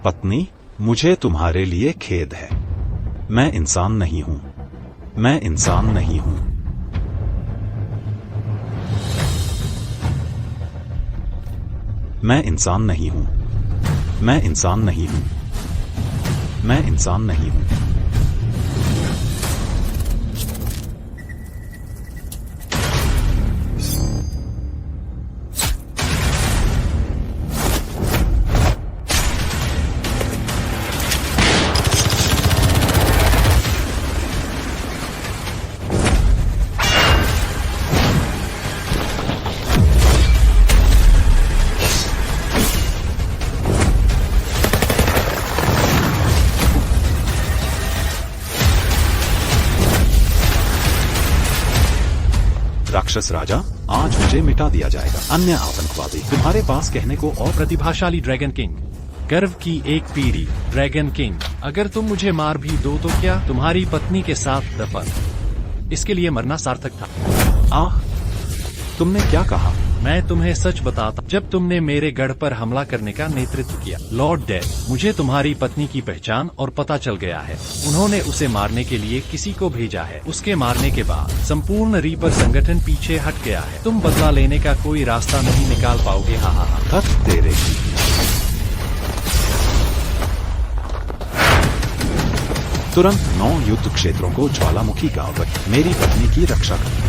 पत्नी, मुझे तुम्हारे लिए खेद है। मैं इंसान नहीं हूं। मैं इंसान नहीं हूं। मैं इंसान नहीं हूं। मैं इंसान नहीं हूं। मैं इंसान नहीं हूं। राक्षस राजा, आज मुझे मिटा दिया जाएगा। अन्य आतंकवादी तुम्हारे पास कहने को और प्रतिभाशाली ड्रैगन किंग, गर्व की एक पीढ़ी ड्रैगन किंग। अगर तुम मुझे मार भी दो तो क्या तुम्हारी पत्नी के साथ दफन? इसके लिए मरना सार्थक था। आह, तुमने क्या कहा? मैं तुम्हें सच बताता, जब तुमने मेरे गढ़ पर हमला करने का नेतृत्व किया, लॉर्ड डेड, मुझे तुम्हारी पत्नी की पहचान और पता चल गया है। उन्होंने उसे मारने के लिए किसी को भेजा है। उसके मारने के बाद संपूर्ण रीपर संगठन पीछे हट गया है। तुम बदला लेने का कोई रास्ता नहीं निकाल पाओगे। हा हा हा। हद तेरे। तुरंत 9 युद्ध क्षेत्रों को ज्वालामुखी गांव तक मेरी पत्नी की रक्षा कर।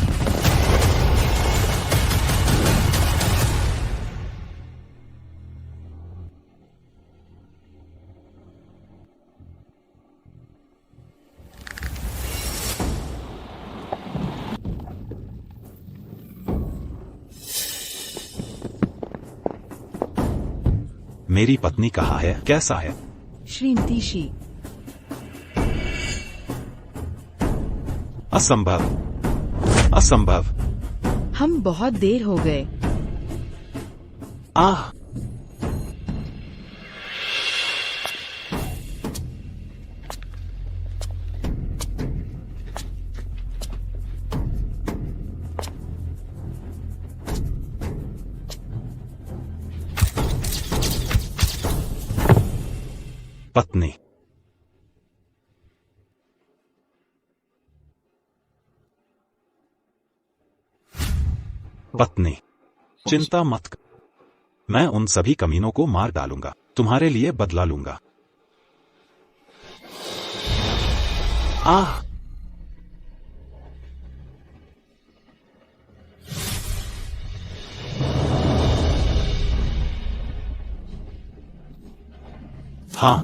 मेरी पत्नी कहाँ है? कैसा है? श्रीमती शी। असंभव। असंभव। हम बहुत देर हो गए। आह, पत्नी। पत्नी, चिंता मत कर। मैं उन सभी कमीनों को मार डालूंगा। तुम्हारे लिए बदला लूंगा। आह, हाँ,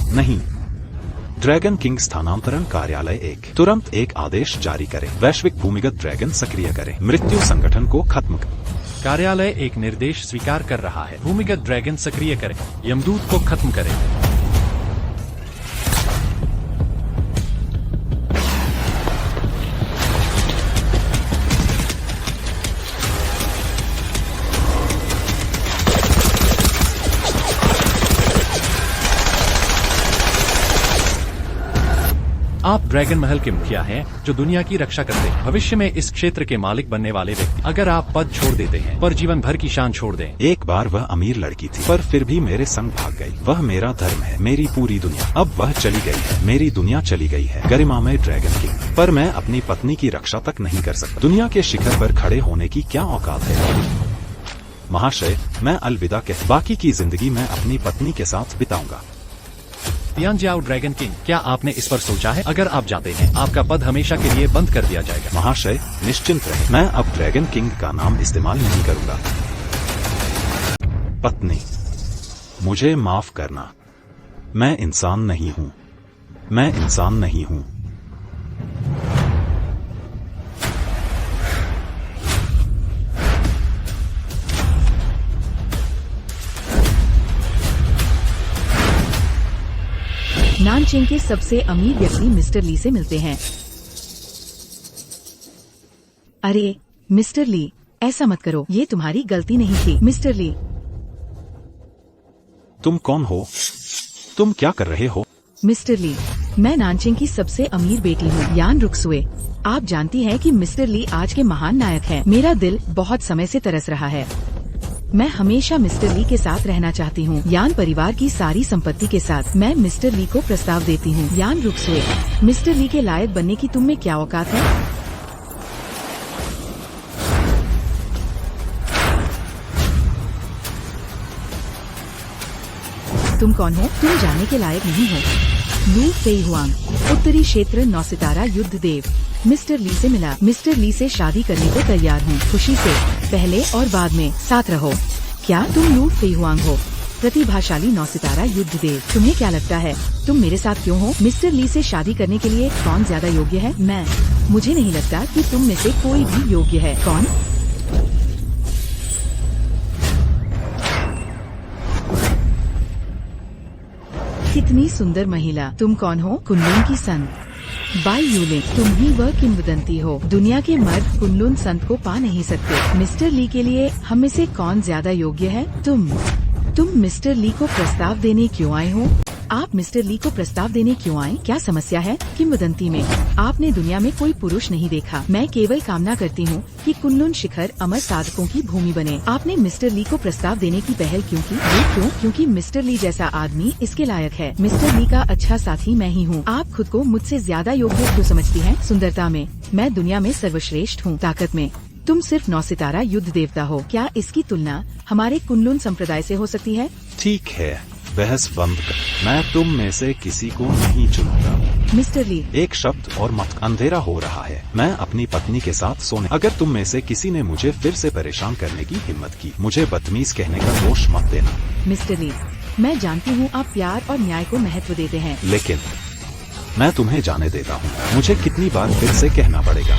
नहीं। ड्रैगन किंग स्थानांतरण कार्यालय 1, तुरंत एक आदेश जारी करें। वैश्विक भूमिगत ड्रैगन सक्रिय करें। मृत्यु संगठन को खत्म करें। कार्यालय एक निर्देश स्वीकार कर रहा है। भूमिगत ड्रैगन सक्रिय करें। यमदूत को खत्म करें। आप ड्रैगन महल के मुखिया हैं, जो दुनिया की रक्षा करते हैं। भविष्य में इस क्षेत्र के मालिक बनने वाले व्यक्ति। अगर आप पद छोड़ देते हैं पर जीवन भर की शान छोड़ दें। एक बार वह अमीर लड़की थी, पर फिर भी मेरे संग भाग गई। वह मेरा धर्म है, मेरी पूरी दुनिया। अब वह चली गई है। मेरी दुनिया चली गई है। गरिमा में ड्रैगन किंग, पर मैं अपनी पत्नी की रक्षा तक नहीं कर सकता। दुनिया के शिखर पर खड़े होने की क्या औकात है? महाशय, मैं अलविदा कह, बाकी की जिंदगी मैं अपनी पत्नी के साथ बिताऊंगा। तियानजियाओ ड्रैगन किंग, क्या आपने इस पर सोचा है? अगर आप जाते हैं, आपका पद हमेशा के लिए बंद कर दिया जाएगा। महाशय, निश्चिंत रहे, मैं अब ड्रैगन किंग का नाम इस्तेमाल नहीं करूंगा। पत्नी, मुझे माफ करना। मैं इंसान नहीं हूं। मैं इंसान नहीं हूं। नानचेंग के सबसे अमीर व्यक्ति मिस्टर ली से मिलते हैं। अरे मिस्टर ली, ऐसा मत करो, ये तुम्हारी गलती नहीं थी। मिस्टर ली, तुम कौन हो? तुम क्या कर रहे हो? मिस्टर ली, मैं नानचिंग की सबसे अमीर बेटी हूँ, यान रुक्सुए। आप जानती हैं कि मिस्टर ली आज के महान नायक हैं। मेरा दिल बहुत समय से तरस रहा है। मैं हमेशा मिस्टर ली के साथ रहना चाहती हूँ, यान परिवार की सारी संपत्ति के साथ। मैं मिस्टर ली को प्रस्ताव देती हूँ। यान रुक्सुए, मिस्टर ली के लायक बनने की तुम में क्या औकात है? तुम कौन हो? तुम जानने के लायक नहीं हो। लू फेई हुआंग, उत्तरी क्षेत्र 9 सितारा युद्ध देव। मिस्टर ली से मिला। मिस्टर ली से शादी करने को तैयार हूँ। खुशी से, पहले और बाद में साथ रहो। क्या तुम लू फेई हुआंग हो? प्रतिभाशाली 9 सितारा युद्ध देव। तुम्हें क्या लगता है तुम मेरे साथ क्यों हो? मिस्टर ली से शादी करने के लिए कौन ज्यादा योग्य है? मैं। मुझे नहीं लगता कि तुम में से कोई भी योग्य है। कौन? कितनी सुंदर महिला। तुम कौन हो? कुनलुन की संत बाई यूलिंग। तुम ही वह किंवदंती हो। दुनिया के मर्द कुनलुन संत को पा नहीं सकते। मिस्टर ली के लिए हम में से कौन ज्यादा योग्य है? तुम मिस्टर ली को प्रस्ताव देने क्यों आए हो? आप मिस्टर ली को प्रस्ताव देने क्यों आए? क्या समस्या है? किंवदंती में आपने दुनिया में कोई पुरुष नहीं देखा। मैं केवल कामना करती हूँ कि कुनलुन शिखर अमर साधकों की भूमि बने। आपने मिस्टर ली को प्रस्ताव देने की पहल क्यों की? ये क्यों? क्योंकि मिस्टर ली जैसा आदमी इसके लायक है। मिस्टर ली का अच्छा साथी मैं ही हूँ। आप खुद को मुझसे ज्यादा योग्य क्यों समझती हैं? सुंदरता में मैं दुनिया में सर्वश्रेष्ठ हूँ। ताकत में तुम सिर्फ 9 सितारा युद्ध देवता हो। क्या इसकी तुलना हमारे कुनलुन संप्रदाय से हो सकती है? ठीक है, बहस बंद कर। मैं तुम में से किसी को नहीं चुनूंगा। मिस्टर ली, एक शब्द और मत। अंधेरा हो रहा है। मैं अपनी पत्नी के साथ सोने। अगर तुम में से किसी ने मुझे फिर से परेशान करने की हिम्मत की, मुझे बदतमीज कहने का दोष मत देना। मिस्टर ली, मैं जानती हूँ आप प्यार और न्याय को महत्व देते हैं, लेकिन मैं तुम्हें जाने देता हूँ। मुझे कितनी बार फिर से कहना पड़ेगा?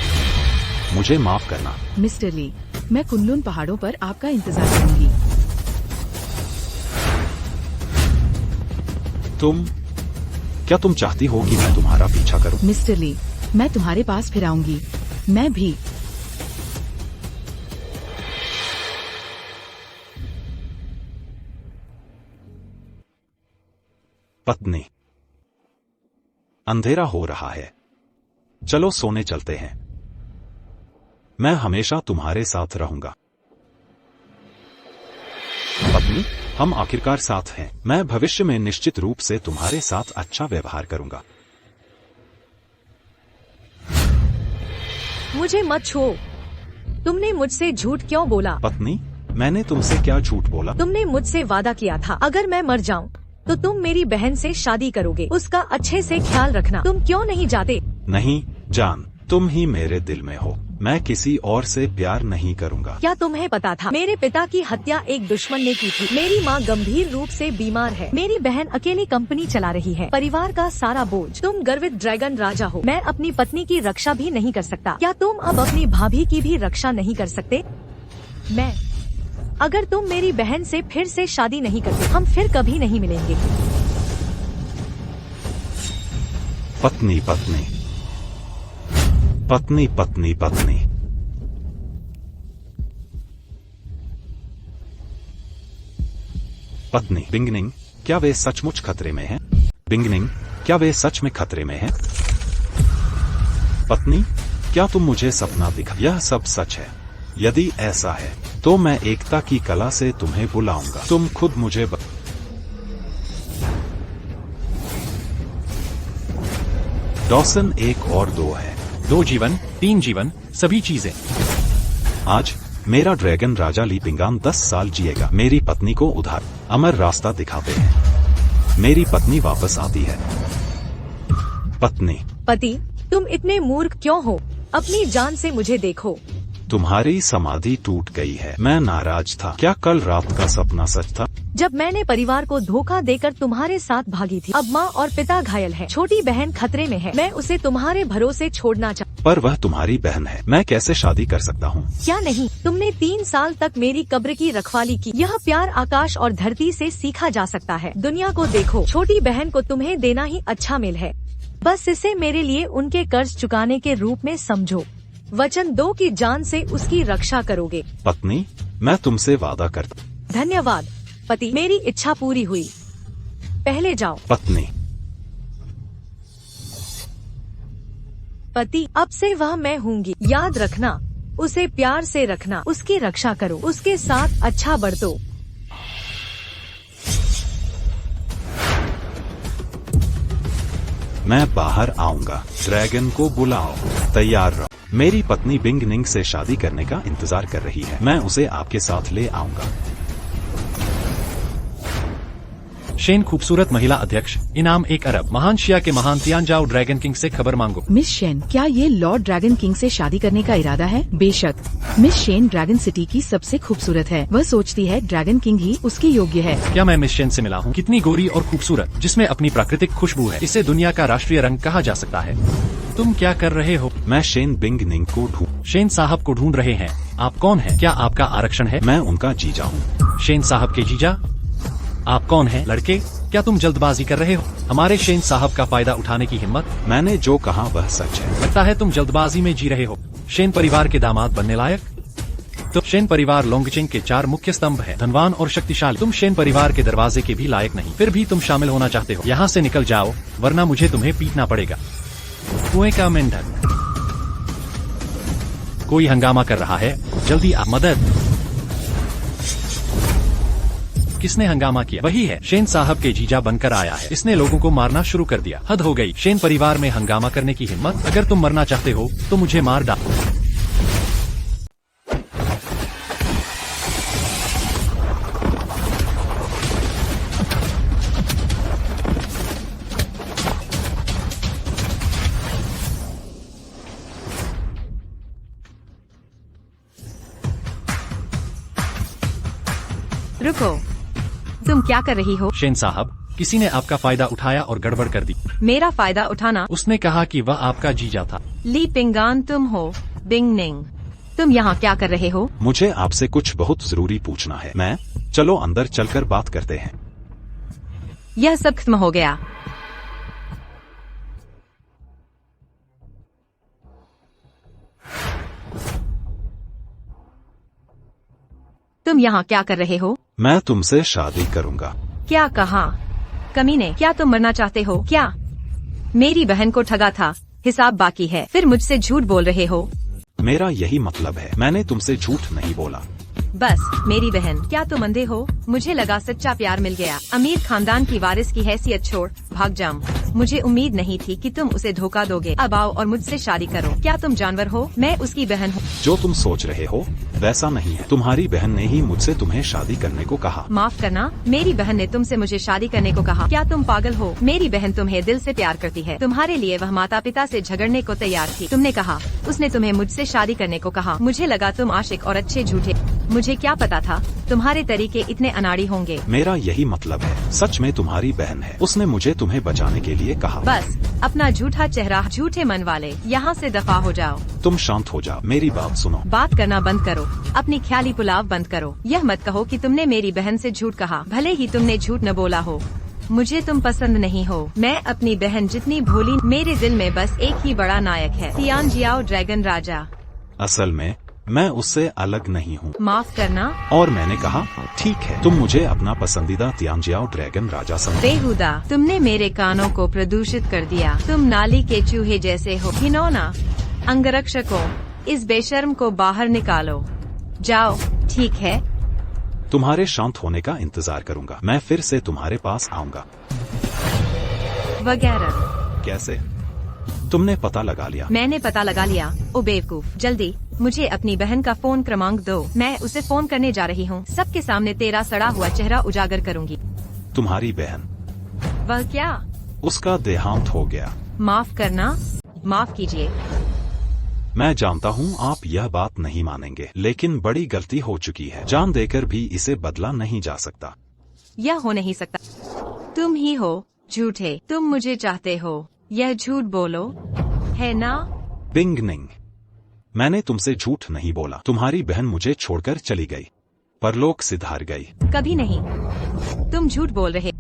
मुझे माफ करना। मिस्टर ली, मैं कुनलुन पहाड़ों पर आपका इंतजार करूंगी। क्या तुम चाहती हो कि मैं तुम्हारा पीछा करूं? मिस्टर ली, मैं तुम्हारे पास फिर आऊंगी। मैं भी। पत्नी, अंधेरा हो रहा है, चलो सोने चलते हैं। मैं हमेशा तुम्हारे साथ रहूंगा। पत्नी, हम आखिरकार साथ हैं। मैं भविष्य में निश्चित रूप से तुम्हारे साथ अच्छा व्यवहार करूंगा। मुझे मत छुओ। तुमने मुझसे झूठ क्यों बोला? पत्नी, मैंने तुमसे क्या झूठ बोला? तुमने मुझसे वादा किया था अगर मैं मर जाऊं तो तुम मेरी बहन से शादी करोगे। उसका अच्छे से ख्याल रखना। तुम क्यों नहीं जाते? नहीं जान, तुम ही मेरे दिल में हो। मैं किसी और से प्यार नहीं करूंगा। क्या तुम्हें पता था मेरे पिता की हत्या एक दुश्मन ने की थी? मेरी माँ गंभीर रूप से बीमार है। मेरी बहन अकेली कंपनी चला रही है। परिवार का सारा बोझ। तुम गर्वित ड्रैगन राजा हो। मैं अपनी पत्नी की रक्षा भी नहीं कर सकता। क्या तुम अब अपनी भाभी की भी रक्षा नहीं कर सकते? अगर तुम मेरी बहन से फिर से शादी नहीं करते, हम फिर कभी नहीं मिलेंगे। पत्नी पत्नी पत्नी पत्नी पत्नी पत्नी। बिंगनिंग, क्या वे सचमुच खतरे में हैं? बिंगनिंग, क्या वे सच में खतरे में हैं? पत्नी, क्या तुम मुझे सपना दिखा? यह सब सच है। यदि ऐसा है तो मैं एकता की कला से तुम्हें बुलाऊंगा। तुम खुद मुझे डॉसन 1 और 2 है। 2 जीवन, 3 जीवन, सभी चीजें। आज मेरा ड्रैगन राजा ली पिंगान 10 साल जिएगा। मेरी पत्नी को उधार अमर रास्ता दिखाते हैं। मेरी पत्नी वापस आती है। पत्नी, पति, तुम इतने मूर्ख क्यों हो? अपनी जान से मुझे देखो। तुम्हारी समाधि टूट गई है। मैं नाराज था। क्या कल रात का सपना सच था? जब मैंने परिवार को धोखा देकर तुम्हारे साथ भागी थी। अब माँ और पिता घायल हैं। छोटी बहन खतरे में है। मैं उसे तुम्हारे भरोसे छोड़ना चाहती। पर वह तुम्हारी बहन है। मैं कैसे शादी कर सकता हूँ? क्या नहीं? तुमने 3 साल तक मेरी कब्र की रखवाली की। यह प्यार आकाश और धरती से सीखा जा सकता है। दुनिया को देखो। छोटी बहन को तुम्हें देना ही अच्छा मेल है। बस इसे मेरे लिए उनके कर्ज चुकाने के रूप में समझो। वचन दो कि जान से उसकी रक्षा करोगे। पत्नी, मैं तुमसे वादा करता। धन्यवाद। पति, मेरी इच्छा पूरी हुई। पहले जाओ। पत्नी, पति, अब से वह मैं हूँगी। याद रखना, उसे प्यार से रखना, उसकी रक्षा करो, उसके साथ अच्छा बरतो। मैं बाहर आऊंगा। ड्रैगन को बुलाओ। तैयार रहो। मेरी पत्नी बिंग निंग से शादी करने का इंतजार कर रही है। मैं उसे आपके साथ ले आऊंगा। शेन खूबसूरत महिला अध्यक्ष, इनाम 1 अरब। महान शिया के महान तियानजाओ ड्रैगन किंग से खबर मांगो। मिस शेन, क्या ये लॉर्ड ड्रैगन किंग से शादी करने का इरादा है? बेशक। मिस शेन ड्रैगन सिटी की सबसे खूबसूरत है। वह सोचती है ड्रैगन किंग ही उसके योग्य है। क्या मैं मिस शेन से मिला हूँ? कितनी गोरी और खूबसूरत, जिसमें अपनी प्राकृतिक खुशबू है। इसे दुनिया का राष्ट्रीय रंग कहा जा सकता है। तुम क्या कर रहे हो? मैं शेन बिंग निंग को ढूंढ। शेन साहब को ढूंढ रहे हैं। आप कौन हैं? क्या आपका आरक्षण है? मैं उनका जीजा हूँ। शेन साहब के जीजा? आप कौन हैं? लड़के, क्या तुम जल्दबाजी कर रहे हो? हमारे शेन साहब का फायदा उठाने की हिम्मत? मैंने जो कहा वह सच है। लगता है तुम जल्दबाजी में जी रहे हो। शेन परिवार के दामाद बनने लायक? तो शेन परिवार लोंगचेंग के 4 मुख्य स्तंभ है, धनवान और शक्तिशाली। तुम शेन परिवार के दरवाजे के भी लायक नहीं, फिर भी तुम शामिल होना चाहते हो। यहाँ से निकल जाओ, वरना मुझे तुम्हें पीटना पड़ेगा। कुएं का मेंढक। कोई हंगामा कर रहा है, जल्दी आ। मदद। किसने हंगामा किया? वही है, शेन साहब के जीजा बनकर आया है। इसने लोगों को मारना शुरू कर दिया। हद हो गई। शेन परिवार में हंगामा करने की हिम्मत? अगर तुम मरना चाहते हो तो मुझे मार डालो। रुको, तुम क्या कर रही हो? शेन साहब, किसी ने आपका फायदा उठाया और गड़बड़ कर दी। मेरा फायदा उठाना? उसने कहा कि वह आपका जीजा था। ली पिंगान तुम हो? बिंग निंग, तुम यहाँ क्या कर रहे हो? मुझे आपसे कुछ बहुत जरूरी पूछना है। मैं चलो अंदर चलकर बात करते हैं। यह सब खत्म हो गया। तुम यहाँ क्या कर रहे हो? मैं तुमसे शादी करूंगा। क्या कहा? कमीने, क्या तुम मरना चाहते हो क्या? मेरी बहन को ठगा था, हिसाब बाकी है, फिर मुझसे झूठ बोल रहे हो। मेरा यही मतलब है, मैंने तुमसे झूठ नहीं बोला। बस मेरी बहन, क्या तुम अंधे हो? मुझे लगा सच्चा प्यार मिल गया। अमीर खानदान की वारिस की हैसियत छोड़ भाग जाऊं। मुझे उम्मीद नहीं थी कि तुम उसे धोखा दोगे। अब आओ और मुझसे शादी करो। क्या तुम जानवर हो? मैं उसकी बहन हूँ। जो तुम सोच रहे हो वैसा नहीं है। तुम्हारी बहन ने ही मुझसे तुम्हें शादी करने को कहा। माफ करना, मेरी बहन ने तुमसे मुझे शादी करने को कहा। क्या तुम पागल हो? मेरी बहन तुम्हें दिल से प्यार करती है। तुम्हारे लिए वह माता पिता से झगड़ने को तैयार थी। तुमने कहा उसने तुम्हें मुझसे शादी करने को कहा। मुझे लगा तुम आशिक और अच्छे झूठे। मुझे क्या पता था तुम्हारे तरीके इतने अनाड़ी होंगे। मेरा यही मतलब है, सच में तुम्हारी बहन है। उसने मुझे तुम्हें बचाने के लिए कहा। बस अपना झूठा चेहरा, झूठे मन वाले, यहाँ से दफा हो जाओ। तुम शांत हो जाओ, मेरी बात सुनो। बात करना बंद करो, अपनी ख्याली पुलाव बंद करो। यह मत कहो कि तुमने मेरी बहन से झूठ कहा, भले ही तुमने झूठ न बोला हो। मुझे तुम पसंद नहीं हो। मैं अपनी बहन जितनी भोली, मेरे दिल में बस एक ही बड़ा नायक है, तियानजियाओ ड्रैगन राजा। असल में मैं उससे अलग नहीं हूँ। माफ करना। और मैंने कहा ठीक है, तुम मुझे अपना पसंदीदा तियानजियाओ ड्रैगन राजा समझो। बेहुदा, तुमने मेरे कानों को प्रदूषित कर दिया। तुम नाली के चूहे जैसे हो। घिनौना। अंगरक्षकों, इस बेशर्म को बाहर निकालो। जाओ। ठीक है, तुम्हारे शांत होने का इंतजार करूंगा। मैं फिर से तुम्हारे पास आऊंगा। वगैरह। कैसे? तुमने पता लगा लिया? मैंने पता लगा लिया। ओ बेवकूफ, जल्दी मुझे अपनी बहन का फोन क्रमांक दो। मैं उसे फोन करने जा रही हूँ। सबके सामने तेरा सड़ा हुआ चेहरा उजागर करूँगी। तुम्हारी बहन? वह क्या? उसका देहांत हो गया। माफ करना। माफ कीजिए। मैं जानता हूँ आप यह बात नहीं मानेंगे, लेकिन बड़ी गलती हो चुकी है। जान देकर भी इसे बदला नहीं जा सकता। यह हो नहीं सकता। तुम ही हो झूठे। तुम मुझे चाहते हो, यह झूठ बोलो, है ना? बिंग निंग, मैंने तुमसे झूठ नहीं बोला। तुम्हारी बहन मुझे छोड़कर चली गई, परलोक सिधार गई। कभी नहीं। तुम झूठ बोल रहे।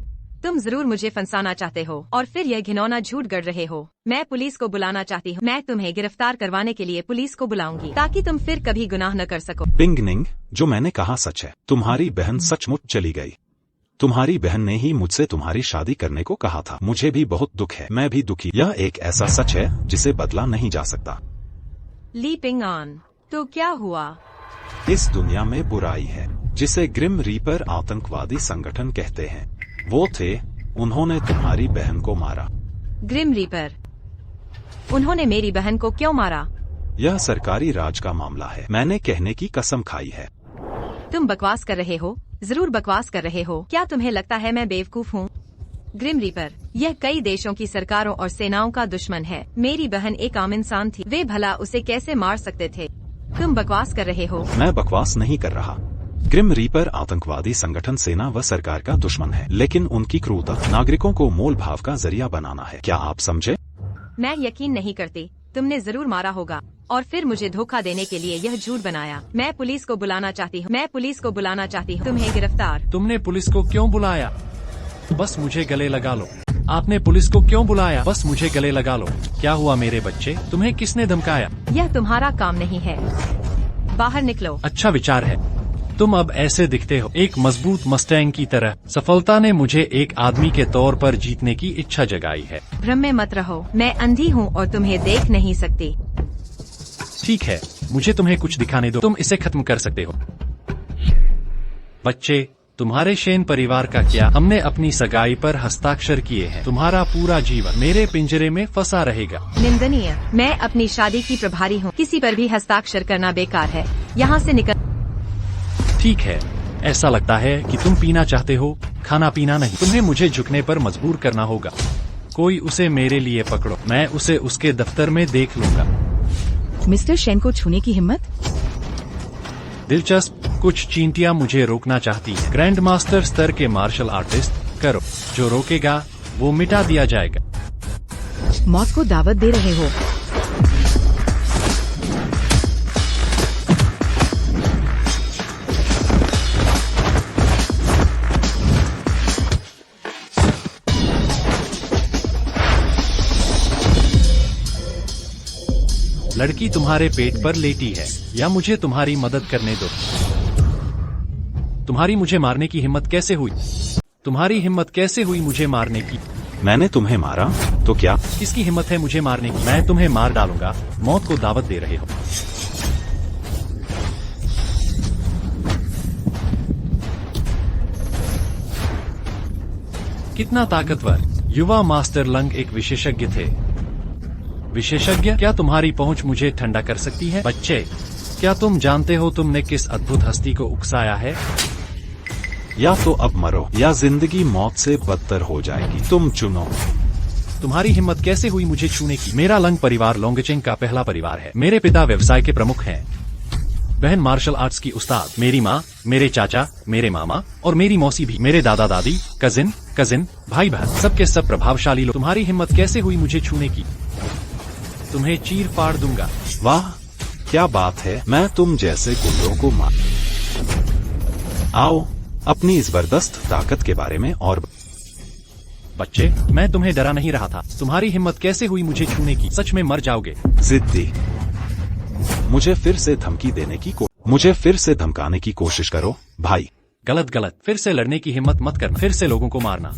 तुम जरूर मुझे फंसाना चाहते हो और फिर यह घिनौना झूठ गढ़ रहे हो। मैं पुलिस को बुलाना चाहती हूँ। मैं तुम्हें गिरफ्तार करवाने के लिए पुलिस को बुलाऊंगी, ताकि तुम फिर कभी गुनाह न कर सको। बिंग निंग, जो मैंने कहा सच है। तुम्हारी बहन सचमुच चली गई। तुम्हारी बहन ने ही मुझसे तुम्हारी शादी करने को कहा था। मुझे भी बहुत दुख है, मैं भी दुखी। यह एक ऐसा सच है जिसे बदला नहीं जा सकता। ली पिंग ऑन, तो क्या हुआ? इस दुनिया में बुराई है जिसे ग्रिम रीपर आतंकवादी संगठन कहते हैं। वो थे, उन्होंने तुम्हारी बहन को मारा। ग्रिम रीपर, उन्होंने मेरी बहन को क्यों मारा? यह सरकारी राज का मामला है, मैंने कहने की कसम खाई है। तुम बकवास कर रहे हो, जरूर बकवास कर रहे हो। क्या तुम्हें लगता है मैं बेवकूफ हूँ? ग्रिम रीपर, यह कई देशों की सरकारों और सेनाओं का दुश्मन है। मेरी बहन एक आम इंसान थी, वे भला उसे कैसे मार सकते थे? तुम बकवास कर रहे हो। मैं बकवास नहीं कर रहा। ग्रिम रीपर आतंकवादी संगठन सेना व सरकार का दुश्मन है, लेकिन उनकी क्रूरता नागरिकों को मोल भाव का जरिया बनाना है। क्या आप समझे? मैं यकीन नहीं करती, तुमने जरूर मारा होगा और फिर मुझे धोखा देने के लिए यह झूठ बनाया। मैं पुलिस को बुलाना चाहती हूँ, मैं पुलिस को बुलाना चाहती हूँ। तुम्हें गिरफ्तार। तुमने पुलिस को क्यों बुलाया? बस मुझे गले लगा लो। आपने पुलिस को क्यों बुलाया? बस मुझे गले लगा लो। क्या हुआ मेरे बच्चे? तुम्हें किसने धमकाया? यह तुम्हारा काम नहीं है, बाहर निकलो। अच्छा विचार है। तुम अब ऐसे दिखते हो, एक मजबूत मस्टैंग की तरह। सफलता ने मुझे एक आदमी के तौर पर जीतने की इच्छा जगाई है। भ्रम में मत रहो, मैं अंधी हूँ और तुम्हें देख नहीं सकती। ठीक है, मुझे तुम्हें कुछ दिखाने दो, तुम इसे खत्म कर सकते हो। बच्चे, तुम्हारे शेन परिवार का क्या? हमने अपनी सगाई पर हस्ताक्षर किए हैं। तुम्हारा पूरा जीवन मेरे पिंजरे में फंसा रहेगा। निंदनीय। मैं अपनी शादी की प्रभारी हूँ, किसी पर भी हस्ताक्षर करना बेकार है। यहाँ से निकल। ठीक है, ऐसा लगता है कि तुम पीना चाहते हो, खाना पीना नहीं। तुम्हें मुझे झुकने पर मजबूर करना होगा। कोई उसे मेरे लिए पकड़ो, मैं उसे उसके दफ्तर में देख लूंगा। मिस्टर शेन को छूने की हिम्मत? दिलचस्प, कुछ चींटियां मुझे रोकना चाहती है। ग्रैंड मास्टर स्तर के मार्शल आर्टिस्ट, करो। जो रोकेगा वो मिटा दिया जाएगा। मौत को दावत दे रहे हो? लड़की तुम्हारे पेट पर लेटी है, या मुझे तुम्हारी मदद करने दो। तुम्हारी मुझे मारने की हिम्मत कैसे हुई? तुम्हारी हिम्मत कैसे हुई मुझे मारने की? मैंने तुम्हें मारा तो क्या? किसकी हिम्मत है मुझे मारने की? मैं तुम्हें मार डालूंगा। मौत को दावत दे रहे हो। कितना ताकतवर। युवा मास्टर लंग एक विशेषज्ञ थे। विशेषज्ञ? क्या तुम्हारी पहुंच मुझे ठंडा कर सकती है? बच्चे, क्या तुम जानते हो तुमने किस अद्भुत हस्ती को उकसाया है? या तो अब मरो या जिंदगी मौत से बदतर हो जाएगी, तुम चुनो। तुम्हारी हिम्मत कैसे हुई मुझे छूने की? मेरा लंग परिवार लोंगचेंग का पहला परिवार है। मेरे पिता व्यवसाय के प्रमुख हैं, बहन मार्शल आर्ट्स की उस्ताद, मेरी माँ, मेरे चाचा, मेरे मामा और मेरी मौसी भी, मेरे दादा दादी, कजिन, भाई बहन, सबके सब प्रभावशाली लोग। तुम्हारी हिम्मत कैसे हुई मुझे छूने की? तुम्हें चीर फाड़ दूंगा। वाह, क्या बात है, मैं तुम जैसे गुंडों को मार। आओ, अपनी इस जबरदस्त ताकत के बारे में और। बच्चे, मैं तुम्हें डरा नहीं रहा था। तुम्हारी हिम्मत कैसे हुई मुझे छूने की? सच में मर जाओगे। जिद्दी, मुझे फिर से धमकाने की कोशिश करो भाई। गलत, फिर से लड़ने की हिम्मत मत करना, फिर से लोगों को मारना।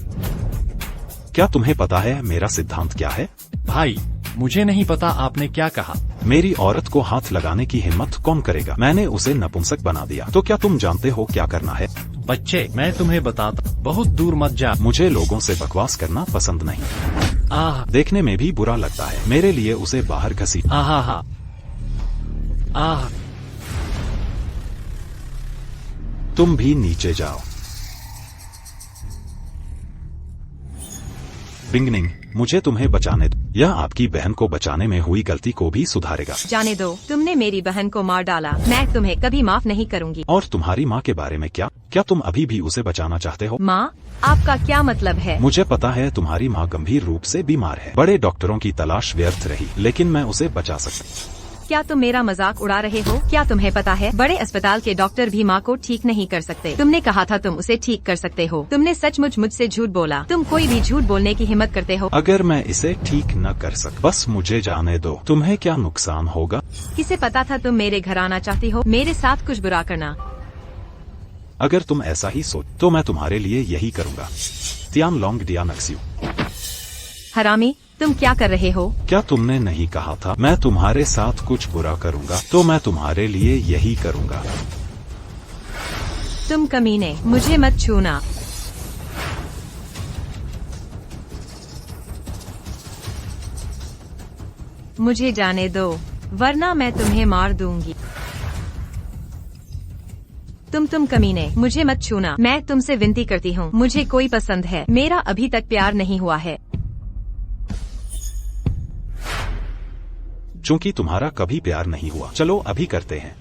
क्या तुम्हें पता है मेरा सिद्धांत क्या है? भाई, मुझे नहीं पता आपने क्या कहा। मेरी औरत को हाथ लगाने की हिम्मत कौन करेगा? मैंने उसे नपुंसक बना दिया। तो क्या तुम जानते हो क्या करना है? बच्चे, मैं तुम्हें बताता, बहुत दूर मत जा। मुझे लोगों से बकवास करना पसंद नहीं। आह, देखने में भी बुरा लगता है। मेरे लिए उसे बाहर घसीट। आह, तुम भी नीचे जाओ। बिंगनिंग, मुझे तुम्हें बचाने दो। यह आपकी बहन को बचाने में हुई गलती को भी सुधारेगा। जाने दो, तुमने मेरी बहन को मार डाला, मैं तुम्हें कभी माफ नहीं करूंगी। और तुम्हारी माँ के बारे में क्या? क्या तुम अभी भी उसे बचाना चाहते हो? माँ? आपका क्या मतलब है? मुझे पता है तुम्हारी माँ गंभीर रूप से बीमार है। बड़े डॉक्टरों की तलाश व्यर्थ रही, लेकिन मैं उसे बचा सकता। क्या तुम मेरा मजाक उड़ा रहे हो? क्या तुम्हें पता है, बड़े अस्पताल के डॉक्टर भी माँ को ठीक नहीं कर सकते। तुमने कहा था तुम उसे ठीक कर सकते हो। तुमने सचमुच मुझसे झूठ बोला। तुम कोई भी झूठ बोलने की हिम्मत करते हो। अगर मैं इसे ठीक न कर सक, बस मुझे जाने दो। तुम्हें क्या नुकसान होगा? किसे पता था तुम मेरे घर आना चाहती हो, मेरे साथ कुछ बुरा करना। अगर तुम ऐसा ही सोच तो मैं तुम्हारे लिए यही करूँगा। तियान लोंग डिया नक्सियो। हरामी, तुम क्या कर रहे हो? क्या तुमने नहीं कहा था मैं तुम्हारे साथ कुछ बुरा करूँगा? तो मैं तुम्हारे लिए यही करूँगा। तुम कमीने, मुझे मत छूना। मुझे जाने दो, वरना मैं तुम्हें मार दूंगी। तुम कमीने, मुझे मत छूना। मैं तुमसे विनती करती हूँ, मुझे कोई पसंद है। मेरा अभी तक प्यार नहीं हुआ है। चूंकि तुम्हारा कभी प्यार नहीं हुआ, चलो अभी करते हैं।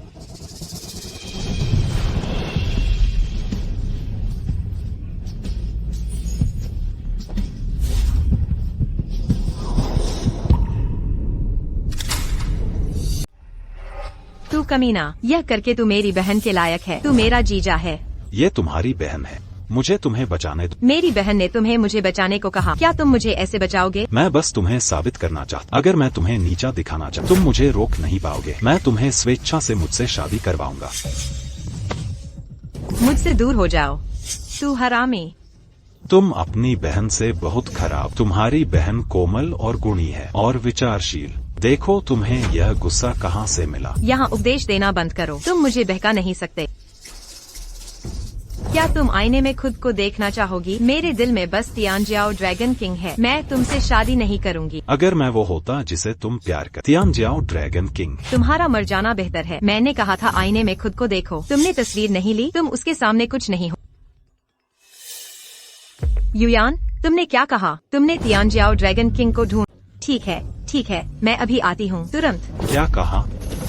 तू कमीना, यह करके तू मेरी बहन के लायक है। तू मेरा जीजा है। ये तुम्हारी बहन है, मुझे तुम्हें बचाने दो। मेरी बहन ने तुम्हें मुझे बचाने को कहा। क्या तुम मुझे ऐसे बचाओगे? मैं बस तुम्हें साबित करना चाहता। अगर मैं तुम्हें नीचा दिखाना चाहता, तुम मुझे रोक नहीं पाओगे। मैं तुम्हें स्वेच्छा से मुझसे शादी करवाऊंगा। मुझसे दूर हो जाओ, तू हरामी। तुम अपनी बहन से बहुत खराब। तुम्हारी बहन कोमल और गुणी है और विचारशील। देखो तुम्हें यह गुस्सा कहाँ से मिला। यहाँ उपदेश देना बंद करो। तुम मुझे बहका नहीं सकते। क्या तुम आईने में खुद को देखना चाहोगी? मेरे दिल में बस तियानजियाओ ड्रैगन किंग है। मैं तुमसे शादी नहीं करूंगी। अगर मैं वो होता जिसे तुम प्यार कर। तियानजियाओ ड्रैगन किंग। तुम्हारा मर जाना बेहतर है। मैंने कहा था आईने में खुद को देखो। तुमने तस्वीर नहीं ली। तुम उसके सामने कुछ नहीं हो। युयान, तुमने क्या कहा? तुमने तियानजियाओ ड्रैगन किंग को ढूंढ। ठीक है, मैं अभी आती हूँ तुरंत। क्या कहा?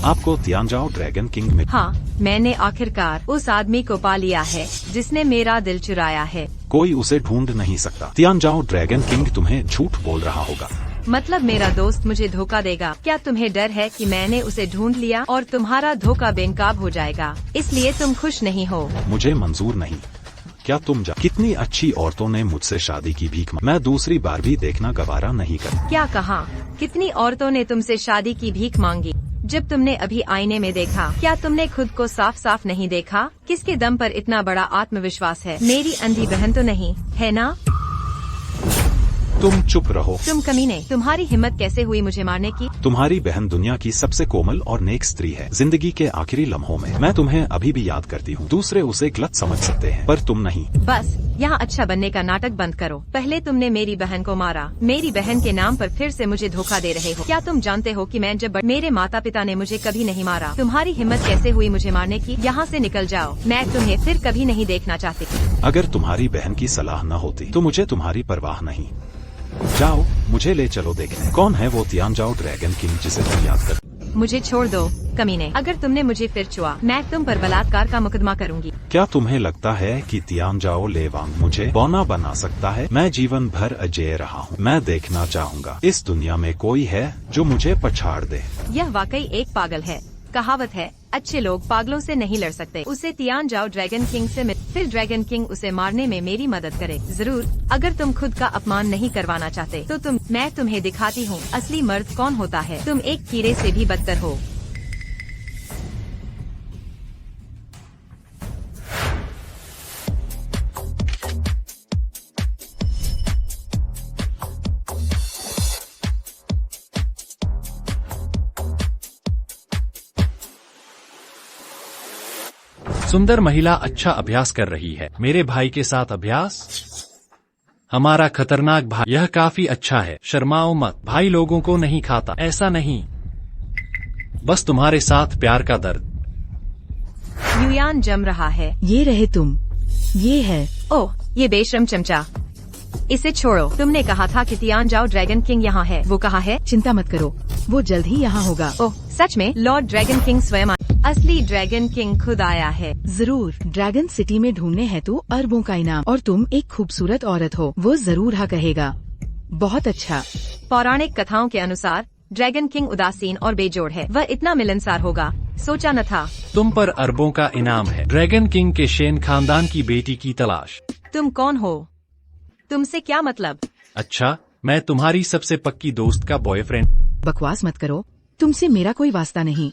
आपको तियानजियाओ ड्रैगन किंग में? हाँ, मैंने आखिरकार उस आदमी को पा लिया है जिसने मेरा दिल चुराया है। कोई उसे ढूंढ नहीं सकता। तियानजियाओ ड्रैगन किंग तुम्हें झूठ बोल रहा होगा। मतलब मेरा दोस्त मुझे धोखा देगा? क्या तुम्हें डर है कि मैंने उसे ढूंढ लिया और तुम्हारा धोखा बेनकाब हो जाएगा, इसलिए तुम खुश नहीं हो? मुझे मंजूर नहीं। क्या तुम कितनी अच्छी औरतों ने मुझसे शादी की भीख मांगी। मैं दूसरी बार भी देखना गवारा नहीं कर। क्या कहा? कितनी औरतों ने तुमसे शादी की भीख मांगी? जब तुमने अभी आईने में देखा, क्या तुमने खुद को साफ साफ नहीं देखा? किसके दम पर इतना बड़ा आत्मविश्वास है? मेरी अंधी बहन तो नहीं है ना? तुम चुप रहो। तुम कमीने, तुम्हारी हिम्मत कैसे हुई मुझे मारने की? तुम्हारी बहन दुनिया की सबसे कोमल और नेक स्त्री है। जिंदगी के आखिरी लम्हों में मैं तुम्हें अभी भी याद करती हूँ। दूसरे उसे गलत समझ सकते हैं पर तुम नहीं। बस यहाँ अच्छा बनने का नाटक बंद करो। पहले तुमने मेरी बहन को मारा। मेरी बहन के नाम पर फिर से मुझे धोखा दे रहे हो। क्या तुम जानते हो कि मैं जब मेरे माता पिता ने मुझे कभी नहीं मारा। तुम्हारी हिम्मत कैसे हुई मुझे मारने की? यहाँ से निकल जाओ। मैं तुम्हें फिर कभी नहीं देखना चाहती। अगर तुम्हारी बहन की सलाह न होती तो मुझे तुम्हारी परवाह नहीं। जाओ, मुझे ले चलो देखने कौन है वो तियानजियाओ ड्रैगन किंग जिसे तुम याद कर। मुझे छोड़ दो कमीने। अगर तुमने मुझे फिर छुआ, मैं तुम पर बलात्कार का मुकदमा करूंगी। क्या तुम्हें लगता है कि तियानजियाओ लेवांग मुझे बौना बना सकता है? मैं जीवन भर अजेय रहा हूँ। मैं देखना चाहूँगा इस दुनिया में कोई है जो मुझे पछाड़ दे। यह वाकई एक पागल है। कहावत है, अच्छे लोग पागलों से नहीं लड़ सकते। उसे तियानजियाओ ड्रैगन किंग से मिल, फिर ड्रैगन किंग उसे मारने में मेरी मदद करे। जरूर। अगर तुम खुद का अपमान नहीं करवाना चाहते तो मैं तुम्हें दिखाती हूँ असली मर्द कौन होता है। तुम एक कीड़े से भी बदतर हो। सुंदर महिला अच्छा अभ्यास कर रही है। मेरे भाई के साथ अभ्यास? हमारा खतरनाक भाई, यह काफी अच्छा है। शर्माओ मत, भाई लोगों को नहीं खाता। ऐसा नहीं, बस तुम्हारे साथ प्यार का दर्द। युयान जम रहा है। ये रहे तुम। ये है। ओह, ये बेशरम चमचा। इसे छोड़ो। तुमने कहा था कि तियानजियाओ ड्रैगन किंग यहाँ है। वो कहाँ है? चिंता मत करो, वो जल्द ही यहाँ होगा। ओह सच में? लॉर्ड ड्रैगन किंग स्वयं असली ड्रैगन किंग खुद आया है। जरूर। ड्रैगन सिटी में ढूंढने हेतु अरबों का इनाम, और तुम एक खूबसूरत औरत हो। वो जरूर हाँ कहेगा। बहुत अच्छा। पौराणिक कथाओं के अनुसार ड्रैगन किंग उदासीन और बेजोड़ है। वह इतना मिलनसार होगा, सोचा न था। तुम पर अरबों का इनाम है। ड्रैगन किंग के शेन खानदान की बेटी की तलाश। तुम कौन हो? तुमसे क्या मतलब? अच्छा, मैं तुम्हारी सबसे पक्की दोस्त का बॉयफ्रेंड। बकवास मत करो, तुमसे मेरा कोई वास्ता नहीं।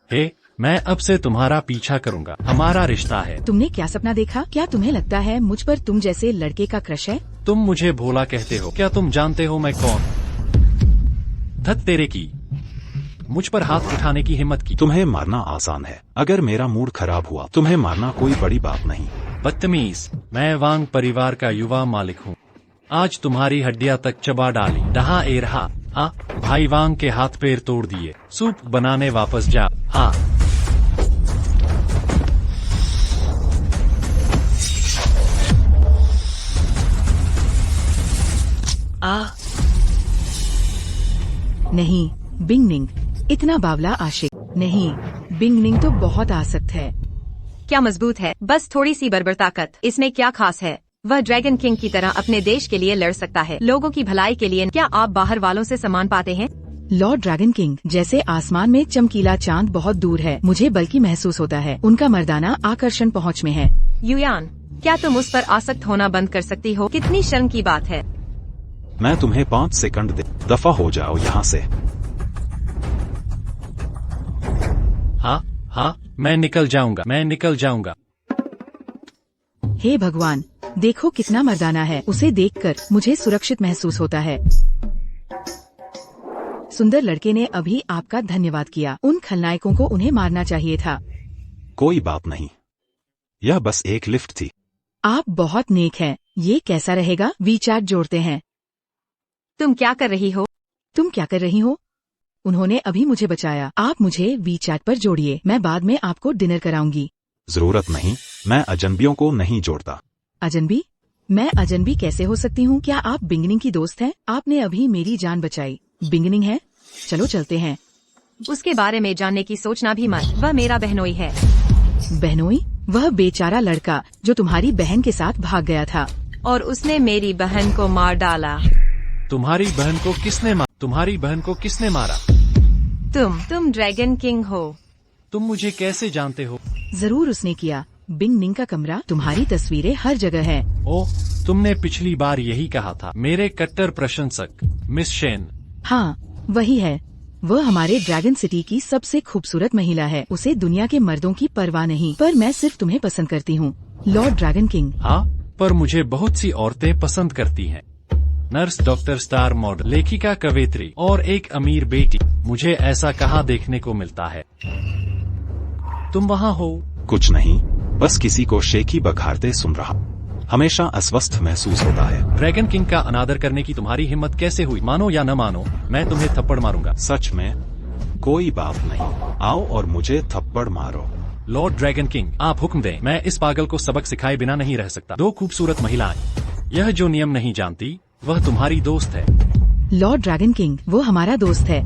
हे, मैं अब से तुम्हारा पीछा करूंगा, हमारा रिश्ता है। तुमने क्या सपना देखा? क्या तुम्हें लगता है मुझ पर तुम जैसे लड़के का क्रश है? तुम मुझे भोला कहते हो, क्या तुम जानते हो मैं कौन? धत तेरे की, मुझ पर हाथ उठाने की हिम्मत की। तुम्हें मारना आसान है। अगर मेरा मूड खराब हुआ, तुम्हें मारना कोई बड़ी बात नहीं। बदतमीज, मैं वांग परिवार का युवा मालिक हूँ। आज तुम्हारी हड्डियां तक चबा डाली। डहा ए रहा। भाई वांग के हाथ पैर तोड़ दिए। सूप बनाने वापस जा। नहीं बिंगनिंग, इतना बावला आशिक नहीं। बिंगनिंग तो बहुत आसक्त है। क्या मजबूत है, बस थोड़ी सी बर्बर ताकत। इसमें क्या खास है? वह ड्रैगन किंग की तरह अपने देश के लिए लड़ सकता है, लोगों की भलाई के लिए। क्या आप बाहर वालों से सम्मान पाते हैं? लॉर्ड ड्रैगन किंग, जैसे आसमान में चमकीला चांद बहुत दूर है, मुझे बल्कि महसूस होता है उनका मर्दाना आकर्षण पहुंच में है। युयान, क्या तुम उस पर आसक्त होना बंद कर सकती हो? कितनी शर्म की बात है। मैं तुम्हें 5 सेकंड दे, दफा हो जाओ यहाँ से। हाँ, मैं निकल जाऊंगा। हे भगवान, देखो कितना मर्दाना है। उसे देखकर मुझे सुरक्षित महसूस होता है। सुंदर लड़के ने अभी आपका धन्यवाद किया। उन खलनायकों को उन्हें मारना चाहिए था। कोई बात नहीं, यह बस एक लिफ्ट थी। आप बहुत नेक हैं। ये कैसा रहेगा? वीचैट जोड़ते हैं। तुम क्या कर रही हो? उन्होंने अभी मुझे बचाया। आप मुझे वीचैट पर जोड़िए, मैं बाद में आपको डिनर कराऊंगी। जरूरत नहीं, मैं अजनबियों को नहीं जोड़ता। अजनबी? मैं अजनबी कैसे हो सकती हूँ? क्या आप बिंगनिंग की दोस्त हैं? आपने अभी मेरी जान बचाई। बिंगनिंग है? चलो चलते हैं। उसके बारे में जानने की सोचना भी मत। वह मेरा बहनोई है। बहनोई? वह बेचारा लड़का जो तुम्हारी बहन के साथ भाग गया था। और उसने मेरी बहन को मार डाला। तुम्हारी बहन को किसने मारा? तुम ड्रैगन किंग हो। तुम मुझे कैसे जानते हो? जरूर उसने किया। बिंगनिंग का कमरा, तुम्हारी तस्वीरें हर जगह है। ओह, तुमने पिछली बार यही कहा था। मेरे कट्टर प्रशंसक मिस शेन। हाँ, वही है। वह हमारे ड्रैगन सिटी की सबसे खूबसूरत महिला है। उसे दुनिया के मर्दों की परवाह नहीं, पर मैं सिर्फ तुम्हें पसंद करती हूँ, लॉर्ड ड्रैगन किंग। हाँ, पर मुझे बहुत सी औरतें पसंद करती हैं। नर्स, डॉक्टर, स्टार मॉडल, लेखिका, कवयित्री और एक अमीर बेटी। मुझे ऐसा कहाँ देखने को मिलता है? तुम वहाँ हो? कुछ नहीं, बस किसी को शेखी बघारते सुन रहा। हमेशा अस्वस्थ महसूस होता है। ड्रैगन किंग का अनादर करने की तुम्हारी हिम्मत कैसे हुई? मानो या न मानो, मैं तुम्हें थप्पड़ मारूंगा। सच में? कोई बात नहीं, आओ और मुझे थप्पड़ मारो। लॉर्ड ड्रैगन किंग, आप हुक्म दें। मैं इस पागल को सबक सिखाए बिना नहीं रह सकता। 2 खूबसूरत महिलाएं, यह जो नियम नहीं जानती वह तुम्हारी दोस्त है। लॉर्ड ड्रैगन किंग, वो हमारा दोस्त है।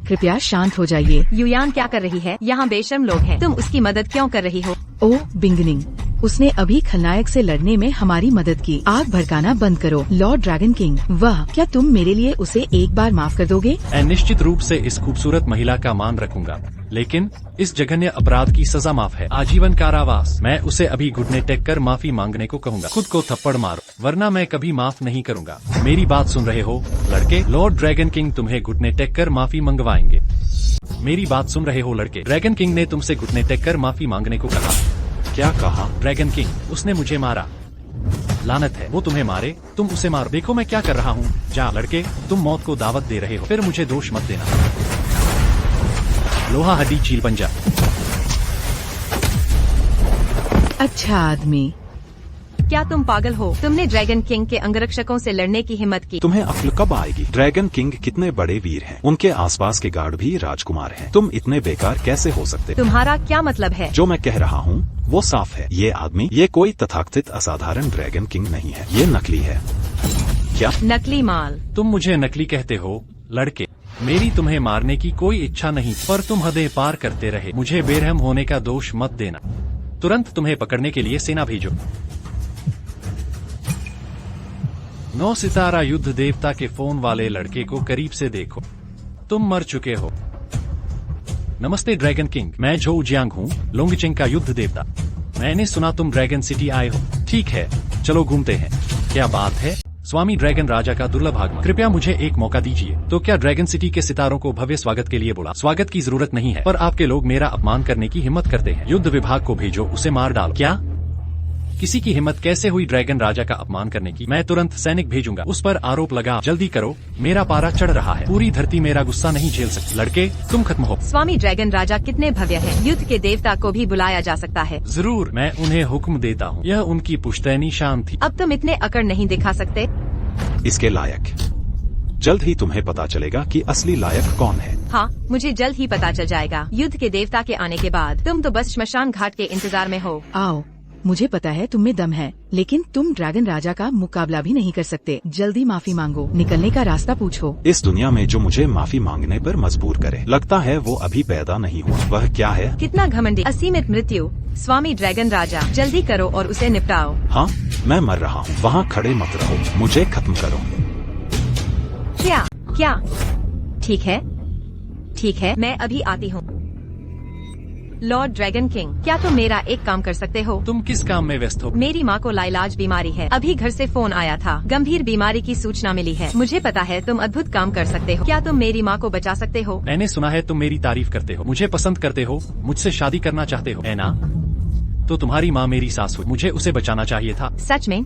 कृपया शांत हो जाइए। युयान क्या कर रही है? यहाँ बेशर्म लोग हैं। तुम उसकी मदद क्यों कर रही हो? ओह बिंगनिंग, उसने अभी खलनायक से लड़ने में हमारी मदद की। आग भड़काना बंद करो। लॉर्ड ड्रैगन किंग, वाह, क्या तुम मेरे लिए उसे एक बार माफ कर दोगे? मैं निश्चित रूप से इस खूबसूरत महिला का मान रखूंगा, लेकिन इस जघन्य अपराध की सजा माफ है, आजीवन कारावास। मैं उसे अभी घुटने टेक कर माफी मांगने को कहूँगा। खुद को थप्पड़ मारो, वरना मैं कभी माफ नहीं करूँगा। मेरी बात सुन रहे हो लड़के? लॉर्ड ड्रैगन किंग तुम्हें घुटने टेक कर माफी मंगवाएंगे। मेरी बात सुन रहे हो लड़के? ड्रैगन किंग ने तुमसे घुटने टेक कर माफी मांगने को कहा। क्या कहा? ड्रैगन किंग, उसने मुझे मारा। लानत है, वो तुम्हें मारे, तुम उसे मारो। देखो मैं क्या कर रहा हूँ। जा लड़के, तुम मौत को दावत दे रहे हो, फिर मुझे दोष मत देना। लोहा हड्डी चील पंजा। अच्छा आदमी। क्या तुम पागल हो? तुमने ड्रैगन किंग के अंगरक्षकों से लड़ने की हिम्मत की। तुम्हें अक्ल कब आएगी? ड्रैगन किंग कितने बड़े वीर हैं। उनके आसपास के गार्ड भी राजकुमार हैं। तुम इतने बेकार कैसे हो सकते? तुम्हारा क्या मतलब है? जो मैं कह रहा हूँ वो साफ है। ये आदमी, ये कोई तथाकथित असाधारण ड्रैगन किंग नहीं है, ये नकली है। क्या? नकली माल? तुम मुझे नकली कहते हो लड़के? मेरी तुम्हें मारने की कोई इच्छा नहीं, पर तुम हदें पार करते रहे। मुझे बेरहम होने का दोष मत देना। तुरंत तुम्हें पकड़ने के लिए सेना भेजो। 9 सितारा युद्ध देवता के फोन वाले लड़के को करीब से देखो। तुम मर चुके हो। नमस्ते ड्रैगन किंग, मैं झोउ जियांग हूँ, लोंगचिंग का युद्ध देवता। मैंने सुना तुम ड्रैगन सिटी आए हो। ठीक है, चलो घूमते हैं। क्या बात है? स्वामी ड्रैगन राजा का दुर्लभ आगमन। कृपया मुझे एक मौका दीजिए। तो क्या ड्रैगन सिटी के सितारों को भव्य स्वागत के लिए बोला? स्वागत की जरूरत नहीं है, पर आपके लोग मेरा अपमान करने की हिम्मत करते हैं। युद्ध विभाग को भेजो, उसे मार डालो। क्या किसी की हिम्मत कैसे हुई ड्रैगन राजा का अपमान करने की? मैं तुरंत सैनिक भेजूंगा, उस पर आरोप लगा। जल्दी करो, मेरा पारा चढ़ रहा है। पूरी धरती मेरा गुस्सा नहीं झेल सकती। लड़के, तुम खत्म हो। स्वामी ड्रैगन राजा कितने भव्य हैं। युद्ध के देवता को भी बुलाया जा सकता है। जरूर, मैं उन्हें हुक्म देता हूँ। यह उनकी पुश्तैनी शान थी। अब तुम इतने अकड़ नहीं दिखा सकते। इसके लायक। जल्द ही तुम्हें पता चलेगा कि असली लायक कौन है। हाँ, मुझे जल्द ही पता चल जाएगा। युद्ध के देवता के आने के बाद तुम तो बस श्मशान घाट के इंतजार में हो। आओ, मुझे पता है तुम में दम है, लेकिन तुम ड्रैगन राजा का मुकाबला भी नहीं कर सकते। जल्दी माफी मांगो, निकलने का रास्ता पूछो। इस दुनिया में जो मुझे माफी मांगने पर मजबूर करे, लगता है वो अभी पैदा नहीं हुआ। वह क्या है? कितना घमंडी, असीमित मृत्यु। स्वामी ड्रैगन राजा, जल्दी करो और उसे निपटाओ। हाँ, मैं मर रहा हूँ। वहाँ खड़े मत रहो, मुझे खत्म करो। क्या? ठीक है, मैं अभी आती हूँ। लॉर्ड ड्रैगन किंग, क्या तुम मेरा एक काम कर सकते हो? तुम किस काम में व्यस्त हो? मेरी माँ को लाइलाज बीमारी है। अभी घर से फोन आया था, गंभीर बीमारी की सूचना मिली है। मुझे पता है तुम अद्भुत काम कर सकते हो। क्या तुम मेरी माँ को बचा सकते हो? मैंने सुना है तुम मेरी तारीफ करते हो, मुझे पसंद करते हो, मुझसे शादी करना चाहते हो, है ना? तो तुम्हारी माँ मेरी सास हुई, मुझे उसे बचाना चाहिए था। सच में?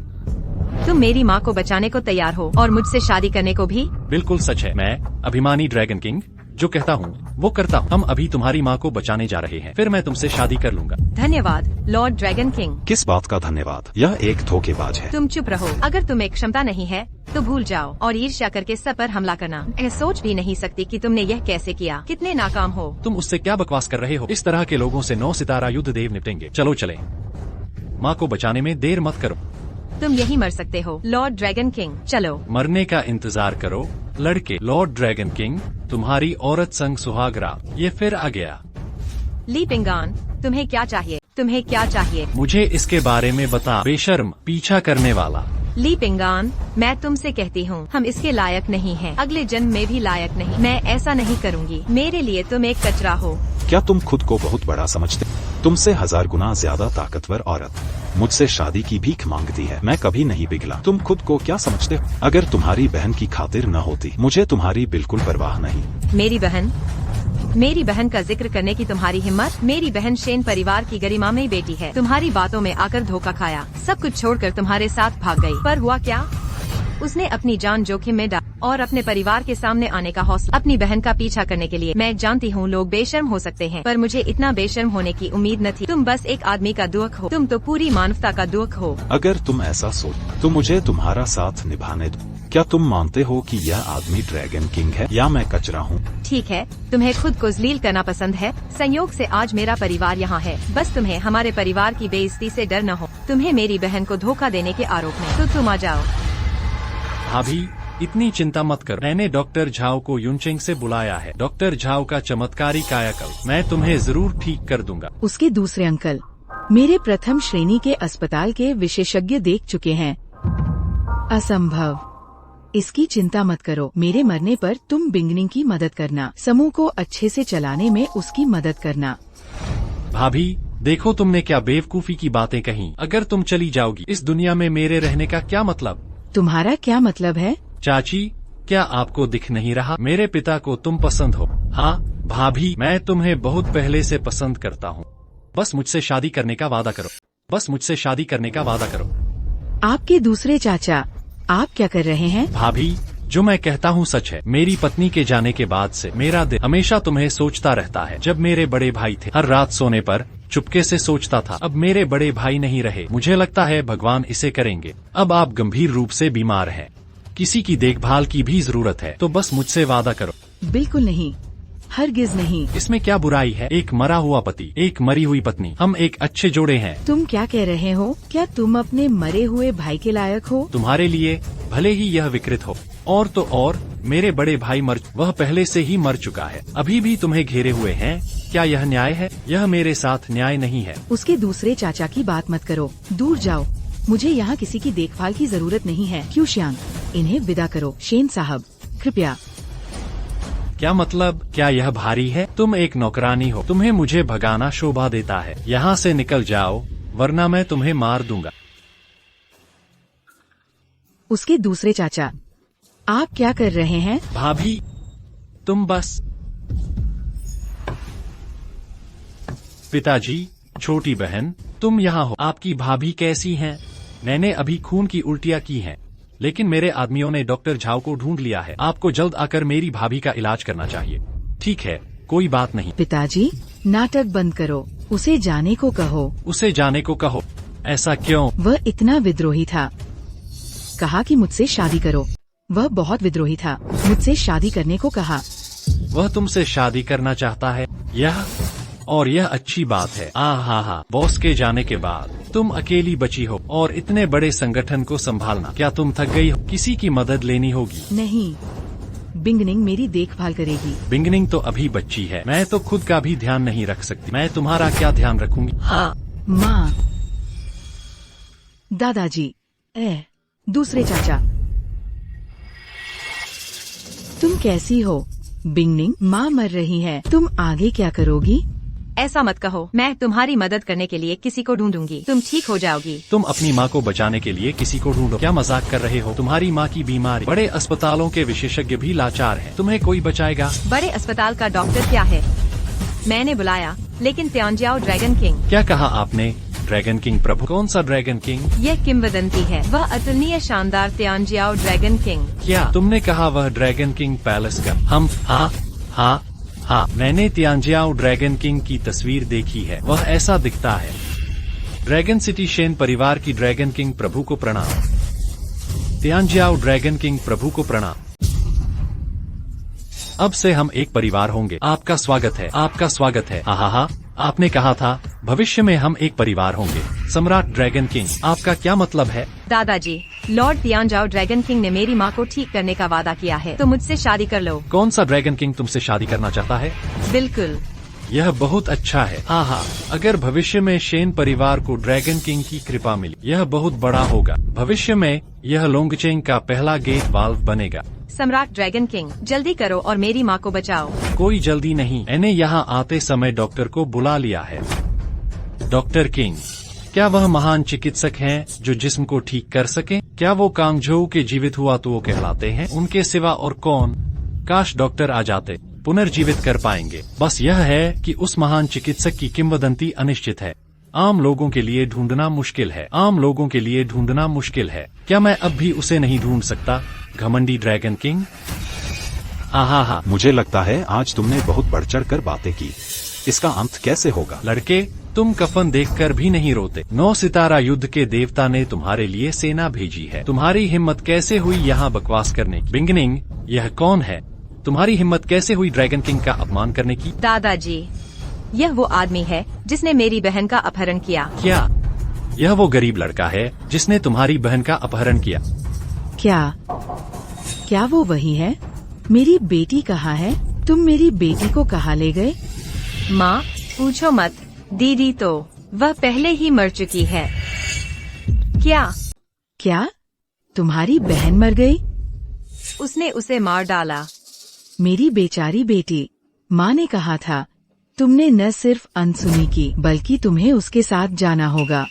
तुम मेरी माँ को बचाने को तैयार हो और मुझसे शादी करने को भी? बिल्कुल सच है। मैं अभिमानी ड्रैगन किंग जो कहता हूँ वो करता हूँ। हम अभी तुम्हारी माँ को बचाने जा रहे हैं, फिर मैं तुमसे शादी कर लूंगा। धन्यवाद लॉर्ड ड्रैगन किंग। किस बात का धन्यवाद? यह एक धोखेबाज है। तुम चुप रहो। अगर तुम्हें क्षमता नहीं है तो भूल जाओ और ईर्ष्या करके सब पर हमला करना। मैं सोच भी नहीं सकती कि तुमने यह कैसे किया। कितने नाकाम हो। तुम उससे क्या बकवास कर रहे हो? इस तरह के लोगों से 9 सितारा युद्ध देव निपटेंगे। चलो चले, माँ को बचाने में देर मत करो। तुम यही मर सकते हो लॉर्ड ड्रैगन किंग। चलो, मरने का इंतजार करो लड़के। लॉर्ड ड्रैगन किंग, तुम्हारी औरत संग सुहागरा ये फिर आ गया। ली पिंगान, तुम्हें क्या चाहिए? मुझे इसके बारे में बता। बेशर्म, पीछा करने वाला। ली पिंगान, मैं तुमसे कहती हूँ, हम इसके लायक नहीं हैं। अगले जन्म में भी लायक नहीं। मैं ऐसा नहीं करूँगी। मेरे लिए तुम एक कचरा हो। क्या तुम खुद को बहुत बड़ा समझते? तुमसे 1000 गुना ज्यादा ताकतवर औरत मुझसे शादी की भीख मांगती है। मैं कभी नहीं पिघला। तुम खुद को क्या समझते हो? अगर तुम्हारी बहन की खातिर न होती, मुझे तुम्हारी बिल्कुल परवाह नहीं। मेरी बहन का जिक्र करने की तुम्हारी हिम्मत? मेरी बहन शेन परिवार की गरिमामयी बेटी है। तुम्हारी बातों में आकर धोखा खाया, सब कुछ छोड़कर तुम्हारे साथ भाग गई। पर हुआ क्या? उसने अपनी जान जोखिम में डाल और अपने परिवार के सामने आने का हौसला अपनी बहन का पीछा करने के लिए। मैं जानती हूँ लोग बेशर्म हो सकते हैं, पर मुझे इतना बेशर्म होने की उम्मीद न थी। तुम बस एक आदमी का दुख हो। तुम तो पूरी मानवता का दुख हो। अगर तुम ऐसा सोच तो मुझे तुम्हारा साथ निभाने दो। क्या तुम मानते हो कि यह आदमी ड्रैगन किंग है या मैं कचरा हूँ? ठीक है, तुम्हें खुद को जलील करना पसंद है। संयोग से आज मेरा परिवार यहाँ है। बस तुम्हें हमारे परिवार की बेइज्जती से डर न हो। तुम्हें मेरी बहन को धोखा देने के आरोप में, तो तुम आ जाओ। भाभी, इतनी चिंता मत करो। मैंने डॉक्टर झाओ को यूनचेंग से बुलाया है। डॉक्टर झाओ का चमत्कारी कायाकल्प मैं तुम्हें जरूर ठीक कर दूंगा। उसके दूसरे अंकल मेरे प्रथम श्रेणी के अस्पताल के विशेषज्ञ देख चुके हैं। असंभव। इसकी चिंता मत करो। मेरे मरने पर तुम बिंगनिंग की मदद करना, समूह को अच्छे से चलाने में उसकी मदद करना। भाभी, देखो तुमने क्या बेवकूफी की बातें कही। अगर तुम चली जाओगी, इस दुनिया में मेरे रहने का क्या मतलब? तुम्हारा क्या मतलब है? चाची, क्या आपको दिख नहीं रहा? मेरे पिता को तुम पसंद हो। हाँ भाभी, मैं तुम्हें बहुत पहले से पसंद करता हूँ। बस मुझसे शादी करने का वादा करो। आपके दूसरे चाचा, आप क्या कर रहे हैं? भाभी, जो मैं कहता हूँ सच है। मेरी पत्नी के जाने के बाद से मेरा दिल हमेशा तुम्हें सोचता रहता है। जब मेरे बड़े भाई थे, हर रात सोने पर चुपके से सोचता था। अब मेरे बड़े भाई नहीं रहे, मुझे लगता है भगवान इसे करेंगे। अब आप गंभीर रूप से बीमार हैं, किसी की देखभाल की भी जरूरत है, तो बस मुझसे वादा करो। बिल्कुल नहीं, हरगिज नहीं। इसमें क्या बुराई है? एक मरा हुआ पति, एक मरी हुई पत्नी, हम एक अच्छे जोड़े हैं। तुम क्या कह रहे हो? क्या तुम अपने मरे हुए भाई के लायक हो? तुम्हारे लिए भले ही यह विकृत हो, और तो और मेरे बड़े भाई वह पहले से ही मर चुका है, अभी भी तुम्हें घेरे हुए हैं। क्या यह न्याय है? यह मेरे साथ न्याय नहीं है। उसके दूसरे चाचा की बात मत करो, दूर जाओ। मुझे यहाँ किसी की देखभाल की जरूरत नहीं है। क्यों श्याम, इन्हें विदा करो। शेन साहब, कृपया। क्या मतलब? क्या यह भारी है? तुम एक नौकरानी हो, तुम्हें मुझे भगाना शोभा देता है। यहाँ से निकल जाओ, वरना मैं तुम्हें मार दूंगा। उसके दूसरे चाचा। आप क्या कर रहे हैं? भाभी, तुम बस। पिताजी, छोटी बहन, तुम यहाँ हो। आपकी भाभी कैसी हैं? मैंने अभी खून की उल्टियाँ की हैं, लेकिन मेरे आदमियों ने डॉक्टर झाओ को ढूंढ लिया है। आपको जल्द आकर मेरी भाभी का इलाज करना चाहिए। ठीक है, कोई बात नहीं। पिताजी, नाटक बंद करो, उसे जाने को कहो। उसे जाने को कहो। ऐसा क्यों? वह इतना विद्रोही था, कहा कि मुझसे शादी करो। वह बहुत विद्रोही था, मुझसे शादी करने को कहा। वह तुमसे शादी करना चाहता है? यह अच्छी बात है। हा, बॉस के जाने के बाद तुम अकेली बची हो और इतने बड़े संगठन को संभालना। क्या तुम थक गई हो? किसी की मदद लेनी होगी। नहीं, बिंगनिंग मेरी देखभाल करेगी। बिंगनिंग तो अभी बच्ची है, मैं तो खुद का भी ध्यान नहीं रख सकती। मैं तुम्हारा क्या ध्यान रखूंगी? हाँ माँ। दादाजी, दूसरे चाचा, तुम कैसी हो? बिंगनिंग, माँ मर रही है, तुम आगे क्या करोगी? ऐसा मत कहो, मैं तुम्हारी मदद करने के लिए किसी को ढूंढूंगी। तुम ठीक हो जाओगी। तुम अपनी माँ को बचाने के लिए किसी को ढूंढो। क्या मजाक कर रहे हो? तुम्हारी माँ की बीमारी, बड़े अस्पतालों के विशेषज्ञ भी लाचार हैं। तुम्हें कोई बचाएगा? बड़े अस्पताल का डॉक्टर क्या है? मैंने बुलाया, लेकिन त्यांजियाओ ड्रैगन किंग। क्या कहा आपने? ड्रैगन किंग प्रभु? कौन सा ड्रैगन किंग? यह किंवदंती है, वह अतुलनीय शानदार त्यांजियाओ ड्रैगन किंग। क्या तुमने कहा वह ड्रैगन किंग पैलेस का? हम हाँ, मैंने त्यांजियाओ ड्रैगन किंग की तस्वीर देखी है, वह ऐसा दिखता है। ड्रैगन सिटी शेन परिवार की ड्रैगन किंग प्रभु को प्रणाम। त्यांजियाओ ड्रैगन किंग प्रभु को प्रणाम। अब से हम एक परिवार होंगे। आपका स्वागत है, आपका स्वागत है। हा, आपने कहा था भविष्य में हम एक परिवार होंगे। सम्राट ड्रैगन किंग, आपका क्या मतलब है? दादाजी, लॉर्ड त्यांजियाओ ड्रैगन किंग ने मेरी माँ को ठीक करने का वादा किया है, तो मुझसे शादी कर लो। कौन सा ड्रैगन किंग तुमसे शादी करना चाहता है? बिल्कुल। यह बहुत अच्छा है। हाँ, अगर भविष्य में शेन परिवार को ड्रैगन किंग की कृपा मिली, यह बहुत बड़ा होगा। भविष्य में यह लोंगचेंग का पहला गेट वाल्व बनेगा। सम्राट ड्रैगन किंग, जल्दी करो और मेरी माँ को बचाओ। कोई जल्दी नहीं, मैंने यहाँ आते समय डॉक्टर को बुला लिया है। डॉक्टर किंग, क्या वह महान चिकित्सक हैं जो जिस्म को ठीक कर सके? क्या वो कांगझोउ के जीवित हुआ तो वो कहलाते हैं? उनके सिवा और कौन? काश डॉक्टर आ जाते, पुनर्जीवित कर पाएंगे। बस यह है कि उस महान चिकित्सक की किंवदंती अनिश्चित है। आम लोगों के लिए ढूंढना मुश्किल है। आम लोगों के लिए ढूंढना मुश्किल है। क्या मैं अब भी उसे नहीं ढूंढ सकता? घमंडी ड्रैगन किंग। हाँ, मुझे लगता है आज तुमने बहुत बढ़ चढ़ कर बातें की। इसका अंत कैसे होगा? लड़के, तुम कफन देखकर भी नहीं रोते। 9 सितारा युद्ध के देवता ने तुम्हारे लिए सेना भेजी है। तुम्हारी हिम्मत कैसे हुई यहाँ बकवास करने की? बिंगनिंग, यह कौन है? तुम्हारी हिम्मत कैसे हुई ड्रैगन किंग का अपमान करने की? दादाजी, यह वो आदमी है जिसने मेरी बहन का अपहरण किया। क्या यह वो गरीब लड़का है जिसने तुम्हारी बहन का अपहरण किया? क्या वो वही है? मेरी बेटी कहाँ है? तुम मेरी बेटी को कहाँ ले गए? माँ, पूछो मत। दीदी तो वह पहले ही मर चुकी है। क्या तुम्हारी बहन मर गई? उसने उसे मार डाला। मेरी बेचारी बेटी। माँ ने कहा था तुमने न सिर्फ अनसुनी की, बल्कि तुम्हें उसके साथ जाना होगा।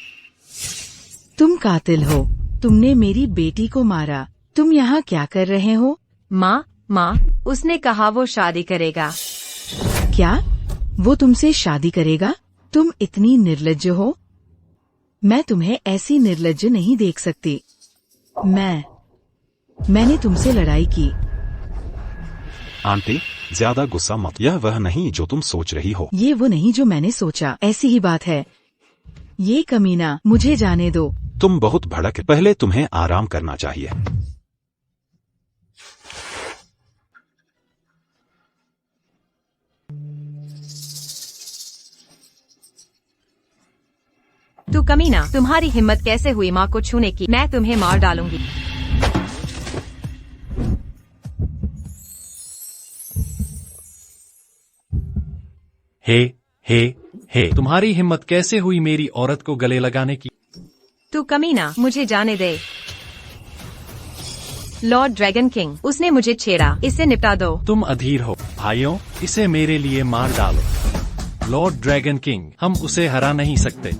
तुम कातिल हो। तुमने मेरी बेटी को मारा। तुम यहाँ क्या कर रहे हो? माँ, उसने कहा वो शादी करेगा। क्या वो तुमसे शादी करेगा? तुम इतनी निर्लज्ज हो। मैं तुम्हें ऐसी निर्लज्ज नहीं देख सकती। मैंने तुमसे लड़ाई की। आंटी, ज्यादा गुस्सा मत। यह वह नहीं जो तुम सोच रही हो। ये वो नहीं जो मैंने सोचा। ऐसी ही बात है। ये कमीना, मुझे जाने दो। तुम बहुत भड़क। पहले तुम्हें आराम करना चाहिए। तू कमीना, तुम्हारी हिम्मत कैसे हुई माँ को छूने की? मैं तुम्हें मार डालूंगी। हे, तुम्हारी हिम्मत कैसे हुई मेरी औरत को गले लगाने की? तू कमीना, मुझे जाने दे। लॉर्ड ड्रैगन किंग, उसने मुझे छेड़ा, इसे निपटा दो। तुम अधीर हो। भाइयों, इसे मेरे लिए मार डालो। लॉर्ड ड्रैगन किंग, हम उसे हरा नहीं सकते।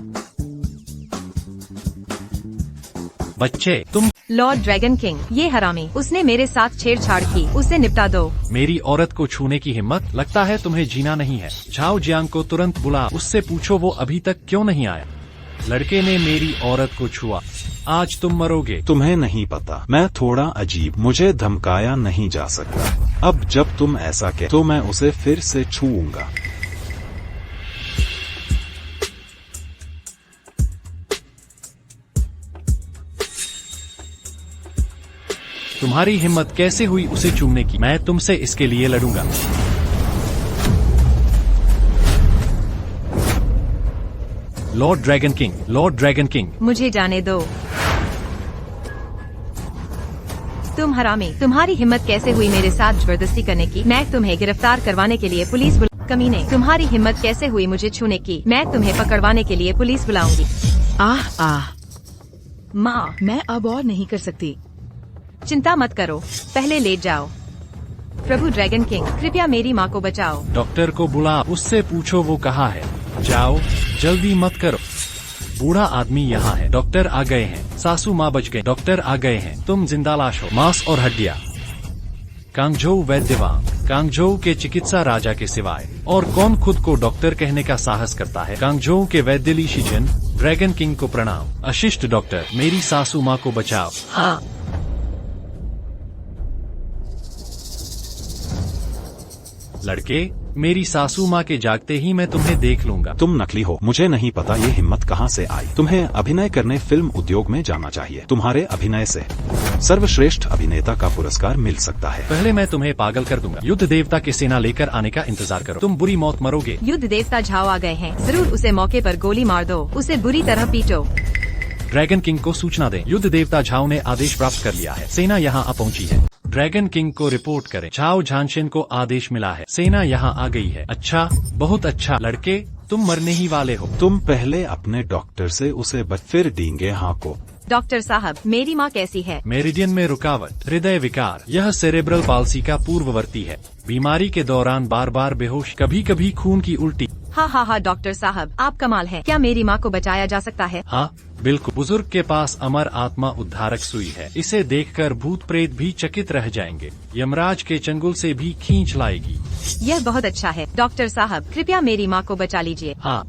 बच्चे, तुम लॉर्ड ड्रैगन किंग, ये हरामी, उसने मेरे साथ छेड़छाड़ की, उसे निपटा दो। मेरी औरत को छूने की हिम्मत, लगता है तुम्हें जीना नहीं है। झाओ जियांग को तुरंत बुला, उससे पूछो वो अभी तक क्यों नहीं आया। लड़के ने मेरी औरत को छुआ, आज तुम मरोगे। तुम्हें नहीं पता, मैं थोड़ा अजीब, मुझे धमकाया नहीं जा सकता। अब जब तुम ऐसा कह तो मैं उसे फिर से छूऊंगा। तुम्हारी हिम्मत कैसे हुई उसे चूमने की? मैं तुमसे इसके लिए लड़ूंगा। Lord Dragon King, Lord Dragon King, मुझे जाने दो। तुम हरामी, तुम्हारी हिम्मत कैसे हुई मेरे साथ जबरदस्ती करने की? मैं तुम्हें गिरफ्तार करवाने के लिए पुलिस कमीने, तुम्हारी हिम्मत कैसे हुई मुझे छूने की? मैं तुम्हें पकड़वाने के लिए पुलिस बुलाऊंगी। आह आह, माँ, मैं अब और नहीं कर सकती। चिंता मत करो, पहले लेट जाओ। प्रभु ड्रैगन किंग, कृपया मेरी माँ को बचाओ। डॉक्टर को बुला, उससे पूछो वो कहाँ है। जाओ, जल्दी मत करो। बूढ़ा आदमी यहाँ है। डॉक्टर आ गए हैं। सासू माँ बच गए। डॉक्टर आ गए हैं। तुम जिंदा लाश हो। मांस और हड्डियाँ। कांगझोउ वैद्यवान, कांगझोउ के चिकित्सा राजा के सिवाय और कौन खुद को डॉक्टर कहने का साहस करता है? कांगझोउ के वैद्य ली शिजन, ड्रैगन किंग को प्रणाम। अशिष्ट डॉक्टर, मेरी सासू माँ को बचाओ। हाँ, लड़के, मेरी सासू माँ के जागते ही मैं तुम्हें देख लूंगा। तुम नकली हो, मुझे नहीं पता ये हिम्मत कहाँ से आई। तुम्हें अभिनय करने फिल्म उद्योग में जाना चाहिए। तुम्हारे अभिनय से सर्वश्रेष्ठ अभिनेता का पुरस्कार मिल सकता है। पहले मैं तुम्हें पागल कर दूंगा। युद्ध देवता की सेना लेकर आने का इंतजार करो। तुम बुरी मौत मरोगे। युद्ध देवता झाओ आ गए हैं। जरूर उसे मौके पर गोली मार दो, उसे बुरी तरह पीटो। ड्रैगन किंग को सूचना दें। युद्ध देवता झाओ ने आदेश प्राप्त कर लिया है। सेना यहाँ आ पहुँची है। ड्रैगन किंग को रिपोर्ट करें। झाओ झांशन को आदेश मिला है। सेना यहाँ आ गई है। अच्छा, बहुत अच्छा। लड़के, तुम मरने ही वाले हो। तुम पहले अपने डॉक्टर से उसे फिर देंगे हाँको। डॉक्टर साहब, मेरी माँ कैसी है? मेरिडियन में रुकावट, हृदय विकार। यह सेरेब्रल पाल्सी का पूर्ववर्ती है। बीमारी के दौरान बार बार बेहोश, कभी कभी खून की उल्टी। हाँ, डॉक्टर साहब, आप कमाल है। क्या मेरी माँ को बचाया जा सकता है? हाँ बिल्कुल। बुजुर्ग के पास अमर आत्मा उद्धारक सुई है। इसे देखकर भूत प्रेत भी चकित रह जाएंगे। यमराज के चंगुल से भी खींच लाएगी। यह बहुत अच्छा है। डॉक्टर साहब, कृपया मेरी माँ को बचा लीजिए। हाँ,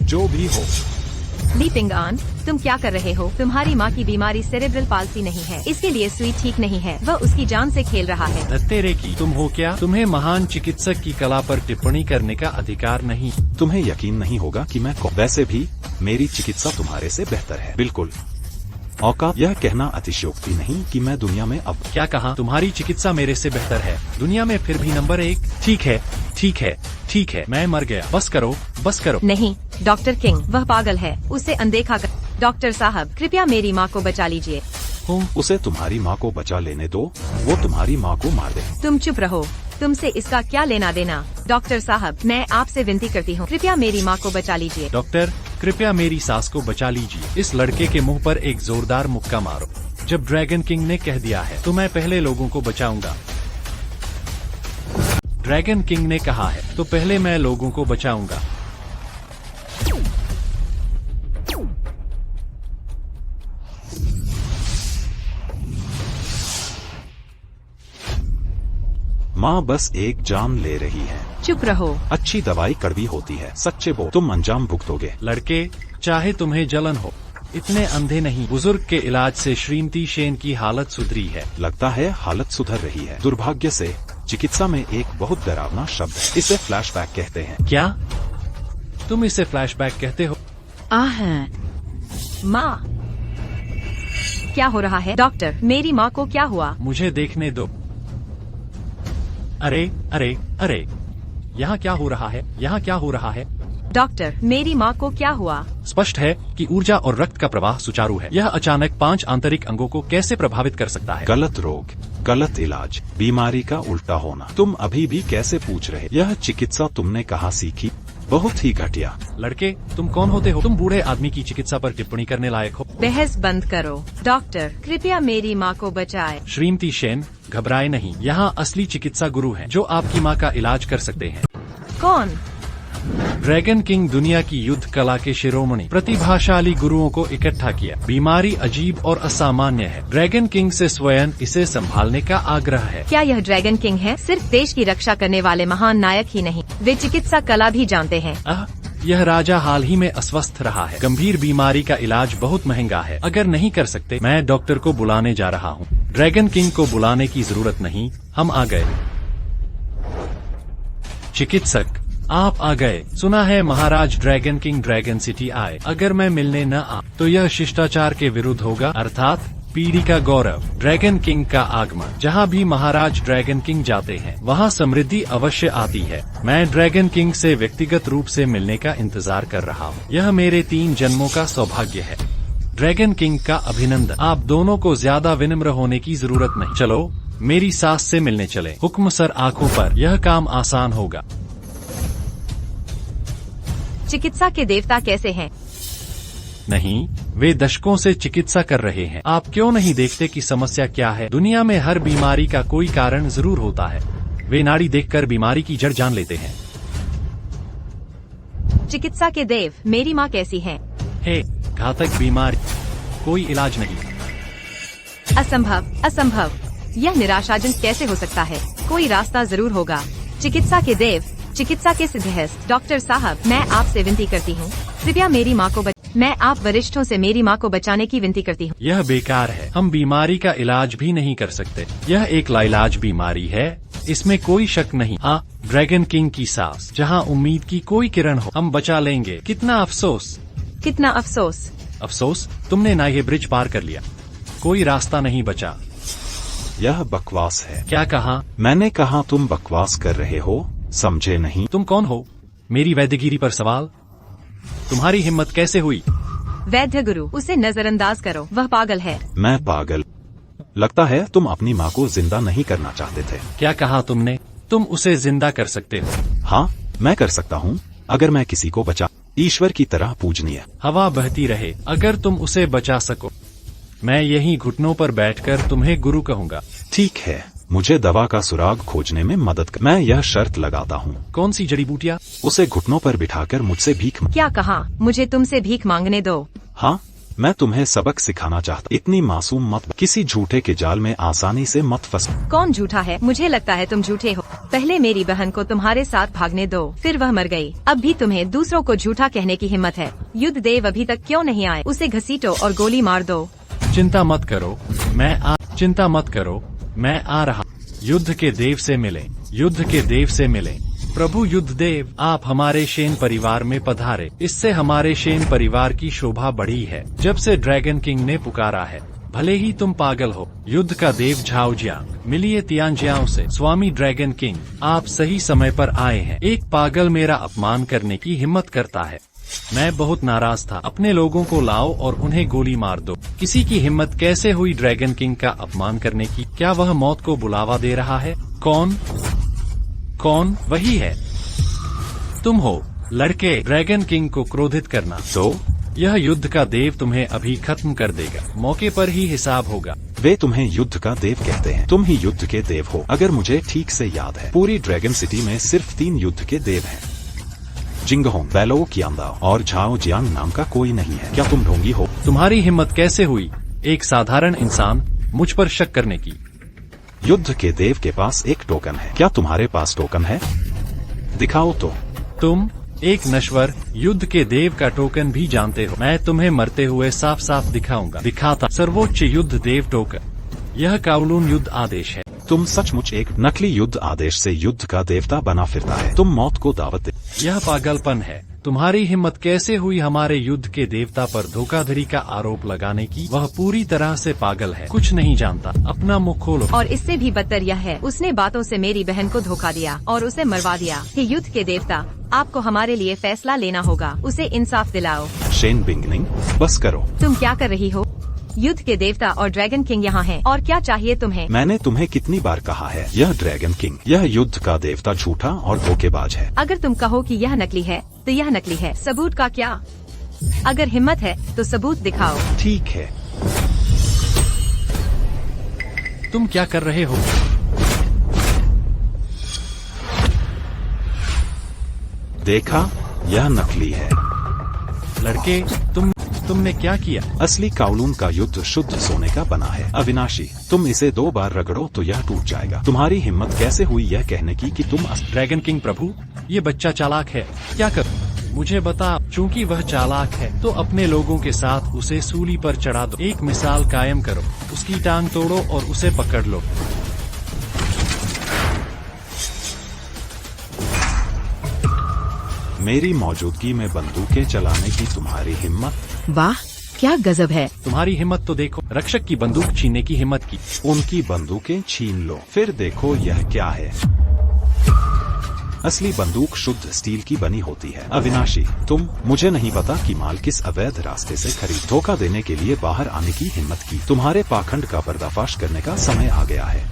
जो भी हो। ली पिंग आन, तुम क्या कर रहे हो? तुम्हारी माँ की बीमारी सेरेब्रल पाल्सी नहीं है, इसके लिए सुई ठीक नहीं है। वह उसकी जान से खेल रहा है। धत्तेरे की तुम हो क्या? तुम्हें महान चिकित्सक की कला पर टिप्पणी करने का अधिकार नहीं। तुम्हें यकीन नहीं होगा कि मैं वैसे भी मेरी चिकित्सा तुम्हारे से बेहतर है। बिल्कुल। औकात यह कहना अतिशयोक्ति नहीं कि मैं दुनिया में अब। क्या कहा? तुम्हारी चिकित्सा मेरे से बेहतर है। दुनिया में फिर भी नंबर 1। ठीक है, ठीक है, ठीक है। मैं मर गया। बस करो, बस करो। नहीं, डॉक्टर किंग, वह पागल है। उसे अनदेखा कर। डॉक्टर साहब, कृपया मेरी माँ को बचा लीजिए। उसे तुम्हारी माँ को बचा लेने दो, वो तुम्हारी माँ को मार दे। तुम चुप रहो, तुमसे इसका क्या लेना देना? डॉक्टर साहब, मैं आपसे विनती करती हूँ, कृपया मेरी माँ को बचा लीजिए। डॉक्टर, कृपया मेरी सास को बचा लीजिए। इस लड़के के मुंह पर एक जोरदार मुक्का मारो। जब ड्रैगन किंग ने कह दिया है तो मैं पहले लोगों को बचाऊंगा। ड्रैगन किंग ने कहा है तो पहले मैं लोगों को बचाऊंगा। माँ बस एक जान ले रही है। चुप रहो। अच्छी दवाई कड़वी होती है। सच्चे बोल, तुम अंजाम भुगतोगे। लड़के, चाहे तुम्हें जलन हो, इतने अंधे नहीं। बुजुर्ग के इलाज से श्रीमती शेन की हालत सुधरी है। लगता है हालत सुधर रही है। दुर्भाग्य से चिकित्सा में एक बहुत डरावना शब्द है, इसे फ्लैशबैक कहते हैं। क्या तुम इसे फ्लैशबैक कहते हो? माँ, क्या हो रहा है? डॉक्टर, मेरी माँ को क्या हुआ? मुझे देखने दो। अरे अरे अरे, यहाँ क्या हो रहा है? यहाँ क्या हो रहा है? डॉक्टर, मेरी माँ को क्या हुआ? स्पष्ट है कि ऊर्जा और रक्त का प्रवाह सुचारू है। यह अचानक 5 आंतरिक अंगों को कैसे प्रभावित कर सकता है? गलत रोग, गलत इलाज, बीमारी का उल्टा होना। तुम अभी भी कैसे पूछ रहे? यह चिकित्सा तुमने कहाँ सीखी? बहुत ही घटिया। लड़के, तुम कौन होते हो? तुम बूढ़े आदमी की चिकित्सा पर टिप्पणी करने लायक हो। बहस बंद करो। डॉक्टर, कृपया मेरी माँ को बचाए। श्रीमती शेन, घबराए नहीं। यहाँ असली चिकित्सा गुरु हैं जो आपकी माँ का इलाज कर सकते हैं। कौन? ड्रैगन किंग दुनिया की युद्ध कला के शिरोमणि प्रतिभाशाली गुरुओं को इकट्ठा किया। बीमारी अजीब और असामान्य है। ड्रैगन किंग से स्वयं इसे संभालने का आग्रह है। क्या यह ड्रैगन किंग है? सिर्फ देश की रक्षा करने वाले महान नायक ही नहीं, वे चिकित्सा कला भी जानते हैं। यह राजा हाल ही में अस्वस्थ रहा है। गंभीर बीमारी का इलाज बहुत महंगा है। अगर नहीं कर सकते, मैं डॉक्टर को बुलाने जा रहा हूँ। ड्रैगन किंग को बुलाने की जरूरत नहीं, हम आ गए। चिकित्सक, आप आ गए। सुना है महाराज ड्रैगन किंग ड्रैगन सिटी आए। अगर मैं मिलने न आ तो यह शिष्टाचार के विरुद्ध होगा, अर्थात पीढ़ी का गौरव। ड्रैगन किंग का आगमन। जहाँ भी महाराज ड्रैगन किंग जाते हैं वहाँ समृद्धि अवश्य आती है। मैं ड्रैगन किंग से व्यक्तिगत रूप से मिलने का इंतजार कर रहा हूँ। यह मेरे 3 जन्मों का सौभाग्य है। ड्रैगन किंग का अभिनंदन। आप दोनों को ज्यादा विनम्र होने की जरूरत नहीं। चलो मेरी सास से मिलने चले। हुक्म सर, आंखों पर। यह काम आसान होगा। चिकित्सा के देवता कैसे हैं? नहीं, वे दशकों से चिकित्सा कर रहे हैं। आप क्यों नहीं देखते कि समस्या क्या है? दुनिया में हर बीमारी का कोई कारण जरूर होता है। वे नाड़ी देखकर बीमारी की जड़ जान लेते हैं। चिकित्सा के देव, मेरी माँ कैसी है? हे, घातक बीमारी, कोई इलाज नहीं। असंभव, असंभव। यह निराशाजनक कैसे हो सकता है? कोई रास्ता जरूर होगा। चिकित्सा के देव, चिकित्सा के सिद्धहस्त, डॉक्टर साहब, मैं आपसे विनती करती हूँ, कृपया मेरी माँ को मैं आप वरिष्ठों से मेरी माँ को बचाने की विनती करती हूँ। यह बेकार है। हम बीमारी का इलाज भी नहीं कर सकते। यह एक लाइलाज बीमारी है, इसमें कोई शक नहीं। हाँ, ड्रैगन किंग की सास, जहाँ उम्मीद की कोई किरण हो, हम बचा लेंगे। कितना अफसोस, कितना अफसोस। अफसोस, तुमने ना ये ब्रिज पार कर लिया। कोई रास्ता नहीं बचा। यह बकवास है। क्या कहा? मैंने कहा तुम बकवास कर रहे हो, समझे नहीं? तुम कौन हो? मेरी वैद्यगिरी पर सवाल? तुम्हारी हिम्मत कैसे हुई? वैद्य गुरु, उसे नजरअंदाज करो, वह पागल है। मैं पागल? लगता है तुम अपनी माँ को जिंदा नहीं करना चाहते थे। क्या कहा तुमने? तुम उसे जिंदा कर सकते हो? हाँ, मैं कर सकता हूँ, अगर मैं किसी को बचा। ईश्वर की तरह पूजनीय। हवा बहती रहे, अगर तुम उसे बचा सको। मैं यहीं घुटनों पर बैठकर तुम्हें गुरु कहूँगा। ठीक है, मुझे दवा का सुराग खोजने में मदद कर। मैं यह शर्त लगाता हूँ। कौन सी जड़ी बूटियाँ? उसे घुटनों पर बिठाकर मुझसे भीख क्या कहा? मुझे तुमसे भीख मांगने दो। हाँ, मैं तुम्हें सबक सिखाना चाहता। इतनी मासूम मत, किसी झूठे के जाल में आसानी से मत फंस। कौन झूठा है? मुझे लगता है तुम झूठे हो। पहले मेरी बहन को तुम्हारे साथ भागने दो, फिर वह मर गई। अब भी तुम्हें दूसरों को झूठा कहने की हिम्मत है। युद्ध देव अभी तक क्यों नहीं आए? उसे घसीटो और गोली मार दो। चिंता मत करो, मैं आ रहा। युद्ध के देव से मिले, युद्ध के देव से मिले। प्रभु युद्ध देव, आप हमारे शेन परिवार में पधारे। इससे हमारे शेन परिवार की शोभा बढ़ी है। जब से ड्रैगन किंग ने पुकारा है, भले ही तुम पागल हो। युद्ध का देव झाओ जियांग, मिलिए तियांजियाओं से। स्वामी ड्रैगन किंग, आप सही समय पर आए हैं। एक पागल मेरा अपमान करने की हिम्मत करता है। मैं बहुत नाराज था। अपने लोगों को लाओ और उन्हें गोली मार दो। किसी की हिम्मत कैसे हुई ड्रैगन किंग का अपमान करने की? क्या वह मौत को बुलावा दे रहा है? कौन? वही है, तुम हो। लड़के, ड्रैगन किंग को क्रोधित करना। तो यह युद्ध का देव तुम्हें अभी खत्म कर देगा। मौके पर ही हिसाब होगा। वे तुम्हें युद्ध का देव कहते हैं। तुम ही युद्ध के देव हो। अगर मुझे ठीक से याद है, पूरी ड्रैगन सिटी में सिर्फ 3 युद्ध के देव हैं। जिंगहोंग, बैलो कियांदाओ और झाओ जियांग नाम का कोई नहीं है। क्या तुम ढोंगी हो? तुम्हारी हिम्मत कैसे हुई एक साधारण इंसान मुझ पर शक करने की? युद्ध के देव के पास एक टोकन है। क्या तुम्हारे पास टोकन है? दिखाओ तो। तुम एक नश्वर युद्ध के देव का टोकन भी जानते हो? मैं तुम्हें मरते हुए साफ साफ दिखाऊंगा। दिखाता। सर्वोच्च युद्ध देव टोकन। यह कावलून युद्ध आदेश है। तुम सचमुच एक नकली युद्ध आदेश से युद्ध का देवता बना फिरता है। तुम मौत को दावत दे। यह पागलपन है। तुम्हारी हिम्मत कैसे हुई हमारे युद्ध के देवता पर धोखाधड़ी का आरोप लगाने की? वह पूरी तरह से पागल है, कुछ नहीं जानता। अपना मुख खोलो। और इससे भी बदतर यह है, उसने बातों से मेरी बहन को धोखा दिया और उसे मरवा दिया। हे युद्ध के देवता, आपको हमारे लिए फैसला लेना होगा। उसे इंसाफ दिलाओ। शेन बिंगनिंग, बस करो। तुम क्या कर रही हो? युद्ध के देवता और ड्रैगन किंग यहाँ हैं। और क्या चाहिए तुम्हें? मैंने तुम्हें कितनी बार कहा है, यह ड्रैगन किंग, यह युद्ध का देवता झूठा और धोखेबाज है। अगर तुम कहो कि यह नकली है तो यह नकली है। सबूत का क्या? अगर हिम्मत है तो सबूत दिखाओ। ठीक है। तुम क्या कर रहे हो? देखा, यह नकली है। लड़के, तुमने क्या किया? असली काउलून का युद्ध शुद्ध सोने का बना है। अविनाशी, तुम इसे 2 बार रगड़ो तो यह टूट जाएगा। तुम्हारी हिम्मत कैसे हुई यह कहने की कि तुम ड्रैगन किंग प्रभु, ये बच्चा चालाक है, क्या कर? मुझे बता। चूंकि वह चालाक है तो अपने लोगों के साथ उसे सूली पर चढ़ा दो। एक मिसाल कायम करो, उसकी टांग तोड़ो और उसे पकड़ लो। मेरी मौजूदगी में बंदूकें चलाने की तुम्हारी हिम्मत? वाह, क्या गजब है। तुम्हारी हिम्मत तो देखो, रक्षक की बंदूक छीनने की हिम्मत की। उनकी बंदूकें छीन लो, फिर देखो यह क्या है। असली बंदूक शुद्ध स्टील की बनी होती है। अविनाशी, मुझे नहीं पता कि माल किस अवैध रास्ते से खरीद। धोखा देने के लिए बाहर आने की हिम्मत की। तुम्हारे पाखंड का पर्दाफाश करने का समय आ गया है।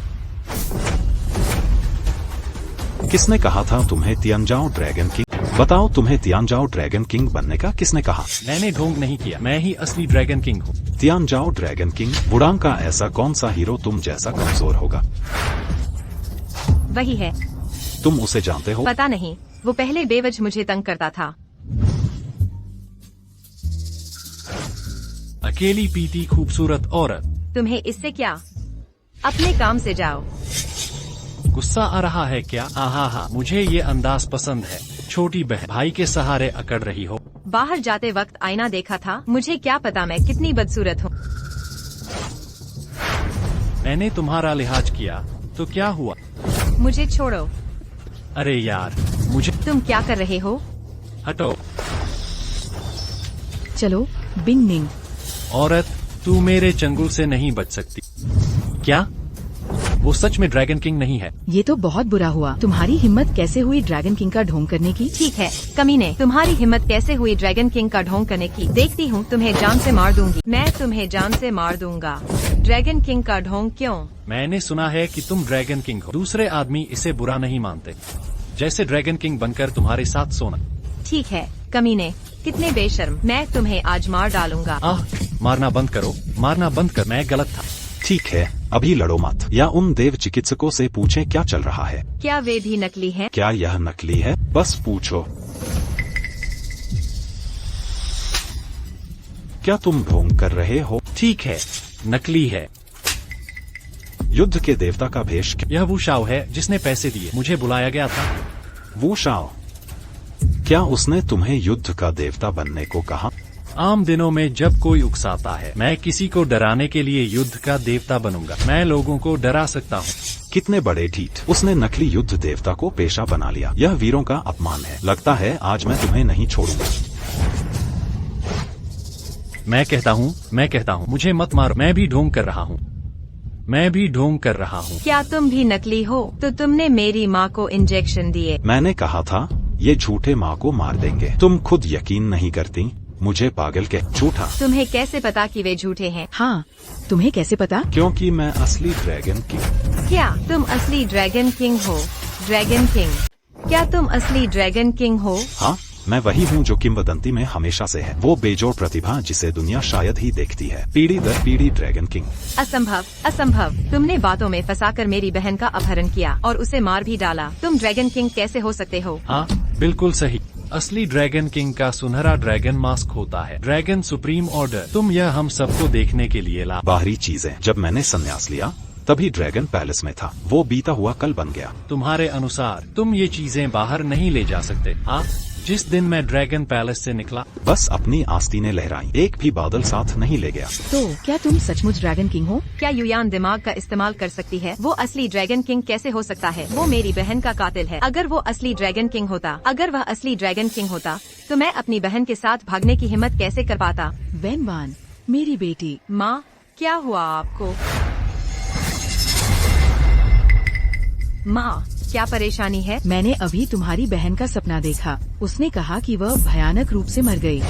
किसने कहा था तुम्हें तियानजाओ ड्रैगन किंग? बताओ, तुम्हें तियानजाओ ड्रैगन किंग बनने का किसने कहा? मैंने ढोंग नहीं किया, मैं ही असली ड्रैगन किंग हूँ। तियानजाओ ड्रैगन किंग? बुडांग का ऐसा कौन सा हीरो तुम जैसा कमजोर होगा? वही है। तुम उसे जानते हो? पता नहीं, वो पहले बेवजह मुझे तंग करता था। अकेली पीती खूबसूरत औरत। तुम्हें इससे क्या? अपने काम से जाओ। गुस्सा आ रहा है क्या? आहा, मुझे ये अंदाज पसंद है। छोटी बहन भाई के सहारे अकड़ रही हो। बाहर जाते वक्त आईना देखा था, मुझे क्या पता मैं कितनी बदसूरत हूँ। मैंने तुम्हारा लिहाज किया तो क्या हुआ? मुझे छोड़ो। अरे यार, मुझे। तुम क्या कर रहे हो? हटो। चलो, बिंग निंग। औरत, तू मेरे चंगुल से नहीं बच सकती। क्या? वो सच में ड्रैगन किंग नहीं है। ये तो बहुत बुरा हुआ। तुम्हारी हिम्मत कैसे हुई ड्रैगन किंग का ढोंग करने की? ठीक है कमीने, तुम्हारी हिम्मत कैसे हुई ड्रैगन किंग का ढोंग करने की? देखती हूँ, तुम्हें जान से मार दूंगी। मैं तुम्हें जान से मार दूंगा। ड्रैगन किंग का ढोंग क्यों? मैंने सुना है कि तुम ड्रैगन किंग हो। दूसरे आदमी इसे बुरा नहीं मानते। जैसे ड्रैगन किंग बनकर तुम्हारे साथ सोना। ठीक है कमीने, कितने बेशर्म। मैं तुम्हें आज मार डालूंगा। मारना बंद करो, मारना बंद कर। मैं गलत था। ठीक है, अभी लड़ो मत, या उन देव चिकित्सकों से पूछें क्या चल रहा है। क्या वे भी नकली हैं? क्या यह नकली है? बस पूछो। क्या तुम ढोंग कर रहे हो? ठीक है, नकली है। युद्ध के देवता का भेष क्या? यह वो शाओ है जिसने पैसे दिए, मुझे बुलाया गया था। वो शाओ? क्या उसने तुम्हें युद्ध का देवता बनने को कहा? आम दिनों में जब कोई उकसाता है, मैं किसी को डराने के लिए युद्ध का देवता बनूंगा। मैं लोगों को डरा सकता हूँ। कितने बड़े ढीठ, उसने नकली युद्ध देवता को पेशा बना लिया। यह वीरों का अपमान है। लगता है आज मैं तुम्हें नहीं छोड़ूंगा। मैं कहता हूँ, मुझे मत मारो। मैं भी ढोंग कर रहा हूँ। क्या तुम भी नकली हो? तो तुमने मेरी माँ को इंजेक्शन दिए। मैंने कहा था ये झूठे माँ को मार देंगे। तुम खुद यकीन नहीं करती? मुझे पागल कह। झूठा? तुम्हें कैसे पता कि वे झूठे हैं? हाँ, तुम्हें कैसे पता? क्योंकि मैं असली ड्रैगन किंग। क्या तुम असली ड्रैगन किंग हो? ड्रैगन किंग, क्या तुम असली ड्रैगन किंग हो? हाँ, मैं वही हूँ जो किंवदंती में हमेशा से है। वो बेजोड़ प्रतिभा जिसे दुनिया शायद ही देखती है। पीढ़ी दर पीढ़ी ड्रैगन किंग। असंभव, असंभव। तुमने बातों में फंसाकर मेरी बहन का अपहरण किया और उसे मार भी डाला। तुम ड्रैगन किंग कैसे हो सकते हो? हाँ, बिल्कुल सही। असली ड्रैगन किंग का सुनहरा ड्रैगन मास्क होता है। Dragon supreme order. तुम यह हम सबको देखने के लिए ला। बाहरी चीजें। जब मैंने संन्यास लिया तभी ड्रैगन पैलेस में था। वो बीता हुआ कल बन गया। तुम्हारे अनुसार तुम ये चीजें बाहर नहीं ले जा सकते। हाँ, जिस दिन मैं ड्रैगन पैलेस से निकला, बस अपनी आस्तीनें लहराई, एक भी बादल साथ नहीं ले गया। तो क्या तुम सचमुच ड्रैगन किंग हो? क्या युयान दिमाग का इस्तेमाल कर सकती है? वो असली ड्रैगन किंग कैसे हो सकता है? वो मेरी बहन का कातिल है। अगर वो असली ड्रैगन किंग होता, अगर वह असली ड्रैगन किंग होता, तो मैं अपनी बहन के साथ भागने की हिम्मत कैसे कर पाता? वेनवान, मेरी बेटी। माँ, क्या हुआ आपको? माँ, क्या परेशानी है? मैंने अभी तुम्हारी बहन का सपना देखा। उसने कहा कि वह भयानक रूप से मर गई।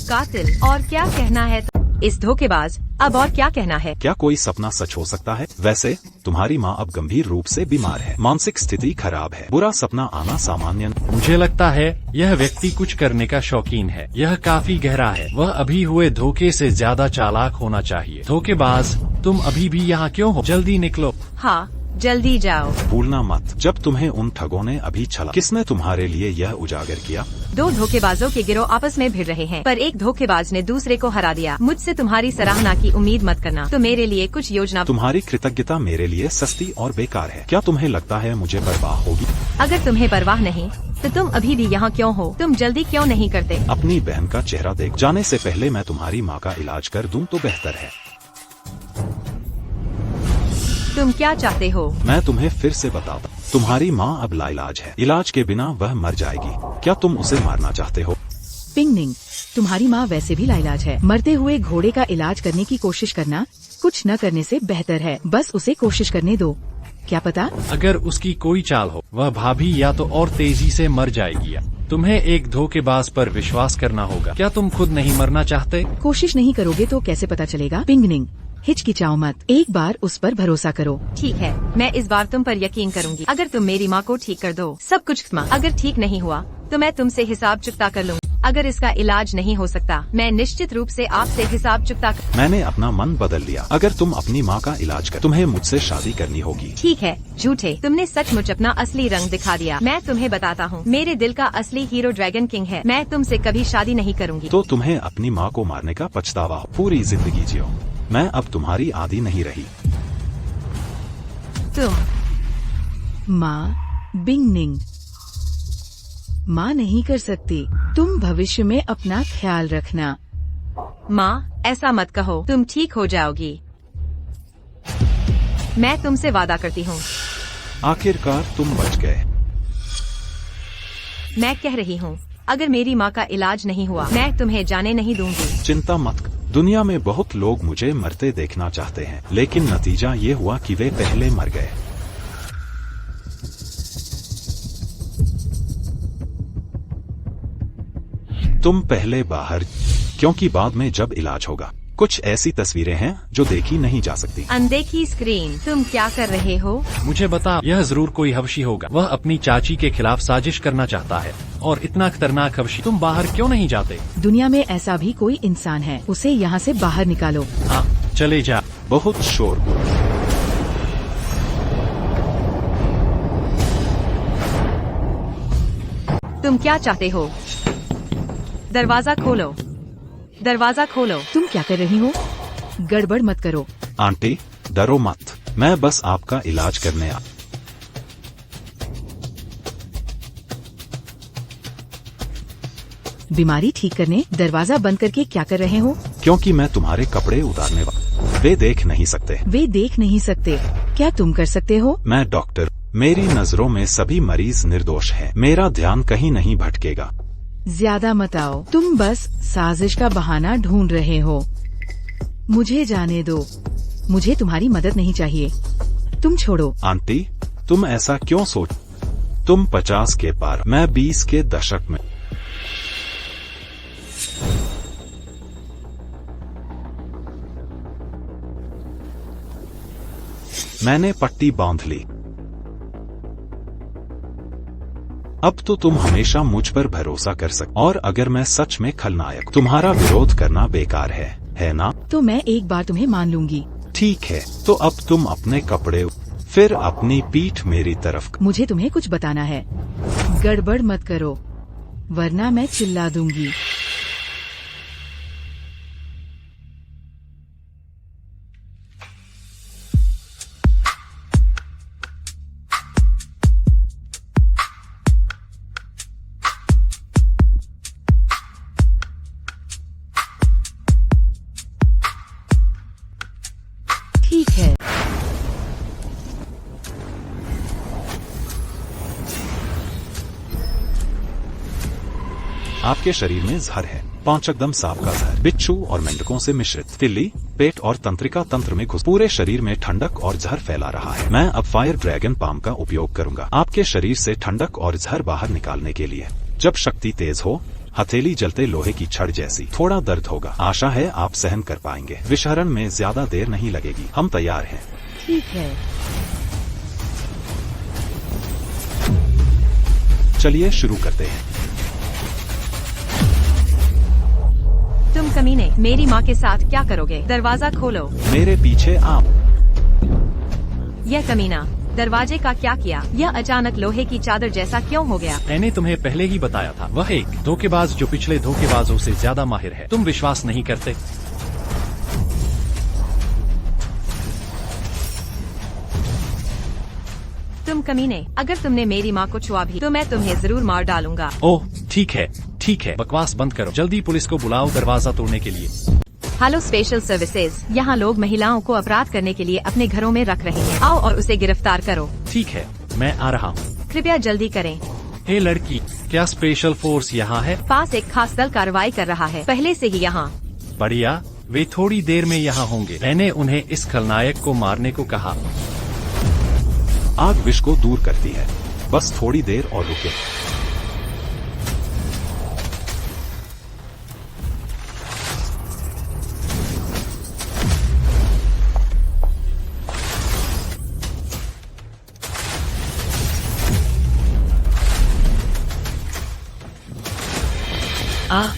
कातिल? और क्या कहना है? इस धोखेबाज, अब और क्या कहना है? क्या कोई सपना सच हो सकता है? वैसे तुम्हारी माँ अब गंभीर रूप से बीमार है। मानसिक स्थिति खराब है। बुरा सपना आना सामान्य। मुझे लगता है यह व्यक्ति कुछ करने का शौकीन है। यह काफी गहरा है। वह अभी हुए धोखे से ज्यादा चालाक होना चाहिए। धोखेबाज, तुम अभी भी यहाँ क्यों हो? जल्दी निकलो। हाँ, जल्दी जाओ। भूलना मत, जब तुम्हें उन ठगों ने अभी छला, किसने तुम्हारे लिए यह उजागर किया? 2 धोखेबाजों के गिरोह आपस में भिड़ रहे हैं, पर एक धोखेबाज ने दूसरे को हरा दिया। मुझसे तुम्हारी सराहना की उम्मीद मत करना, तो मेरे लिए कुछ योजना। तुम्हारी कृतज्ञता मेरे लिए सस्ती और बेकार है। क्या तुम्हें लगता है मुझे परवाह होगी? अगर तुम्हें परवाह नहीं तो तुम अभी भी यहाँ क्यों हो? तुम जल्दी क्यों नहीं करते? अपनी बहन का चेहरा देख जाने से पहले मैं तुम्हारी माँ का इलाज कर दूं तो बेहतर है। तुम क्या चाहते हो? मैं तुम्हें फिर से बताता, तुम्हारी माँ अब लाइलाज है। इलाज के बिना वह मर जाएगी। क्या तुम उसे मारना चाहते हो? पिंगनिंग, तुम्हारी माँ वैसे भी लाइलाज है। मरते हुए घोड़े का इलाज करने की कोशिश करना कुछ न करने से बेहतर है। बस उसे कोशिश करने दो, क्या पता अगर उसकी कोई चाल हो, वह भाभी या तो और तेजी से मर जाएगी या तुम्हें एक धोखेबाज पर विश्वास करना होगा। क्या तुम खुद नहीं मरना चाहते? कोशिश नहीं करोगे तो कैसे पता चलेगा? पिंगनिंग, हिचकिचाओ मत, एक बार उस पर भरोसा करो। ठीक है, मैं इस बार तुम पर यकीन करूंगी। अगर तुम मेरी माँ को ठीक कर दो, सब कुछ क्षमा। अगर ठीक नहीं हुआ तो मैं तुमसे हिसाब चुकता कर लूँगी। अगर इसका इलाज नहीं हो सकता, मैं निश्चित रूप से आपसे हिसाब चुकता कर। मैंने अपना मन बदल लिया। अगर तुम अपनी माँ का इलाज कर, तुम्हें मुझसे शादी करनी होगी। ठीक है, झूठे, तुमने सचमुच अपना असली रंग दिखा दिया। मैं तुम्हें बताता हूँ, मेरे दिल का असली हीरो ड्रैगन किंग है। मैं तुमसे कभी शादी नहीं करूँगी। तो तुम्हें अपनी माँ को मारने का पछतावा हो। पूरी जिंदगी जियो। मैं अब तुम्हारी आदी नहीं रही। तुम माँ बिंगनिंग, माँ नहीं कर सकती। तुम भविष्य में अपना ख्याल रखना। माँ, ऐसा मत कहो, तुम ठीक हो जाओगी। मैं तुमसे वादा करती हूँ। आखिरकार तुम बच गए। मैं कह रही हूँ, अगर मेरी माँ का इलाज नहीं हुआ, मैं तुम्हें जाने नहीं दूंगी। चिंता मत कर। दुनिया में बहुत लोग मुझे मरते देखना चाहते हैं, लेकिन नतीजा ये हुआ कि वे पहले मर गए। तुम पहले बाहर, क्योंकि बाद में जब इलाज होगा। कुछ ऐसी तस्वीरें हैं जो देखी नहीं जा सकती। अनदेखी स्क्रीन, तुम क्या कर रहे हो? मुझे बता, यह जरूर कोई हवशी होगा। वह अपनी चाची के खिलाफ साजिश करना चाहता है, और इतना खतरनाक हवशी। तुम बाहर क्यों नहीं जाते? दुनिया में ऐसा भी कोई इंसान है, उसे यहाँ से बाहर निकालो। हाँ, चले जा। बहुत शोर। तुम क्या चाहते हो? दरवाजा खोलो, दरवाजा खोलो। तुम क्या कर रही हो? गड़बड़ मत करो। आंटी, डरो मत, मैं बस आपका इलाज करने आ। बीमारी ठीक करने दरवाजा बंद करके क्या कर रहे हो? क्योंकि मैं तुम्हारे कपड़े उतारने वाला। वे देख नहीं सकते। वे देख नहीं सकते। क्या तुम कर सकते हो? मैं डॉक्टर, मेरी नजरों में सभी मरीज निर्दोष हैं। मेरा ध्यान कहीं नहीं भटकेगा। ज्यादा मत आओ, तुम बस साजिश का बहाना ढूंढ रहे हो। मुझे जाने दो, मुझे तुम्हारी मदद नहीं चाहिए। तुम छोड़ो। आंटी, तुम ऐसा क्यों सोच? तुम 50 के पार, मैं 20 के दशक में। मैंने पट्टी बांध ली। अब तो तुम हमेशा मुझ पर भरोसा कर सकते। और अगर मैं सच में खलनायक, तुम्हारा विरोध करना बेकार है ना? तो मैं एक बार तुम्हें मान लूंगी। ठीक है, तो अब तुम अपने कपड़े, फिर अपनी पीठ मेरी तरफ। मुझे तुम्हें कुछ बताना है। गड़बड़ मत करो, वरना मैं चिल्ला दूंगी। ठीक है। आपके शरीर में जहर है। 5 एकदम सांप का जहर, बिच्छू और मेंढकों से मिश्रित। तिल्ली, पेट और तंत्रिका तंत्र में घुस पूरे शरीर में ठंडक और जहर फैला रहा है। मैं अब फायर ड्रैगन पाम का उपयोग करूंगा आपके शरीर से ठंडक और जहर बाहर निकालने के लिए। जब शक्ति तेज हो, हथेली जलते लोहे की छड़ जैसी। थोड़ा दर्द होगा, आशा है आप सहन कर पाएंगे। विषहरण में ज्यादा देर नहीं लगेगी। हम तैयार हैं। ठीक है। चलिए शुरू करते हैं। तुम कमीने, मेरी माँ के साथ क्या करोगे? दरवाजा खोलो। मेरे पीछे आप। यह कमीना दरवाजे का क्या किया? यह अचानक लोहे की चादर जैसा क्यों हो गया? मैंने तुम्हें पहले ही बताया था, वह एक धोखेबाज जो पिछले धोखेबाजों से ज्यादा माहिर है। तुम विश्वास नहीं करते? तुम कमीने, अगर तुमने मेरी माँ को छुआ भी तो मैं तुम्हें जरूर मार डालूंगा। ओह ठीक है, बकवास बंद करो। जल्दी पुलिस को बुलाओ दरवाजा तोड़ने के लिए। हेलो स्पेशल सर्विसेज, यहाँ लोग महिलाओं को अपराध करने के लिए अपने घरों में रख रहे हैं। आओ और उसे गिरफ्तार करो। ठीक है, मैं आ रहा हूँ। कृपया जल्दी करें। हे लड़की, क्या स्पेशल फोर्स यहाँ है? पास एक खास दल कार्रवाई कर रहा है, पहले से ही यहाँ। बढ़िया, वे थोड़ी देर में यहाँ होंगे। मैंने उन्हें इस खलनायक को मारने को कहा। आग विष को दूर करती है, बस थोड़ी देर और रुके।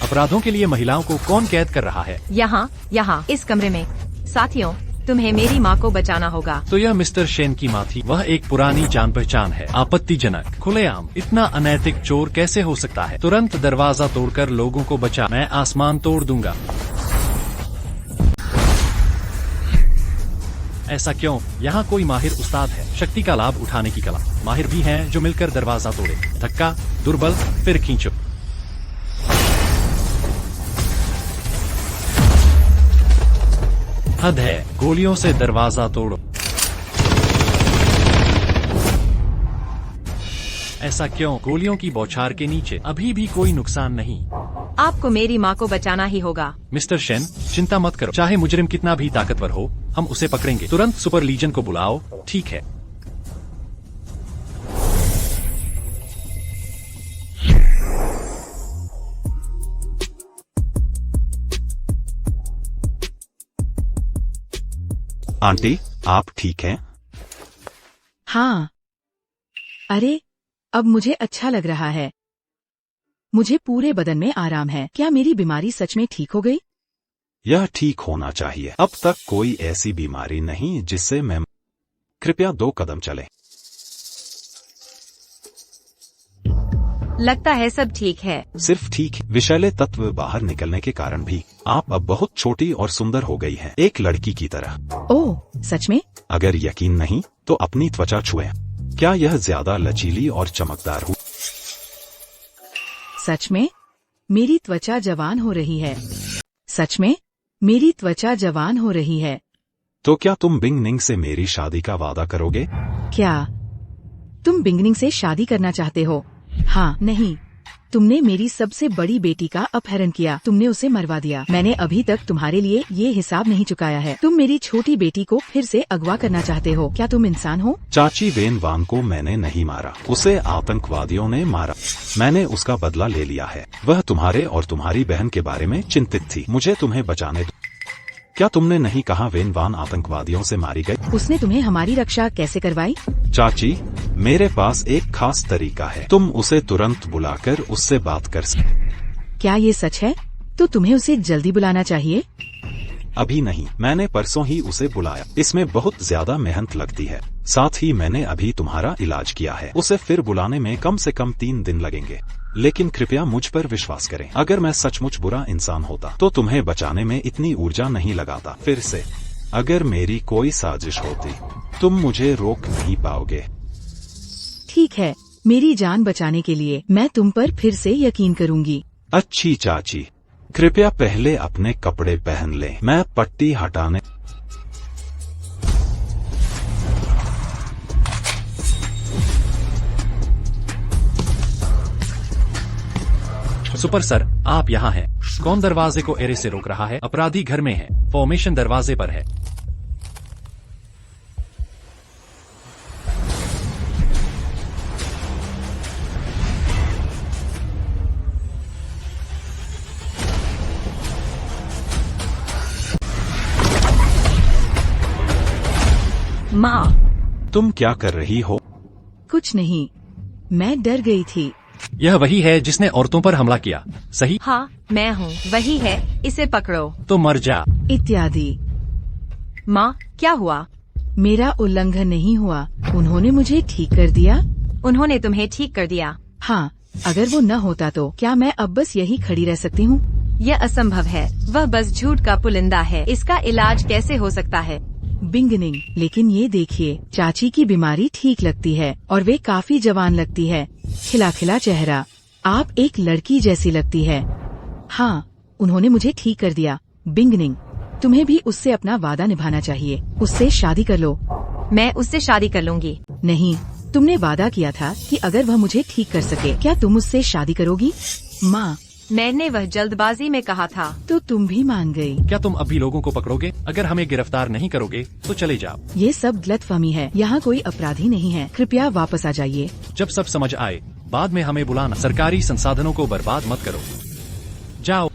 अपराधों के लिए महिलाओं को कौन कैद कर रहा है? यहाँ इस कमरे में। साथियों, तुम्हें मेरी माँ को बचाना होगा। तो यह मिस्टर शेन की माँ थी। वह एक पुरानी जान पहचान है। आपत्तिजनक, खुलेआम इतना अनैतिक चोर कैसे हो सकता है? तुरंत दरवाजा तोड़कर लोगों को बचा। मैं आसमान तोड़ दूंगा। ऐसा क्यों? यहाँ कोई माहिर उस्ताद है। शक्ति का लाभ उठाने की कला। माहिर भी हैं जो मिलकर दरवाजा तोड़े। धक्का, दुर्बल, फिर खींचो। हद है, गोलियों से दरवाजा तोड़ो। ऐसा क्यों? गोलियों की बौछार के नीचे अभी भी कोई नुकसान नहीं। आपको मेरी माँ को बचाना ही होगा। मिस्टर शेन, चिंता मत करो। चाहे मुजरिम कितना भी ताकतवर हो, हम उसे पकड़ेंगे। तुरंत सुपर लीजन को बुलाओ। ठीक है। आंटी, आप ठीक हैं? हाँ। अरे, अब मुझे अच्छा लग रहा है। मुझे पूरे बदन में आराम है। क्या मेरी बीमारी सच में ठीक हो गई? यह ठीक होना चाहिए। अब तक कोई ऐसी बीमारी नहीं जिससे मैं। कृपया 2 कदम चलें। लगता है सब ठीक है। सिर्फ ठीक है। विषैले तत्व बाहर निकलने के कारण भी आप अब बहुत छोटी और सुंदर हो गई हैं, एक लड़की की तरह। ओह, सच में? अगर यकीन नहीं तो अपनी त्वचा छुएं। क्या यह ज्यादा लचीली और चमकदार हुई? सच में? मेरी त्वचा जवान हो रही है। सच में? मेरी त्वचा जवान हो रही है। तो क्या तुम बिंग निंग से मेरी शादी का वादा करोगे? क्या तुम बिंगनिंग से शादी करना चाहते हो? हाँ। नहीं, तुमने मेरी सबसे बड़ी बेटी का अपहरण किया। तुमने उसे मरवा दिया। मैंने अभी तक तुम्हारे लिए ये हिसाब नहीं चुकाया है। तुम मेरी छोटी बेटी को फिर से अगवा करना चाहते हो। क्या तुम इंसान हो? चाची वेन वान को मैंने नहीं मारा, उसे आतंकवादियों ने मारा। मैंने उसका बदला ले लिया है। वह तुम्हारे और तुम्हारी बहन के बारे में चिंतित थी। मुझे तुम्हें बचाने दो। क्या तुमने नहीं कहा वेन वान आतंकवादियों से मारी गई? उसने तुम्हें हमारी रक्षा कैसे करवाई? चाची, मेरे पास एक खास तरीका है। तुम उसे तुरंत बुलाकर उससे बात कर सकते। क्या ये सच है? तो तुम्हें उसे जल्दी बुलाना चाहिए। अभी नहीं, मैंने परसों ही उसे बुलाया। इसमें बहुत ज्यादा मेहनत लगती है। साथ ही मैंने अभी तुम्हारा इलाज किया है। उसे फिर बुलाने में कम से कम 3 दिन लगेंगे। लेकिन कृपया मुझ पर विश्वास करें। अगर मैं सचमुच बुरा इंसान होता तो तुम्हें बचाने में इतनी ऊर्जा नहीं लगाता। फिर से, अगर मेरी कोई साजिश होती, तुम मुझे रोक नहीं पाओगे। ठीक है, मेरी जान बचाने के लिए मैं तुम पर फिर से यकीन करूंगी। अच्छी चाची, कृपया पहले अपने कपड़े पहन लें। मैं पट्टी हटाने। सुपर सर, आप यहाँ हैं। कौन दरवाजे को एरे से रोक रहा है? अपराधी घर में है। फॉर्मेशन दरवाजे पर है। माँ, तुम क्या कर रही हो? कुछ नहीं, मैं डर गई थी। यह वही है जिसने औरतों पर हमला किया, सही? हाँ, मैं हूँ। वही है, इसे पकड़ो। तो मर जा। इत्यादि। माँ, क्या हुआ? मेरा उल्लंघन नहीं हुआ, उन्होंने मुझे ठीक कर दिया। उन्होंने तुम्हें ठीक कर दिया। हाँ, अगर वो न होता तो क्या मैं अब बस यही खड़ी रह सकती हूँ? यह असंभव है, वह बस झूठ का पुलिंदा है। इसका इलाज कैसे हो सकता है? बिंगनिंग, लेकिन ये देखिए, चाची की बीमारी ठीक लगती है और वे काफी जवान लगती है। खिला खिला चेहरा, आप एक लड़की जैसी लगती है। हाँ, उन्होंने मुझे ठीक कर दिया। बिंगनिंग, तुम्हें भी उससे अपना वादा निभाना चाहिए, उससे शादी कर लो। मैं उससे शादी कर लूंगी। नहीं, तुमने वादा किया था कि अगर वह मुझे ठीक कर सके, क्या तुम उससे शादी करोगी? माँ, मैंने वह जल्दबाजी में कहा था। तो तुम भी मान गई। क्या तुम अभी लोगों को पकड़ोगे? अगर हमें गिरफ्तार नहीं करोगे तो चले जाओ। ये सब गलतफहमी है, यहाँ कोई अपराधी नहीं है, कृपया वापस आ जाइए। जब सब समझ आए बाद में हमें बुलाना। सरकारी संसाधनों को बर्बाद मत करो। जाओ।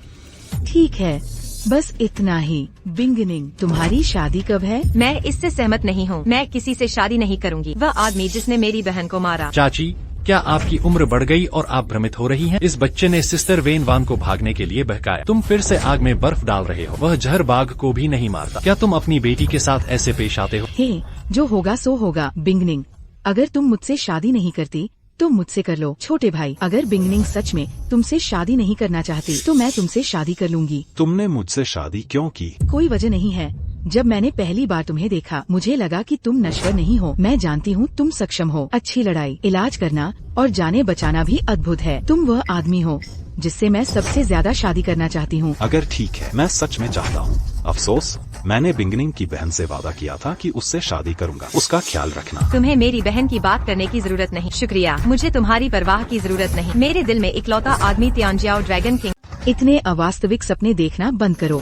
ठीक है, बस इतना ही। बिंगनिंग, तुम्हारी शादी कब है? मैं इससे सहमत नहीं हूँ। मैं किसी से शादी नहीं करूँगी। वह आदमी जिसने मेरी बहन को मारा। चाची, क्या आपकी उम्र बढ़ गई और आप भ्रमित हो रही हैं? इस बच्चे ने सिस्टर वेन वान को भागने के लिए बहकाया। तुम फिर से आग में बर्फ डाल रहे हो। वह जहर बाघ को भी नहीं मारता। क्या तुम अपनी बेटी के साथ ऐसे पेश आते हो? हे, जो होगा सो होगा। बिंगनिंग, अगर तुम मुझसे शादी नहीं करती तो मुझसे कर लो। छोटे भाई, अगर बिंगनिंग सच में तुमसे शादी नहीं करना चाहती तो मैं तुमसे शादी कर लूंगी। तुमने मुझसे शादी क्यों की? कोई वजह नहीं है। जब मैंने पहली बार तुम्हें देखा, मुझे लगा कि तुम नश्वर नहीं हो। मैं जानती हूँ तुम सक्षम हो। अच्छी लड़ाई, इलाज करना और जाने बचाना भी अद्भुत है। तुम वह आदमी हो जिससे मैं सबसे ज्यादा शादी करना चाहती हूँ। अगर ठीक है, मैं सच में चाहता हूँ। अफसोस, मैंने बिंगनिंग की बहन से वादा किया था कि उससे शादी करूँगा। उसका ख्याल रखना। तुम्हें मेरी बहन की बात करने की जरूरत नहीं। शुक्रिया, मुझे तुम्हारी परवाह की जरूरत नहीं। मेरे दिल में इकलौता आदमी तियानजियाओ ड्रैगन किंग। इतने अवास्तविक सपने देखना बंद करो।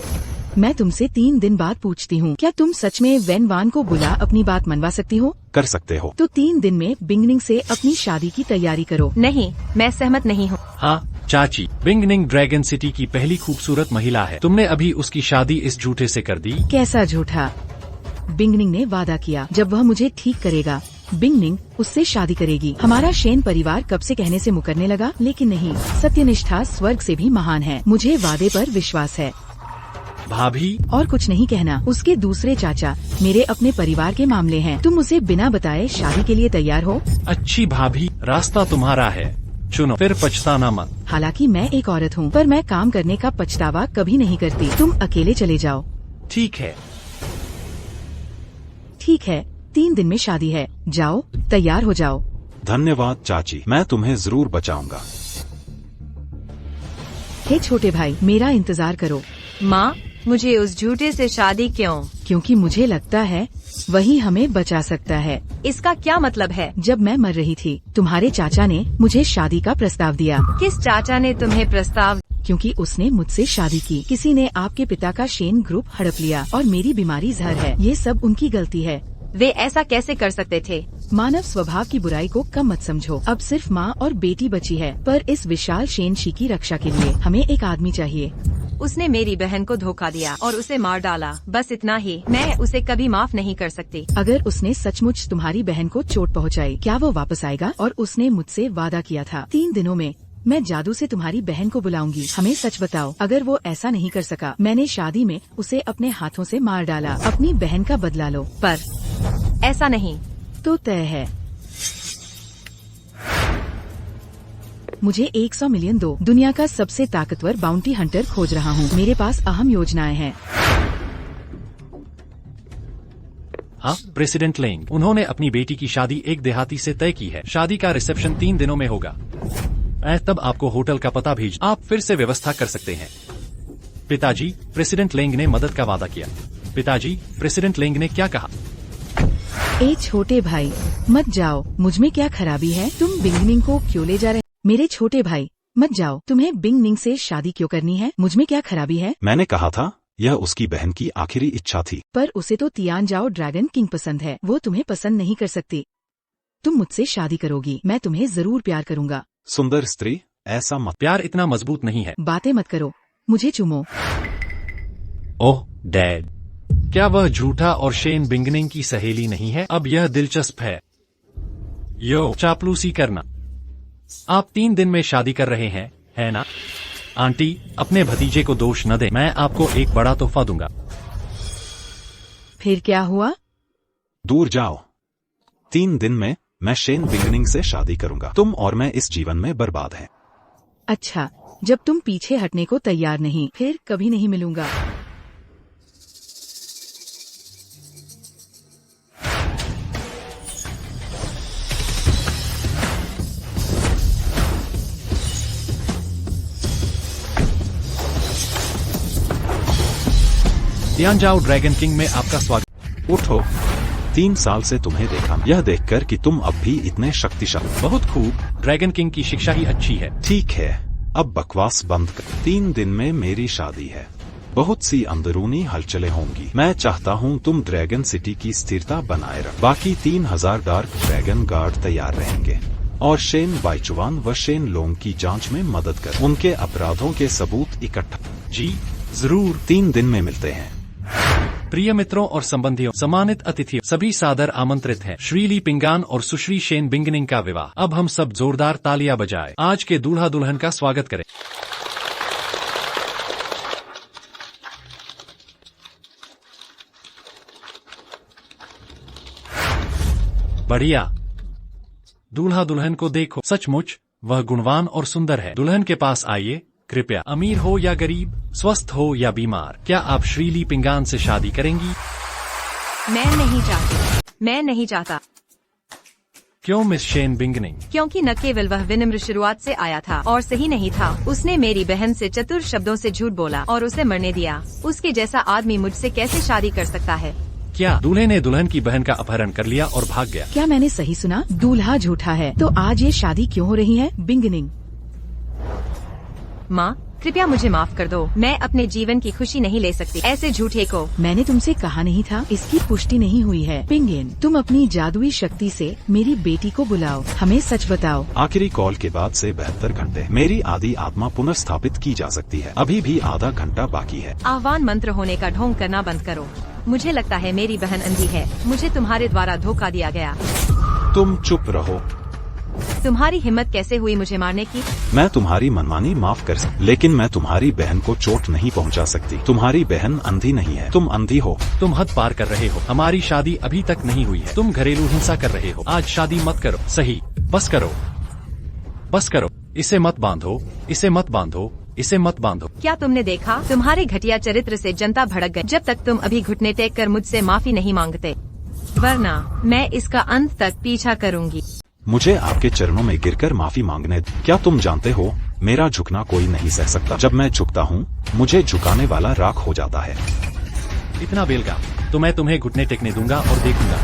मैं तुमसे 3 दिन बाद पूछती हूँ, क्या तुम सच में वेन वान को बुला अपनी बात मनवा सकती हो? कर सकते हो। तो 3 दिन में बिंगनिंग से अपनी शादी की तैयारी करो। नहीं, मैं सहमत नहीं हूँ। हाँ चाची, बिंगनिंग ड्रैगन सिटी की पहली खूबसूरत महिला है। तुमने अभी उसकी शादी इस झूठे से कर दी। कैसा झूठा? बिंगनिंग ने वादा किया, जब वह मुझे ठीक करेगा बिंगनिंग उससे शादी करेगी। हमारा शेन परिवार कब से कहने से मुकरने लगा, लेकिन नहीं, सत्यनिष्ठा स्वर्ग से भी महान है। मुझे वादे पर विश्वास है। भाभी, और कुछ नहीं कहना। उसके दूसरे चाचा मेरे अपने परिवार के मामले हैं। तुम उसे बिना बताए शादी के लिए तैयार हो? अच्छी भाभी, रास्ता तुम्हारा है, चुनो, फिर पछताना मत। हालांकि मैं एक औरत हूँ, पर मैं काम करने का पछतावा कभी नहीं करती। तुम अकेले चले जाओ। ठीक है। ठीक है, 3 दिन में शादी है। जाओ, तैयार हो जाओ। धन्यवाद चाची, मैं तुम्हें जरूर बचाऊंगा। हे छोटे भाई, मेरा इंतजार करो। माँ, मुझे उस झूठे से शादी क्यों? क्योंकि मुझे लगता है वही हमें बचा सकता है। इसका क्या मतलब है? जब मैं मर रही थी, तुम्हारे चाचा ने मुझे शादी का प्रस्ताव दिया। किस चाचा ने तुम्हें प्रस्ताव? क्योंकि उसने मुझसे शादी की। किसी ने आपके पिता का शेन ग्रुप हड़प लिया और मेरी बीमारी जहर है। ये सब उनकी गलती है। वे ऐसा कैसे कर सकते थे? मानव स्वभाव की बुराई को कम मत समझो। अब सिर्फ माँ और बेटी बची है, पर इस विशाल शेनशी की रक्षा के लिए हमें एक आदमी चाहिए। उसने मेरी बहन को धोखा दिया और उसे मार डाला, बस इतना ही। मैं उसे कभी माफ नहीं कर सकती। अगर उसने सचमुच तुम्हारी बहन को चोट पहुंचाई, क्या वो वापस आएगा? और उसने मुझसे वादा किया था 3 दिनों में मैं जादू से तुम्हारी बहन को बुलाऊंगी। हमें सच बताओ, अगर वो ऐसा नहीं कर सका, मैंने शादी में उसे अपने हाथों से मार डाला। अपनी बहन का बदला लो। पर ऐसा नहीं। तो तय है। मुझे 100 मिलियन दो। दुनिया का सबसे ताकतवर बाउंटी हंटर खोज रहा हूँ। मेरे पास अहम योजनाएं हैं। हाँ, प्रेसिडेंट लेंग, उन्होंने अपनी बेटी की शादी एक देहाती से तय की है। शादी का रिसेप्शन 3 दिनों में होगा। मैं तब आपको होटल का पता भेज, आप फिर से व्यवस्था कर सकते हैं। पिताजी, प्रेसिडेंट लेंग ने मदद का वादा किया। पिताजी, प्रेसिडेंट लेंग ने क्या कहा? ए छोटे भाई, मत जाओ। मुझमें क्या खराबी है? तुम बिंगनिंग को क्यों ले जा रहे? मेरे छोटे भाई, मत जाओ। तुम्हें बिंगनिंग से शादी क्यों करनी है? मुझमें क्या खराबी है? मैंने कहा था, यह उसकी बहन की आखिरी इच्छा थी। पर उसे तो तियानजियाओ ड्रैगन किंग पसंद है। वो तुम्हें पसंद नहीं कर सकती। तुम मुझसे शादी करोगी, मैं तुम्हें जरूर प्यार करूंगा। सुंदर स्त्री, ऐसा मत। प्यार इतना मजबूत नहीं है। बातें मत करो, मुझे चूमो। ओह डैड, क्या वह झूठा और शेन बिंगनिंग की सहेली नहीं है? अब यह दिलचस्प है। यो चापलूसी करना। आप 3 दिन में शादी कर रहे हैं, है ना? आंटी, अपने भतीजे को दोष न दे। मैं आपको एक बड़ा तोहफा दूंगा। फिर क्या हुआ? दूर जाओ। 3 दिन में मैं शेन बिंगनिंग से शादी करूंगा। तुम और मैं इस जीवन में बर्बाद हैं। अच्छा, जब तुम पीछे हटने को तैयार नहीं, फिर कभी नहीं मिलूंगा। ध्यान जाओ ड्रैगन किंग में आपका स्वागत। उठो। 3 साल से तुम्हें देखा, यह देखकर कि तुम अब भी इतने शक्तिशाली। बहुत खूब, ड्रैगन किंग की शिक्षा ही अच्छी है। ठीक है, अब बकवास बंद कर। 3 दिन में मेरी शादी है। बहुत सी अंदरूनी हलचलें होंगी। मैं चाहता हूं तुम ड्रैगन सिटी की स्थिरता बनाए रख। बाकी 3000 डार्क ड्रैगन गार्ड तैयार रहेंगे और शेन बाइचुआन व शेन लोंग की जांच में मदद कर उनके अपराधों के सबूत इकट्ठा। जी जरूर। 3 दिन में मिलते हैं। प्रिय मित्रों और संबंधियों, सम्मानित अतिथियों, सभी सादर आमंत्रित हैं। श्री ली पिंगान और सुश्री शेन बिंगनिंग का विवाह। अब हम सब जोरदार तालियां बजाएं। आज के दूल्हा दुल्हन का स्वागत करें। बढ़िया। दूल्हा दुल्हन को देखो, सचमुच वह गुणवान और सुंदर है। दुल्हन के पास आइए। कृपया, अमीर हो या गरीब, स्वस्थ हो या बीमार, क्या आप श्री ली पिंगान से शादी करेंगी? मैं नहीं चाहती। मैं नहीं चाहता। क्यों मिस शेन बिंगनिंग? क्योंकि न केवल वह विनम्र शुरुआत से आया था और सही नहीं था, उसने मेरी बहन से चतुर शब्दों से झूठ बोला और उसे मरने दिया। उसके जैसा आदमी मुझसे कैसे शादी कर सकता है? क्या दूल्हे ने दुल्हन की बहन का अपहरण कर लिया और भाग गया? क्या मैंने सही सुना? दूल्हा झूठा है, तो आज ये शादी क्यों हो रही है? बिंगनिंग, माँ कृपया मुझे माफ कर दो। मैं अपने जीवन की खुशी नहीं ले सकती ऐसे झूठे को। मैंने तुमसे कहा नहीं था? इसकी पुष्टि नहीं हुई है। पिंगुइन, तुम अपनी जादुई शक्ति से मेरी बेटी को बुलाओ, हमें सच बताओ। आखिरी कॉल के बाद से 72 घंटे मेरी आदि आत्मा पुनर्स्थापित की जा सकती है। अभी भी आधा घंटा बाकी है। आह्वान मंत्र होने का ढोंग करना बंद करो। मुझे लगता है मेरी बहन अंधी है। मुझे तुम्हारे द्वारा धोखा दिया गया। तुम चुप रहो। तुम्हारी हिम्मत कैसे हुई मुझे मारने की? मैं तुम्हारी मनमानी माफ कर सकती, लेकिन मैं तुम्हारी बहन को चोट नहीं पहुंचा सकती। तुम्हारी बहन अंधी नहीं है, तुम अंधी हो। तुम हद पार कर रहे हो। हमारी शादी अभी तक नहीं हुई है। तुम घरेलू हिंसा कर रहे हो। आज शादी मत करो। सही, बस करो, बस करो। इसे मत बांधो, इसे मत बांधो, इसे मत बांधो। क्या तुमने देखा? तुम्हारे घटिया चरित्र से जनता भड़क गई। जब तक तुम अभी घुटने टेक कर मुझसे माफी नहीं मांगते, वरना मैं इसका अंत तक पीछा करूंगी। मुझे आपके चरणों में गिरकर माफी मांगने। क्या तुम जानते हो, मेरा झुकना कोई नहीं सह सकता। जब मैं झुकता हूँ, मुझे झुकाने वाला राख हो जाता है। इतना बेलगा तो मैं तुम्हें घुटने टेकने दूंगा और देखूंगा।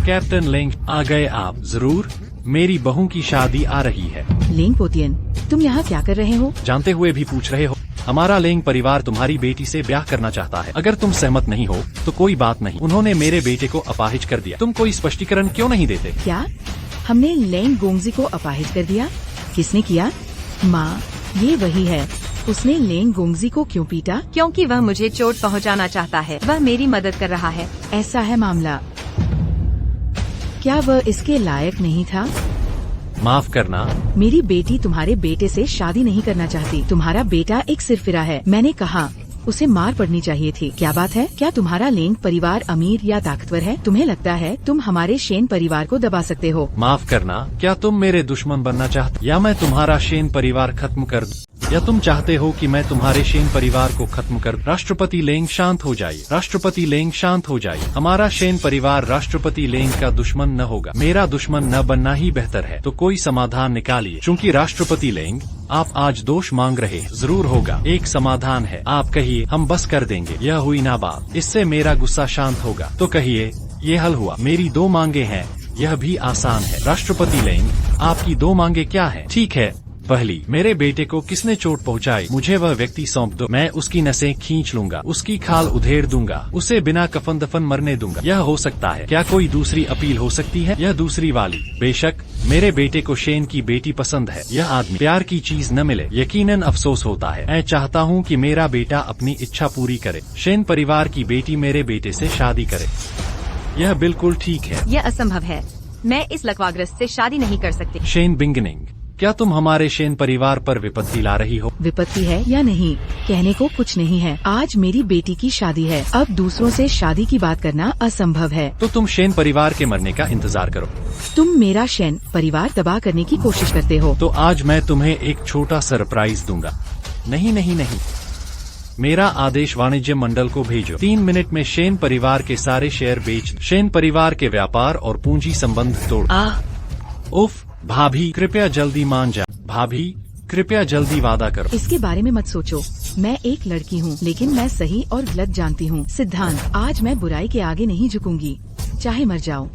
कैप्टन लेंग, आ गए आप? जरूर, मेरी बहू की शादी आ रही है। लेंग पोतियन, तुम यहाँ क्या कर रहे हो? जानते हुए भी पूछ रहे हो? हमारा लेंग परिवार तुम्हारी बेटी से ब्याह करना चाहता है। अगर तुम सहमत नहीं हो तो कोई बात नहीं। उन्होंने मेरे बेटे को अपाहिज कर दिया। तुम कोई स्पष्टीकरण क्यों नहीं देते? क्या हमने लेंग गोंगजी को अपाहिज कर दिया? किसने किया? माँ, ये वही है। उसने लेंग गोंगजी को क्यों पीटा? क्योंकि वह मुझे चोट पहुंचाना चाहता है। वह मेरी मदद कर रहा है। ऐसा है मामला। क्या वह इसके लायक नहीं था? माफ करना। मेरी बेटी तुम्हारे बेटे से शादी नहीं करना चाहती। तुम्हारा बेटा एक सिरफिरा है। मैंने कहा उसे मार पड़नी चाहिए थी। क्या बात है? क्या तुम्हारा लेंग परिवार अमीर या ताकतवर है? तुम्हें लगता है तुम हमारे शेन परिवार को दबा सकते हो? माफ करना। क्या तुम मेरे दुश्मन बनना चाहते, या मैं तुम्हारा शेन परिवार खत्म कर दूं? या तुम चाहते हो कि मैं तुम्हारे शेन परिवार को खत्म कर दूं? राष्ट्रपति लेंग, शांत हो जाइए। राष्ट्रपति लेंग, शांत हो जाइए। हमारा शेन परिवार राष्ट्रपति लेंग का दुश्मन न होगा। मेरा दुश्मन न बनना ही बेहतर है। तो कोई समाधान निकालिए। चूँकि राष्ट्रपति लेंग आप आज दोष मांग रहे हैं, जरूर होगा एक समाधान है। आप कहिए, हम बस कर देंगे। यह हुई ना बात, इससे मेरा गुस्सा शांत होगा। तो कहिए, ये हल हुआ। मेरी 2 मांगे हैं, यह भी आसान है। राष्ट्रपति लेंग, आपकी 2 मांगे क्या है? ठीक है, पहली, मेरे बेटे को किसने चोट पहुंचाई, मुझे वह व्यक्ति सौंप दो। मैं उसकी नसें खींच लूंगा, उसकी खाल उधेड़ दूंगा, उसे बिना कफन दफन मरने दूंगा। यह हो सकता है। क्या कोई दूसरी अपील हो सकती है? यह दूसरी वाली। बेशक मेरे बेटे को शेन की बेटी पसंद है। यह आदमी प्यार की चीज न मिले, यकीनन अफसोस होता है। मैं चाहता हूँ कि मेरा बेटा अपनी इच्छा पूरी करे। शेन परिवार की बेटी मेरे बेटे से शादी करे। यह बिल्कुल ठीक है। यह असंभव है। मैं इस लकवाग्रस्त से शादी नहीं कर सकती। शेन बिंगनिंग, क्या तुम हमारे शेन परिवार पर विपत्ति ला रही हो? विपत्ति है या नहीं, कहने को कुछ नहीं है। आज मेरी बेटी की शादी है, अब दूसरों से शादी की बात करना असंभव है। तो तुम शेन परिवार के मरने का इंतजार करो। तुम मेरा शेन परिवार तबाह करने की कोशिश करते हो। तो आज मैं तुम्हें एक छोटा सरप्राइज दूंगा। नहीं नहीं नहीं, मेरा आदेश वाणिज्य मंडल को भेजो। 3 मिनट में शेन परिवार के सारे शेयर बेच, शेन परिवार के व्यापार और पूंजी संबंध तोड़। उफ, भाभी कृपया जल्दी मान जा। भाभी कृपया जल्दी वादा करो। इसके बारे में मत सोचो, मैं एक लड़की हूँ, लेकिन मैं सही और गलत जानती हूँ। सिद्धांत, आज मैं बुराई के आगे नहीं झुकूंगी, चाहे मर जाओ।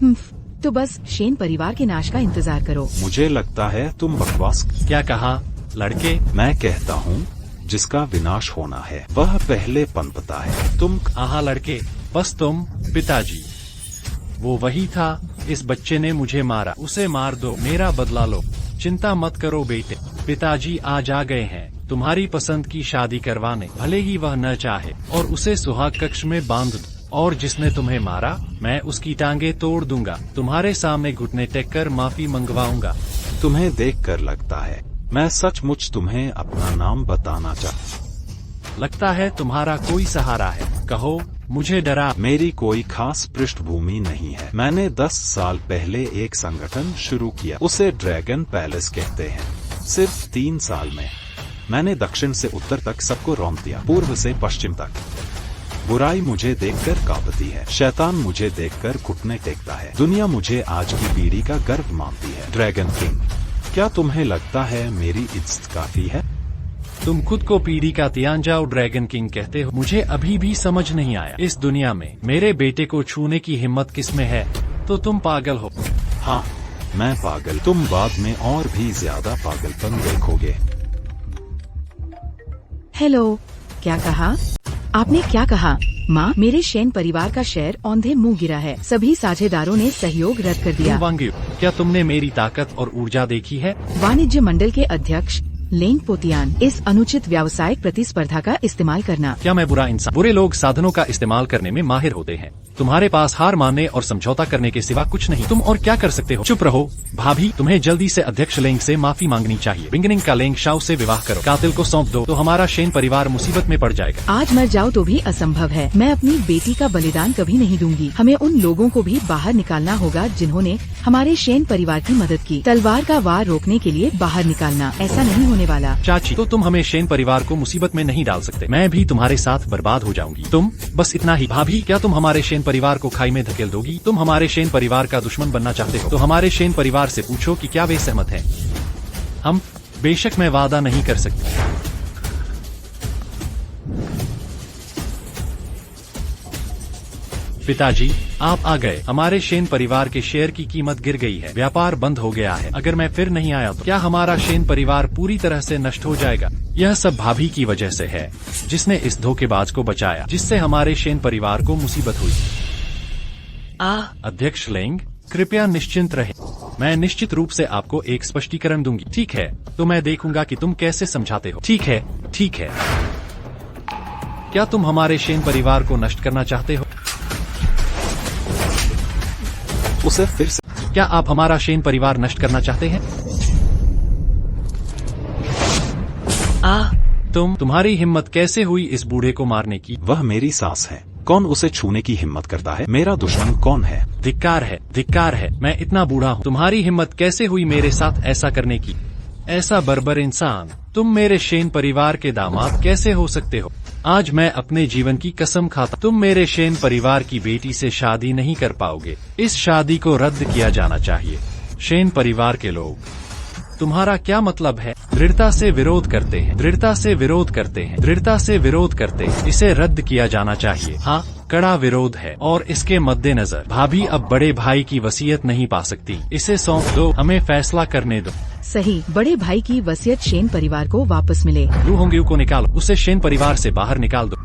तो बस शेन परिवार के नाश का इंतजार करो। मुझे लगता है तुम बकवास। क्या कहा लड़के? मैं कहता हूँ जिसका विनाश होना है वह पहले पनपता है। तुम आहा लड़के, बस तुम। पिताजी, वो वही था। इस बच्चे ने मुझे मारा, उसे मार दो, मेरा बदला लो। चिंता मत करो बेटे, पिताजी आज आ गए हैं तुम्हारी पसंद की शादी करवाने, भले ही वह न चाहे, और उसे सुहाग कक्ष में बांध दो। और जिसने तुम्हें मारा, मैं उसकी टांगे तोड़ दूंगा। तुम्हारे सामने घुटने टेक कर माफी मंगवाऊंगा। तुम्हें देखकर लगता है मैं सचमुच तुम्हें अपना नाम बताना चाहता। लगता है तुम्हारा कोई सहारा है, कहो। मुझे डरा। मेरी कोई खास पृष्ठभूमि नहीं है। मैंने 10 साल पहले एक संगठन शुरू किया, उसे ड्रैगन पैलेस कहते हैं। सिर्फ 3 साल में मैंने दक्षिण से उत्तर तक सबको रौंद दिया, पूर्व से पश्चिम तक। बुराई मुझे देखकर कांपती है, शैतान मुझे देखकर घुटने टेकता है। दुनिया मुझे आज की पीढ़ी का गर्व मानती है। ड्रैगन किंग, क्या तुम्हें लगता है मेरी इज्जत काफी है? तुम खुद को पीढ़ी का तियांजाओ ड्रैगन किंग कहते हो। मुझे अभी भी समझ नहीं आया, इस दुनिया में मेरे बेटे को छूने की हिम्मत किसमें है? तो तुम पागल हो। हाँ, मैं पागल। तुम बाद में और भी ज्यादा पागलपन देखोगे। हेलो, क्या कहा आपने? क्या कहा? माँ, मेरे शेन परिवार का शेयर औंधे मुंह गिरा है। सभी साझेदारों ने सहयोग रद्द कर दिया। वांग्यू, क्या तुमने मेरी ताकत और ऊर्जा देखी है? वाणिज्य मंडल के अध्यक्ष लेंग पोतियान, इस अनुचित व्यावसायिक प्रतिस्पर्धा का इस्तेमाल करना। क्या मैं बुरा इंसान? बुरे लोग साधनों का इस्तेमाल करने में माहिर होते हैं। तुम्हारे पास हार मानने और समझौता करने के सिवा कुछ नहीं। तुम और क्या कर सकते हो? चुप रहो। भाभी, तुम्हें जल्दी से अध्यक्ष लेंग से माफी मांगनी चाहिए। बिंगनिंग का लेंग शाओ से विवाह करो, कातिल को सौंप दो, तो हमारा शेन परिवार मुसीबत में पड़ जाएगा। आज मर जाओ तो भी असंभव है। मैं अपनी बेटी का बलिदान कभी नहीं दूंगी। हमें उन लोगों को भी बाहर निकालना होगा जिन्होंने हमारे शेन परिवार की मदद की। तलवार का वार रोकने के लिए बाहर निकालना, ऐसा नहीं होने वाला। चाची, तो तुम हमें शेन परिवार को मुसीबत में नहीं डाल सकते। मैं भी तुम्हारे साथ बर्बाद हो जाऊंगी। तुम बस इतना ही। भाभी, क्या तुम हमारे शेन परिवार को खाई में धकेल दोगी? तुम हमारे शेन परिवार का दुश्मन बनना चाहते हो तो हमारे शेन परिवार से पूछो कि क्या वे सहमत हैं। हम बेशक मैं वादा नहीं कर सकती। पिताजी, आप आ गए। हमारे शेन परिवार के शेयर की कीमत गिर गई है, व्यापार बंद हो गया है। अगर मैं फिर नहीं आया तो क्या हमारा शेन परिवार पूरी तरह से नष्ट हो जाएगा? यह सब भाभी की वजह से है, जिसने इस धोखेबाज को बचाया, जिससे हमारे शेन परिवार को मुसीबत हुई। अध्यक्ष लेंग, कृपया निश्चिंत रहे। मैं निश्चित रूप से आपको एक स्पष्टीकरण दूंगी। ठीक है, तो मैं देखूंगा कि तुम कैसे समझाते हो। ठीक है, ठीक है। क्या तुम हमारे शेन परिवार को नष्ट करना चाहते हो? उसे फिर से। क्या आप हमारा शेन परिवार नष्ट करना चाहते हैं? तुम्हारी हिम्मत कैसे हुई इस बूढ़े को मारने की? वह मेरी सास है। कौन उसे छूने की हिम्मत करता है? मेरा दुश्मन कौन है? धिक्कार है, धिक्कार है। मैं इतना बूढ़ा हूँ। तुम्हारी हिम्मत कैसे हुई मेरे साथ ऐसा करने की? ऐसा बर्बर इंसान, तुम मेरे शेन परिवार के दामाद कैसे हो सकते हो? आज मैं अपने जीवन की कसम खाता, तुम मेरे शेन परिवार की बेटी से शादी नहीं कर पाओगे। इस शादी को रद्द किया जाना चाहिए। शेन परिवार के लोग, तुम्हारा क्या मतलब है? दृढ़ता से विरोध करते हैं, दृढ़ता से विरोध करते हैं, दृढ़ता से विरोध करते हैं। इसे रद्द किया जाना चाहिए। हाँ, कड़ा विरोध है। और इसके मद्देनजर भाभी अब बड़े भाई की वसीयत नहीं पा सकती। इसे सौंप दो, हमें फैसला करने दो। सही, बड़े भाई की वसीयत शेन परिवार को वापस मिले। लू होंग्यू को निकालो, उसे शेन परिवार से बाहर निकाल दो।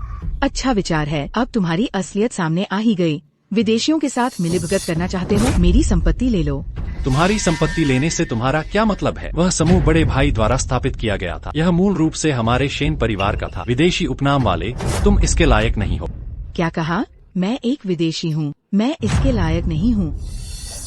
अच्छा विचार है। अब तुम्हारी असलियत सामने आ ही गई। विदेशियों के साथ मिलीभगत करना चाहते हो? मेरी संपत्ति ले लो। तुम्हारी संपत्ति लेने से तुम्हारा क्या मतलब है? वह समूह बड़े भाई द्वारा स्थापित किया गया था। यह मूल रूप से हमारे शेन परिवार का था। विदेशी उपनाम वाले, तुम इसके लायक नहीं हो। क्या कहा? मैं एक विदेशी हूँ, मैं इसके लायक नहीं हूँ।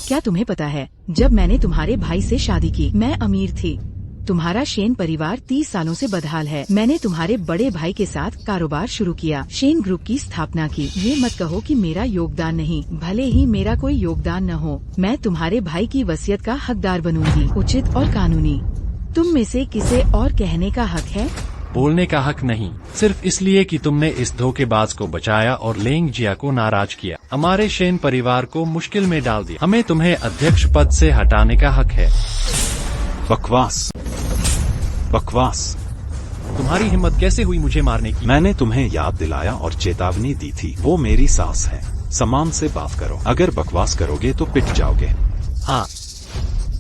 क्या तुम्हें पता है, जब मैंने तुम्हारे भाई से शादी की, मैं अमीर थी। तुम्हारा शेन परिवार 30 सालों से बदहाल है। मैंने तुम्हारे बड़े भाई के साथ कारोबार शुरू किया, शेन ग्रुप की स्थापना की। ये मत कहो कि मेरा योगदान नहीं, भले ही मेरा कोई योगदान न हो, मैं तुम्हारे भाई की वसीयत का हकदार बनूंगी, उचित और कानूनी। तुम में से किसे और कहने का हक है? बोलने का हक नहीं, सिर्फ इसलिए कि तुमने इस धोखेबाज को बचाया और लेंग जिया को नाराज किया, हमारे शेन परिवार को मुश्किल में डाल दिया। हमें तुम्हें अध्यक्ष पद से हटाने का हक है। बकवास, बकवास। तुम्हारी हिम्मत कैसे हुई मुझे मारने की? मैंने तुम्हें याद दिलाया और चेतावनी दी थी, वो मेरी सास है, सम्मान से बात करो, अगर बकवास करोगे तो पिट जाओगे। हाँ,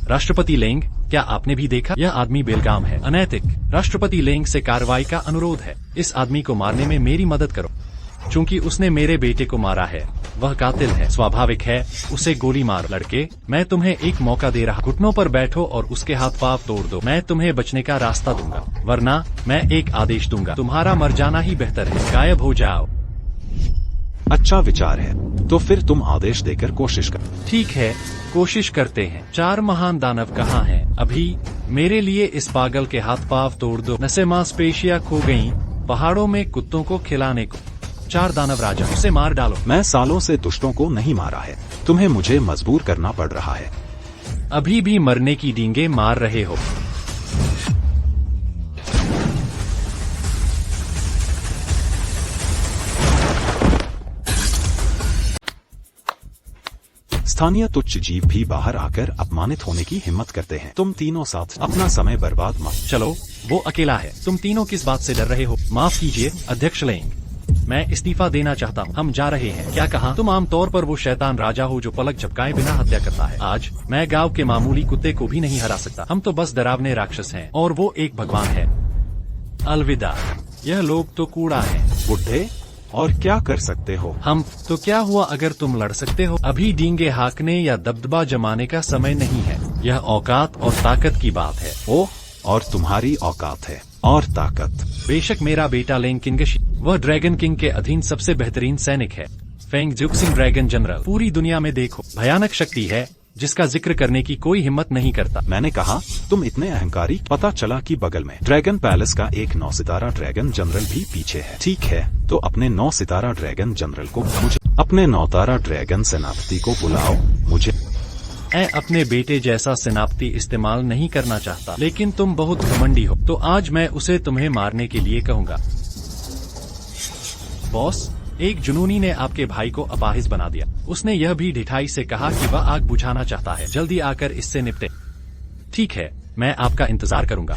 राष्ट्रपति लेंग, क्या आपने भी देखा? यह आदमी बेलगाम है, अनैतिक। राष्ट्रपति लेंग से कार्रवाई का अनुरोध है, इस आदमी को मारने में मेरी मदद करो, चूंकि उसने मेरे बेटे को मारा है, वह कातिल है, स्वाभाविक है उसे गोली मार। लड़के, मैं तुम्हें एक मौका दे रहा, घुटनों पर बैठो और उसके हाथ पांव तोड़ दो, मैं तुम्हें बचने का रास्ता दूंगा, वरना मैं एक आदेश दूंगा, तुम्हारा मर जाना ही बेहतर है, गायब हो जाओ। अच्छा विचार है, तो फिर तुम आदेश देकर कोशिश कर। ठीक है, कोशिश करते हैं। 4 महान दानव कहाँ हैं? अभी मेरे लिए इस पागल के हाथ पांव तोड़ दो, नसें मांसपेशियां खो गईं, पहाड़ों में कुत्तों को खिलाने को। 4 दानव राजा, उसे मार डालो। मैं सालों से दुष्टों को नहीं मारा है, तुम्हें मुझे मजबूर करना पड़ रहा है। अभी भी मरने की डींगे मार रहे हो। स्थानीय तुच्छ जीव भी बाहर आकर अपमानित होने की हिम्मत करते हैं। तुम तीनों साथ अपना समय बर्बाद मत। चलो, वो अकेला है, तुम तीनों किस बात से डर रहे हो? माफ कीजिए अध्यक्ष लेंग, मैं इस्तीफा देना चाहता हूँ, हम जा रहे हैं। क्या कहा? तुम आमतौर पर वो शैतान राजा हो जो पलक झपकाए बिना हत्या करता है। आज मैं गांव के मामूली कुत्ते को भी नहीं हरा सकता, हम तो बस डरावने राक्षस हैं और वो एक भगवान है। अलविदा, यह लोग तो कूड़ा है। बुढ़े, और क्या कर सकते हो? हम तो क्या हुआ अगर तुम लड़ सकते हो? अभी डींगे हाँकने या दबदबा जमाने का समय नहीं है, यह औकात और ताकत की बात है। ओह, और तुम्हारी औकात है और ताकत। बेशक मेरा बेटा लेंग किंगशी, वह ड्रैगन किंग के अधीन सबसे बेहतरीन सैनिक है। फेंग जुक्सिंग ड्रैगन जनरल, पूरी दुनिया में देखो, भयानक शक्ति है जिसका जिक्र करने की कोई हिम्मत नहीं करता। मैंने कहा तुम इतने अहंकारी? पता चला कि बगल में ड्रैगन पैलेस का एक 9 सितारा ड्रैगन जनरल भी पीछे है। ठीक है, तो अपने 9 सितारा ड्रैगन जनरल को मुझे, अपने 9 तारा ड्रैगन सेनापति को बुलाओ मुझे। मैं अपने बेटे जैसा सेनापति इस्तेमाल नहीं करना चाहता, लेकिन तुम बहुत घमंडी हो, तो आज मैं उसे तुम्हें मारने के लिए कहूँगा। बॉस, एक जुनूनी ने आपके भाई को अपाहिज बना दिया। उसने यह भी ढिठाई से कहा कि वह आग बुझाना चाहता है, जल्दी आकर इससे निपटे। ठीक है, मैं आपका इंतजार करूंगा।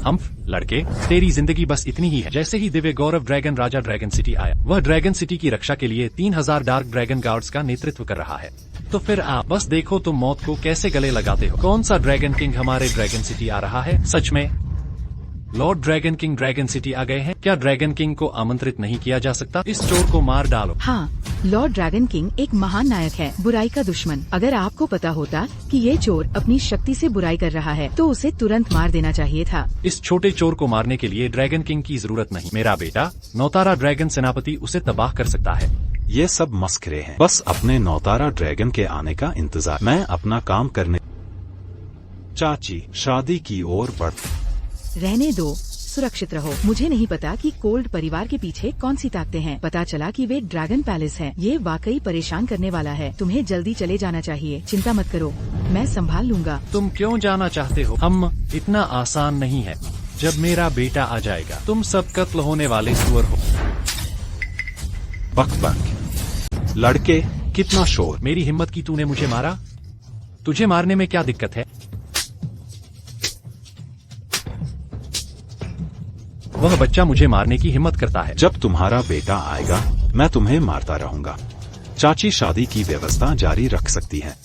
हम्फ, लड़के, तेरी जिंदगी बस इतनी ही है। जैसे ही दिव्य गौरव ड्रैगन राजा ड्रैगन सिटी आया, वह ड्रैगन सिटी की रक्षा के लिए 3000 डार्क ड्रैगन गार्ड्स का नेतृत्व कर रहा है। तो फिर आप बस देखो तुम मौत को कैसे गले लगाते हो। कौन सा ड्रैगन किंग हमारे ड्रैगन सिटी आ रहा है? सच में Lord Dragon King Dragon City आ गए हैं? क्या ड्रैगन किंग को आमंत्रित नहीं किया जा सकता? इस चोर को मार डालो। हाँ, लॉर्ड ड्रैगन किंग एक महान नायक है, बुराई का दुश्मन। अगर आपको पता होता कि ये चोर अपनी शक्ति से बुराई कर रहा है, तो उसे तुरंत मार देना चाहिए था। इस छोटे चोर को मारने के लिए ड्रैगन किंग की जरूरत नहीं, मेरा बेटा 9 तारा ड्रैगन सेनापति उसे तबाह कर सकता है। ये सब मस्खरे हैं, बस अपने 9 तारा ड्रैगन के आने का इंतजार। मैं अपना काम करने। चाची, शादी की ओर बढ़। रहने दो, सुरक्षित रहो। मुझे नहीं पता कि कोल्ड परिवार के पीछे कौन सी ताकतें हैं। पता चला कि वे ड्रैगन पैलेस है। ये वाकई परेशान करने वाला है। तुम्हें जल्दी चले जाना चाहिए। चिंता मत करो, मैं संभाल लूंगा। तुम क्यों जाना चाहते हो? हम इतना आसान नहीं है। जब मेरा बेटा आ जाएगा, तुम सब कत्ल होने वाले सुअर हो। बक बक, लड़के, कितना शोर। मेरी हिम्मत की तूने मुझे मारा? तुझे मारने में क्या दिक्कत है? वह बच्चा मुझे मारने की हिम्मत करता है। जब तुम्हारा बेटा आएगा, मैं तुम्हें मारता रहूंगा। चाची शादी की व्यवस्था जारी रख सकती है।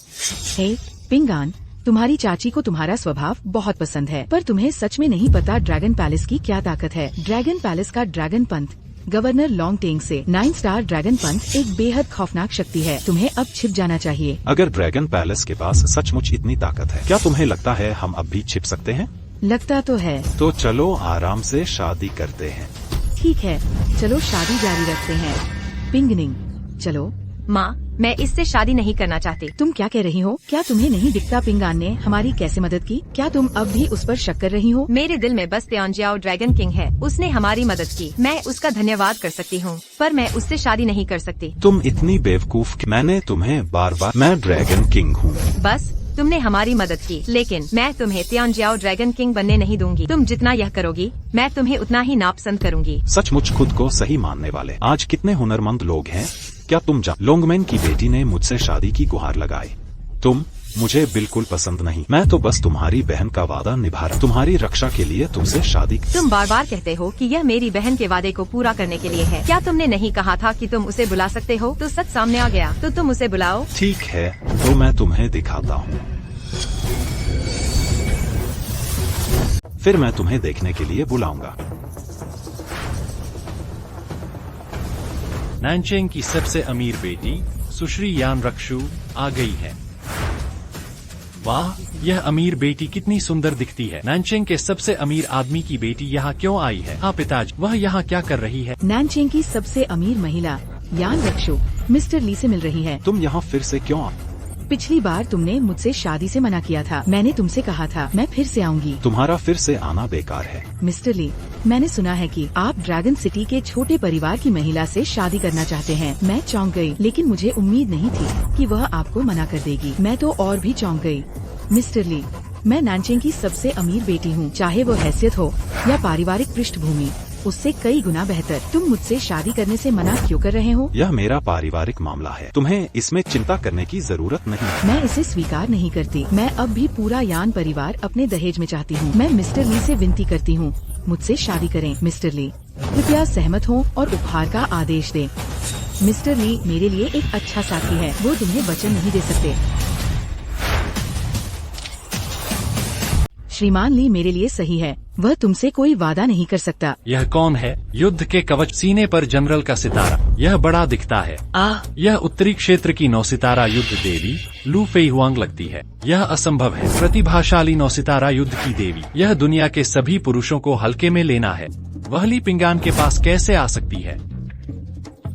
हे पिंगान, तुम्हारी चाची को तुम्हारा स्वभाव बहुत पसंद है, पर तुम्हें सच में नहीं पता ड्रैगन पैलेस की क्या ताकत है। ड्रैगन पैलेस का ड्रैगन पंथ गवर्नर लॉन्ग टेंग से 9 स्टार ड्रैगन पंथ एक बेहद खौफनाक शक्ति है। तुम्हें अब छिप जाना चाहिए। अगर ड्रैगन पैलेस के पास सचमुच इतनी ताकत है, क्या तुम्हें लगता है हम अब भी छिप सकते हैं? लगता तो है। तो चलो आराम से शादी करते हैं। ठीक है, चलो शादी जारी रखते हैं। पिंगनिंग, चलो माँ, मैं इससे शादी नहीं करना चाहती। तुम क्या कह रही हो? क्या तुम्हें नहीं दिखता पिंगान ने हमारी कैसे मदद की? क्या तुम अब भी उस पर शक कर रही हो? मेरे दिल में बस तियांजियाओ ड्रैगन किंग है। उसने हमारी मदद की, मैं उसका धन्यवाद कर सकती हूँ, पर मैं उससे शादी नहीं कर सकती। तुम इतनी बेवकूफ कि मैंने तुम्हें बार बार मैं ड्रैगन किंग हूँ। बस तुमने हमारी मदद की, लेकिन मैं तुम्हें तियांजियाओ ड्रैगन किंग बनने नहीं दूंगी। तुम जितना यह करोगी, मैं तुम्हें उतना ही नापसंद करूंगी। सचमुच खुद को सही मानने वाले आज कितने हुनरमंद लोग हैं। क्या तुम लोंगमैन की बेटी ने मुझसे शादी की गुहार लगाई? तुम मुझे बिल्कुल पसंद नहीं। मैं तो बस तुम्हारी बहन का वादा निभा रहा, तुम्हारी रक्षा के लिए तुमसे शादी। तुम बार बार कहते हो कि यह मेरी बहन के वादे को पूरा करने के लिए है। क्या तुमने नहीं कहा था कि तुम उसे बुला सकते हो? तो सच सामने आ गया, तो तुम उसे बुलाओ। ठीक है, तो मैं तुम्हें दिखाता हूँ। फिर मैं तुम्हें देखने के लिए बुलाऊंगा। नानचेंग की सबसे अमीर बेटी सुश्री यान रक्षु आ गई है। वाह, यह अमीर बेटी कितनी सुंदर दिखती है। नानचेंग के सबसे अमीर आदमी की बेटी यहाँ क्यों आई है? हाँ पिताजी, वह यहाँ क्या कर रही है? नानचेंग की सबसे अमीर महिला यान रक्षु मिस्टर ली से मिल रही है। तुम यहाँ फिर से क्यों? पिछली बार तुमने मुझसे शादी से मना किया था। मैंने तुमसे कहा था मैं फिर से आऊंगी। तुम्हारा फिर से आना बेकार है। मिस्टर ली, मैंने सुना है कि आप ड्रैगन सिटी के छोटे परिवार की महिला से शादी करना चाहते हैं। मैं चौंक गई, लेकिन मुझे उम्मीद नहीं थी कि वह आपको मना कर देगी। मैं तो और भी चौंक गई। मिस्टर ली, मैं नानचेंग की सबसे अमीर बेटी हूँ, चाहे वो हैसियत हो या पारिवारिक पृष्ठभूमि, उससे कई गुना बेहतर। तुम मुझसे शादी करने से मना क्यों कर रहे हो? यह मेरा पारिवारिक मामला है, तुम्हें इसमें चिंता करने की जरूरत नहीं। मैं इसे स्वीकार नहीं करती। मैं अब भी पूरा यान परिवार अपने दहेज में चाहती हूँ। मैं मिस्टर ली से विनती करती हूँ, मुझसे शादी करें। मिस्टर ली, कृपया सहमत हों और उपहार का आदेश दें। मिस्टर ली मेरे लिए एक अच्छा साथी है, वो तुम्हें वचन नहीं दे सकते। श्रीमान ली मेरे लिए सही है, वह तुमसे कोई वादा नहीं कर सकता। यह कौन है? युद्ध के कवच सीने पर जनरल का सितारा, यह बड़ा दिखता है। यह उत्तरी क्षेत्र की नौसितारा युद्ध देवी लू फेई हुआंग लगती है। यह असंभव है। प्रतिभाशाली नौसितारा युद्ध की देवी, यह दुनिया के सभी पुरुषों को हल्के में लेना है। वह ली पिंगान के पास कैसे आ सकती है?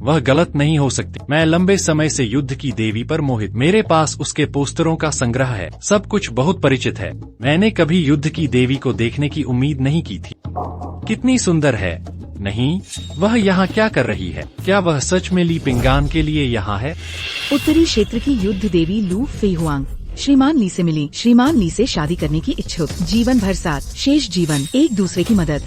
वह गलत नहीं हो सकती। मैं लंबे समय से युद्ध की देवी पर मोहित। मेरे पास उसके पोस्टरों का संग्रह है, सब कुछ बहुत परिचित है। मैंने कभी युद्ध की देवी को देखने की उम्मीद नहीं की थी। कितनी सुंदर है। नहीं, वह यहाँ क्या कर रही है? क्या वह सच में ली पिंगान के लिए यहाँ है? उत्तरी क्षेत्र की युद्ध देवी लू फेई हुआंग श्रीमान ली से मिली। श्रीमान ली से शादी करने की इच्छुक, जीवन भर साथ, शेष जीवन एक दूसरे की मदद।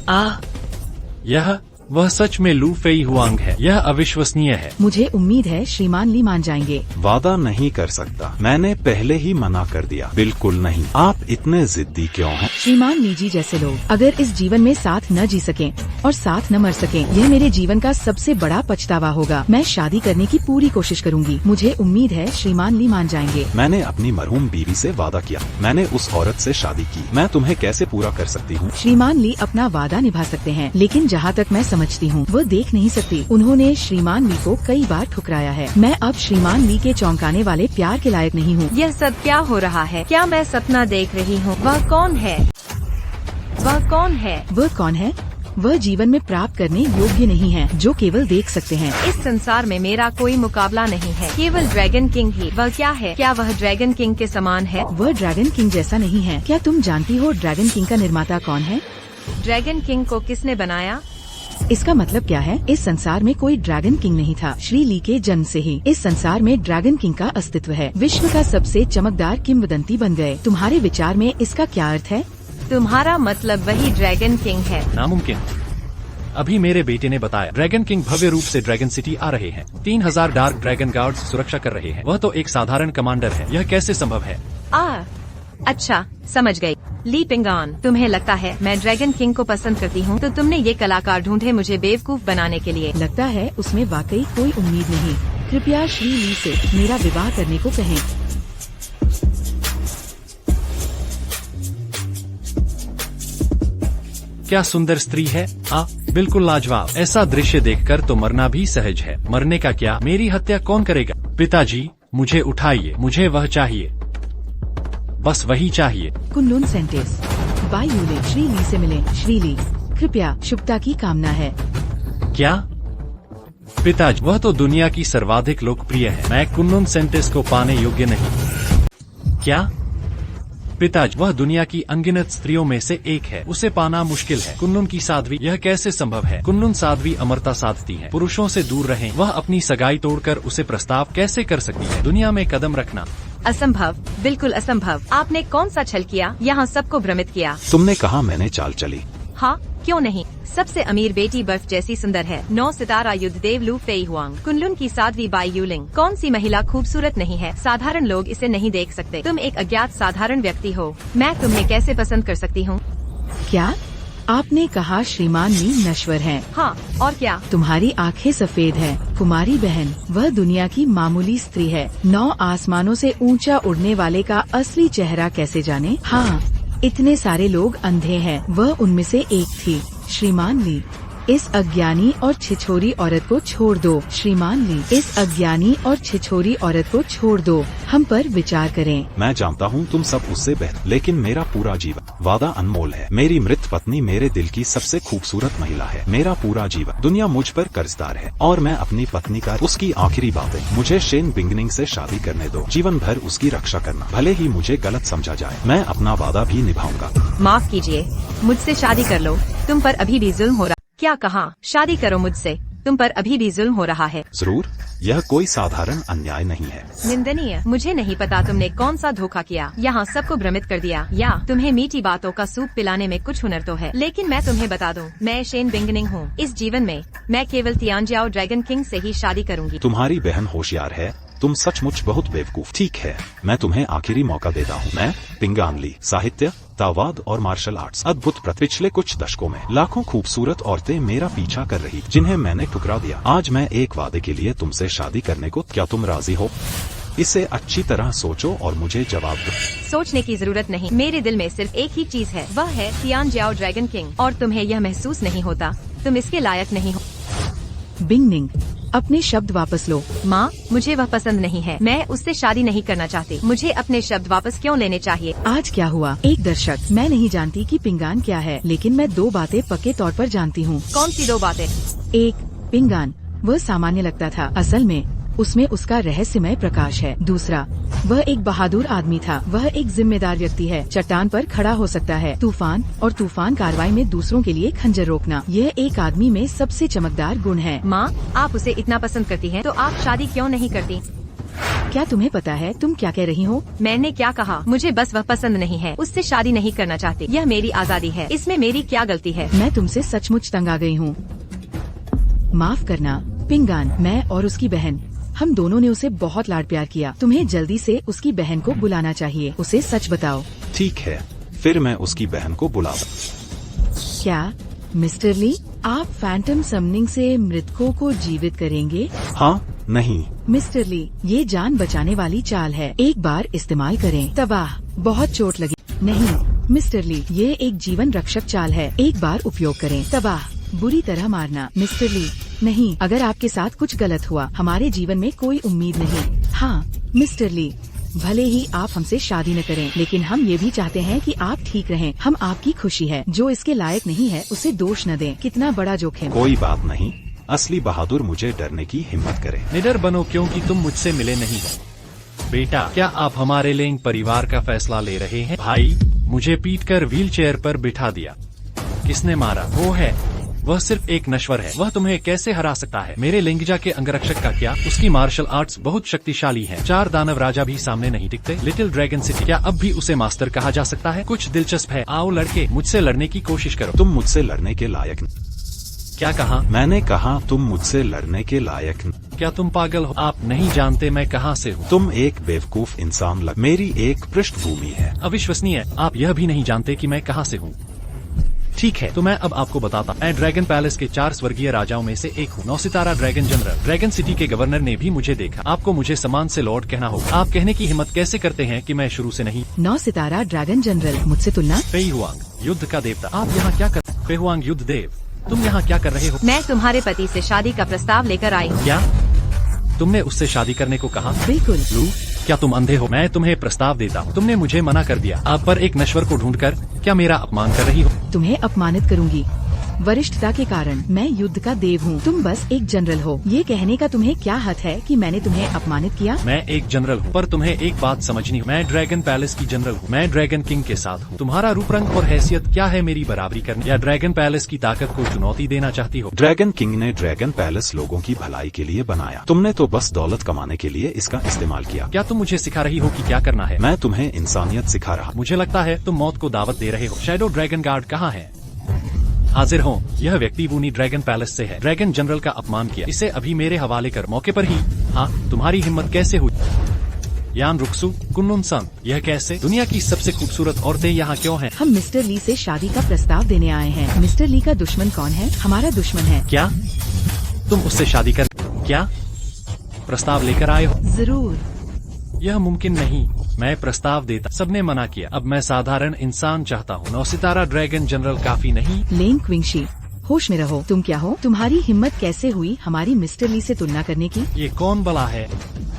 यह वह सच में लू फेई हुआंग है। यह अविश्वसनीय है। मुझे उम्मीद है श्रीमान ली मान जाएंगे। वादा नहीं कर सकता, मैंने पहले ही मना कर दिया। बिल्कुल नहीं। आप इतने जिद्दी क्यों हैं? श्रीमान ली जी जैसे लोग अगर इस जीवन में साथ न जी सकें और साथ न मर सकें, यह मेरे जीवन का सबसे बड़ा पछतावा होगा। मैं शादी करने की पूरी कोशिश करूंगी। मुझे उम्मीद है श्रीमान ली मान जाएंगे। मैंने अपनी मरहूम बीवी से वादा किया, मैंने उस औरत से शादी की। मैं तुम्हें कैसे पूरा कर सकती हूँ? श्रीमान ली अपना वादा निभा सकते हैं, लेकिन जहाँ तक मैं समझती हूँ वो देख नहीं सकती। उन्होंने श्रीमान ली को कई बार ठुकराया है। मैं अब श्रीमान ली के चौंकाने वाले प्यार के लायक नहीं हूँ। यह सब क्या हो रहा है? क्या मैं सपना देख रही हूँ? वह कौन है? वह कौन है? वह कौन है? वह जीवन में प्राप्त करने योग्य नहीं है, जो केवल देख सकते हैं। इस संसार में मेरा कोई मुकाबला नहीं है, केवल ड्रैगन किंग ही। वह क्या है? क्या वह ड्रैगन किंग के समान है? वह ड्रैगन किंग जैसा नहीं है। क्या तुम जानती हो ड्रैगन किंग का निर्माता कौन है? ड्रैगन किंग को किसने बनाया? इसका मतलब क्या है? इस संसार में कोई ड्रैगन किंग नहीं था। श्री ली के जन्म से ही इस संसार में ड्रैगन किंग का अस्तित्व है। विश्व का सबसे चमकदार किंवदंती बन गए। तुम्हारे विचार में इसका क्या अर्थ है? तुम्हारा मतलब वही ड्रैगन किंग है? नामुमकिन। अभी मेरे बेटे ने बताया ड्रैगन किंग भव्य रूप से ड्रैगन सिटी आ रहे हैं। 3000 डार्क ड्रैगन गार्ड्स सुरक्षा कर रहे हैं। वह तो एक साधारण कमांडर है। यह कैसे संभव है? अच्छा, समझ गई। ली पिंगान, तुम्हें लगता है मैं ड्रैगन किंग को पसंद करती हूँ, तो तुमने ये कलाकार ढूंढे मुझे बेवकूफ बनाने के लिए। लगता है उसमें वाकई कोई उम्मीद नहीं। कृपया श्री ली से मेरा विवाह करने को कहें। क्या सुंदर स्त्री है। बिल्कुल लाजवाब। ऐसा दृश्य देखकर तो मरना भी सहज है। मरने का क्या, मेरी हत्या कौन करेगा? पिताजी, मुझे उठाइए, मुझे वह चाहिए, बस वही चाहिए। Kunlun saintess Bai Yule Shri Li से मिले। श्री ली, कृपया शुभता की कामना है। क्या? पिताजी, वह तो दुनिया की सर्वाधिक लोकप्रिय है। मैं कुनलुन सेंटेंस को पाने योग्य नहीं। क्या? पिताजी, वह दुनिया की अनगिनत स्त्रियों में से एक है। उसे पाना मुश्किल है। कुनलुन की साध्वी, यह कैसे संभव है? कुनलुन साध्वी अमरता साधती है। पुरुषों से दूर रहें। वह अपनी सगाई तोड़कर उसे प्रस्ताव कैसे कर सकती है? दुनिया में कदम रखना असंभव, बिल्कुल असंभव। आपने कौन सा छल किया? यहाँ सबको भ्रमित किया। तुमने कहा मैंने चाल चली। हाँ, क्यों नहीं। सबसे अमीर बेटी बर्फ जैसी सुंदर है। 9 सितारा युद्धदेव लू फेई हुआंग, कुनलुन की साध्वी बाई यूलिंग। कौन सी महिला खूबसूरत नहीं है? साधारण लोग इसे नहीं देख सकते। तुम एक अज्ञात साधारण व्यक्ति हो। मैं तुम्हें कैसे पसंद कर सकती हूँ? क्या आपने कहा श्रीमान ली नश्वर हैं? हाँ, और क्या? तुम्हारी आंखें सफेद हैं। कुमारी बहन, वह दुनिया की मामूली स्त्री है। 9 आसमानों से ऊंचा उड़ने वाले का असली चेहरा कैसे जाने? हाँ, इतने सारे लोग अंधे हैं। वह उनमें से एक थी। श्रीमान ली, इस अज्ञानी और छिछोरी औरत को छोड़ दो। श्रीमान ली, इस अज्ञानी और छिछोरी औरत को छोड़ दो। हम पर विचार करें। मैं जानता हूँ तुम सब उससे बेहतर, लेकिन मेरा पूरा जीवन वादा अनमोल है। मेरी मृत पत्नी मेरे दिल की सबसे खूबसूरत महिला है। मेरा पूरा जीवन, दुनिया मुझ पर कर्जदार है और मैं अपनी पत्नी का उसकी आखिरी बातें। मुझे शेन बिंगनिंग से शादी करने दो। जीवन भर उसकी रक्षा करना, भले ही मुझे गलत समझा जाए। मैं अपना वादा भी निभाऊंगा। माफ कीजिए, मुझसे शादी कर लो। तुम पर अभी भी जुल्म हो रहा। क्या कहा? शादी करो मुझसे। तुम पर अभी भी जुल्म हो रहा है। जरूर, यह कोई साधारण अन्याय नहीं है। निंदनीय। मुझे नहीं पता तुमने कौन सा धोखा किया। यहाँ सबको भ्रमित कर दिया। या तुम्हें मीठी बातों का सूप पिलाने में कुछ हुनर तो है। लेकिन मैं तुम्हें बता दूं, मैं शेन बिंगनिंग हूँ। इस जीवन में मैं केवल तियानजियाओ ड्रैगन किंग से ही शादी करूंगी। तुम्हारी बहन होशियार है। तुम सचमुच बहुत बेवकूफ। ठीक है, मैं तुम्हें आखिरी मौका देता हूँ। मैं पिंगान ली, साहित्य, तावाद और मार्शल आर्ट्स अद्भुत। पिछले कुछ दशकों में लाखों खूबसूरत औरतें मेरा पीछा कर रही, जिन्हें मैंने ठुकरा दिया। आज मैं एक वादे के लिए तुमसे शादी करने को, क्या तुम राजी हो? इसे अच्छी तरह सोचो और मुझे जवाब दो। सोचने की जरूरत नहीं। मेरे दिल में सिर्फ एक ही चीज है, वह है तियानजियाओ ड्रैगन किंग। और तुम्हें यह महसूस नहीं होता। तुम इसके लायक नहीं हो। बिंगनिंग, अपने शब्द वापस लो। माँ, मुझे वह पसंद नहीं है। मैं उससे शादी नहीं करना चाहती। मुझे अपने शब्द वापस क्यों लेने चाहिए? आज क्या हुआ? एक दर्शक, मैं नहीं जानती कि पिंगान क्या है, लेकिन मैं 2 बातें पक्के तौर पर जानती हूँ। कौन सी 2 बातें? एक, पिंगान वह सामान्य लगता था, असल में उसमें उसका रहस्यमय प्रकाश है। दूसरा, वह एक बहादुर आदमी था। वह एक जिम्मेदार व्यक्ति है। चट्टान पर खड़ा हो सकता है। तूफान और तूफान कार्रवाई में दूसरों के लिए खंजर रोकना, यह एक आदमी में सबसे चमकदार गुण है। माँ, आप उसे इतना पसंद करती हैं, तो आप शादी क्यों नहीं करती? क्या तुम्हें पता है तुम क्या कह रही हो? मैंने क्या कहा? मुझे बस वह पसंद नहीं है। उससे शादी नहीं करना चाहती। यह मेरी आजादी है। इसमें मेरी क्या गलती है? मैं तुमसे सचमुच तंग आ गई हूँ। माफ करना पिंगान, मैं और उसकी बहन, हम दोनों ने उसे बहुत लाड प्यार किया। तुम्हें जल्दी से उसकी बहन को बुलाना चाहिए। उसे सच बताओ। ठीक है, फिर मैं उसकी बहन को बुलाऊं। क्या मिस्टर ली, आप फैंटम समनिंग से मृतकों को जीवित करेंगे? हाँ, नहीं। मिस्टर ली, ये जान बचाने वाली चाल है। एक बार इस्तेमाल करें। तबाह, बहुत चोट लगी। नहीं मिस्टर ली, ये एक जीवन रक्षक चाल है। एक बार उपयोग करें। तबाह, बुरी तरह मारना। मिस्टर ली, नहीं, अगर आपके साथ कुछ गलत हुआ, हमारे जीवन में कोई उम्मीद नहीं। हाँ मिस्टर ली, भले ही आप हमसे शादी न करें, लेकिन हम ये भी चाहते हैं कि आप ठीक रहें। हम आपकी खुशी है। जो इसके लायक नहीं है उसे दोष न दें। कितना बड़ा जोखिम। कोई बात नहीं, असली बहादुर मुझे डरने की हिम्मत करे। निडर बनो, क्योंकि तुम मुझसे मिले नहीं हो। बेटा, क्या आप हमारे लिंग परिवार का फैसला ले रहे हैं? भाई, मुझे पीटकर व्हीलचेयर पर बिठा दिया। किसने मारा? वो है। वह सिर्फ एक नश्वर है। वह तुम्हें कैसे हरा सकता है? मेरे लिंगजा के अंगरक्षक का क्या? उसकी मार्शल आर्ट्स बहुत शक्तिशाली है। 4 दानव राजा भी सामने नहीं टिकते। लिटिल ड्रैगन सिटी, क्या अब भी उसे मास्टर कहा जा सकता है? कुछ दिलचस्प है। आओ लड़के, मुझसे लड़ने की कोशिश करो। तुम मुझसे लड़ने के लायक नहीं। क्या कहा? मैंने कहा तुम मुझसे लड़ने के लायक नहीं। क्या तुम पागल हो? आप नहीं जानते मैं कहाँ से हूँ। तुम एक बेवकूफ इंसान लग। मेरी एक पृष्ठभूमि है। अविश्वसनीय। आप यह भी नहीं जानते कि मैं कहाँ से हूँ। ठीक है, तो मैं अब आपको बताता। मैं ड्रैगन पैलेस के 4 स्वर्गीय राजाओं में से एक हूँ। 9 सितारा ड्रैगन जनरल। ड्रैगन सिटी के गवर्नर ने भी मुझे देखा। आपको मुझे सम्मान से लॉर्ड कहना होगा। आप कहने की हिम्मत कैसे करते हैं कि मैं शुरू से नहीं? 9 सितारा ड्रैगन जनरल, मुझसे तुलना? फेई हुआंग, युद्ध का देवता। आप यहाँ क्या कर? फेई हुआंग युद्ध देव, तुम यहाँ क्या कर रहे हो? मैं तुम्हारे पति से शादी का प्रस्ताव लेकर आई हूँ। क्या तुमने उससे शादी करने को कहा? बिल्कुल। लू, क्या तुम अंधे हो? मैं तुम्हें प्रस्ताव देता हूँ। तुमने मुझे मना कर दिया। आप पर एक नश्वर को ढूंढकर क्या मेरा अपमान कर रही हो? तुम्हें अपमानित करूंगी। वरिष्ठता के कारण मैं युद्ध का देव हूँ। तुम बस एक जनरल हो। ये कहने का तुम्हें क्या हक है कि मैंने तुम्हें अपमानित किया? मैं एक जनरल हूँ, पर तुम्हें एक बात समझनी है। मैं ड्रैगन पैलेस की जनरल हूँ। मैं ड्रैगन किंग के साथ हूँ। तुम्हारा रूप रंग और हैसियत क्या है मेरी बराबरी करने, या ड्रैगन पैलेस की ताकत को चुनौती देना चाहती हो? ड्रैगन किंग ने ड्रैगन पैलेस लोगों की भलाई के लिए बनाया। तुमने तो बस दौलत कमाने के लिए इसका इस्तेमाल किया। क्या तुम मुझे सिखा रही हो कि क्या करना है? मैं तुम्हें इंसानियत सिखा रहा। मुझे लगता है तुम मौत को दावत दे रहे हो। शैडो ड्रैगन गार्ड कहाँ है? हाजिर हो। यह व्यक्ति वूनी ड्रैगन पैलेस से है। ड्रैगन जनरल का अपमान किया। इसे अभी मेरे हवाले कर, मौके पर ही। हाँ, तुम्हारी हिम्मत कैसे हुई? यान रुक्सू कुन्नुन सन, यह कैसे? दुनिया की सबसे खूबसूरत औरतें यहाँ क्यों हैं? हम मिस्टर ली से शादी का प्रस्ताव देने आए हैं। मिस्टर ली का दुश्मन कौन है? हमारा दुश्मन है। क्या तुम उससे शादी कर? क्या प्रस्ताव लेकर आए हो? जरूर। यह मुमकिन नहीं। मैं प्रस्ताव देता, सबने मना किया। अब मैं साधारण इंसान चाहता हूँ। 9 सितारा ड्रैगन जनरल काफी नहीं? लेन क्विंगशी, होश में रहो। तुम क्या हो? तुम्हारी हिम्मत कैसे हुई हमारी मिस्टर ली से तुलना करने की? ये कौन बला है?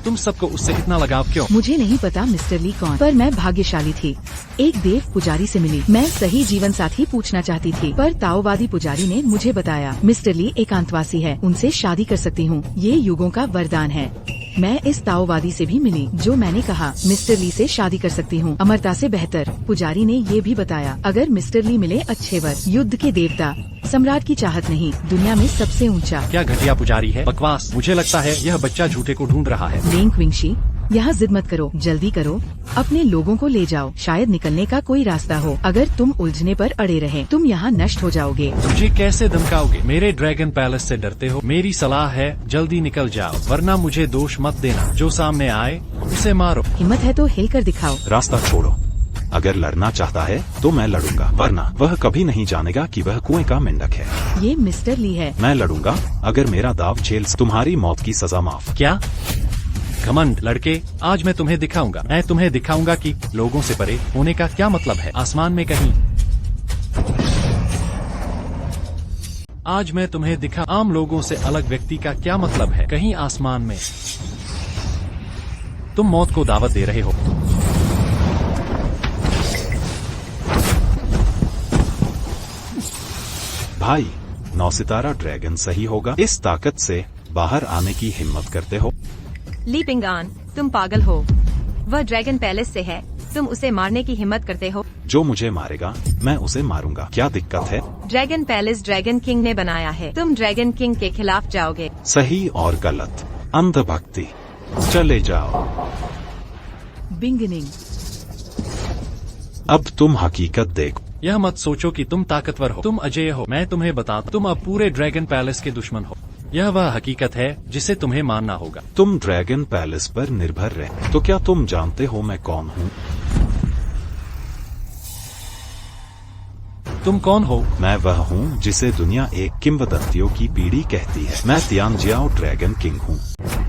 तुम सबको उससे इतना लगाव क्यों? मुझे नहीं पता मिस्टर ली कौन, पर मैं भाग्यशाली थी। एक देव पुजारी से मिली। मैं सही जीवन साथी पूछना चाहती थी, पर ताओवादी पुजारी ने मुझे बताया मिस्टर ली एकांतवासी है, उनसे शादी कर सकती हूँ। ये युगों का वरदान है। मैं इस ताओवादी से भी मिली, जो मैंने कहा मिस्टर ली से शादी कर सकती हूँ, अमरता से बेहतर। पुजारी ने ये भी बताया अगर मिस्टर ली मिले अच्छे वर, युद्ध के देवता, सम्राट की चाहत नहीं, दुनिया में सबसे ऊंचा। क्या घटिया पुजारी है? बकवास। मुझे लगता है यह बच्चा झूठे को ढूंढ रहा है। लेन क्विंगशी, यहाँ जिद मत करो, जल्दी करो, अपने लोगों को ले जाओ, शायद निकलने का कोई रास्ता हो। अगर तुम उलझने पर अड़े रहे, तुम यहाँ नष्ट हो जाओगे। मुझे कैसे धमकाओगे? मेरे ड्रैगन पैलेस से डरते हो? मेरी सलाह है जल्दी निकल जाओ, वरना मुझे दोष मत देना। जो सामने आए उसे मारो। हिम्मत है तो हिल कर दिखाओ। रास्ता छोड़ो। अगर लड़ना चाहता है तो मैं लड़ूंगा, वरना वह कभी नहीं जानेगा कि वह कुएं का मेंढक है। ये मिस्टर ली है। मैं लड़ूंगा अगर मेरा दाव झेल, तुम्हारी मौत की सजा माफ। क्या घमंड? लड़के, आज मैं तुम्हें दिखाऊंगा। मैं तुम्हें दिखाऊंगा कि लोगों से परे होने का क्या मतलब है। आसमान में कहीं आज मैं तुम्हें दिखा आम लोगों से अलग व्यक्ति का क्या मतलब है। कहीं आसमान में तुम मौत को दावत दे रहे हो। भाई, 9 सितारा ड्रैगन सही होगा। इस ताकत से बाहर आने की हिम्मत करते हो? ली पिंगान, तुम पागल हो। वह ड्रैगन पैलेस से है, तुम उसे मारने की हिम्मत करते हो? जो मुझे मारेगा मैं उसे मारूंगा। क्या दिक्कत है? ड्रैगन पैलेस ड्रैगन किंग ने बनाया है, तुम ड्रैगन किंग के खिलाफ जाओगे। सही और गलत, अंधभक्ति। चले जाओ। बिंगनिंग। अब तुम हकीकत देखो। यह मत सोचो कि तुम ताकतवर हो, तुम अजेय हो। मैं तुम्हें बताता, तुम अब पूरे ड्रैगन पैलेस के दुश्मन हो। यह वह हकीकत है जिसे तुम्हें मानना होगा। तुम ड्रैगन पैलेस पर निर्भर रहे, तो क्या तुम जानते हो मैं कौन हूँ? तुम कौन हो? मैं वह हूँ जिसे दुनिया एक किंवदंतियों की पीढ़ी कहती है। मैं तियानजियाओ ड्रैगन किंग हूँ।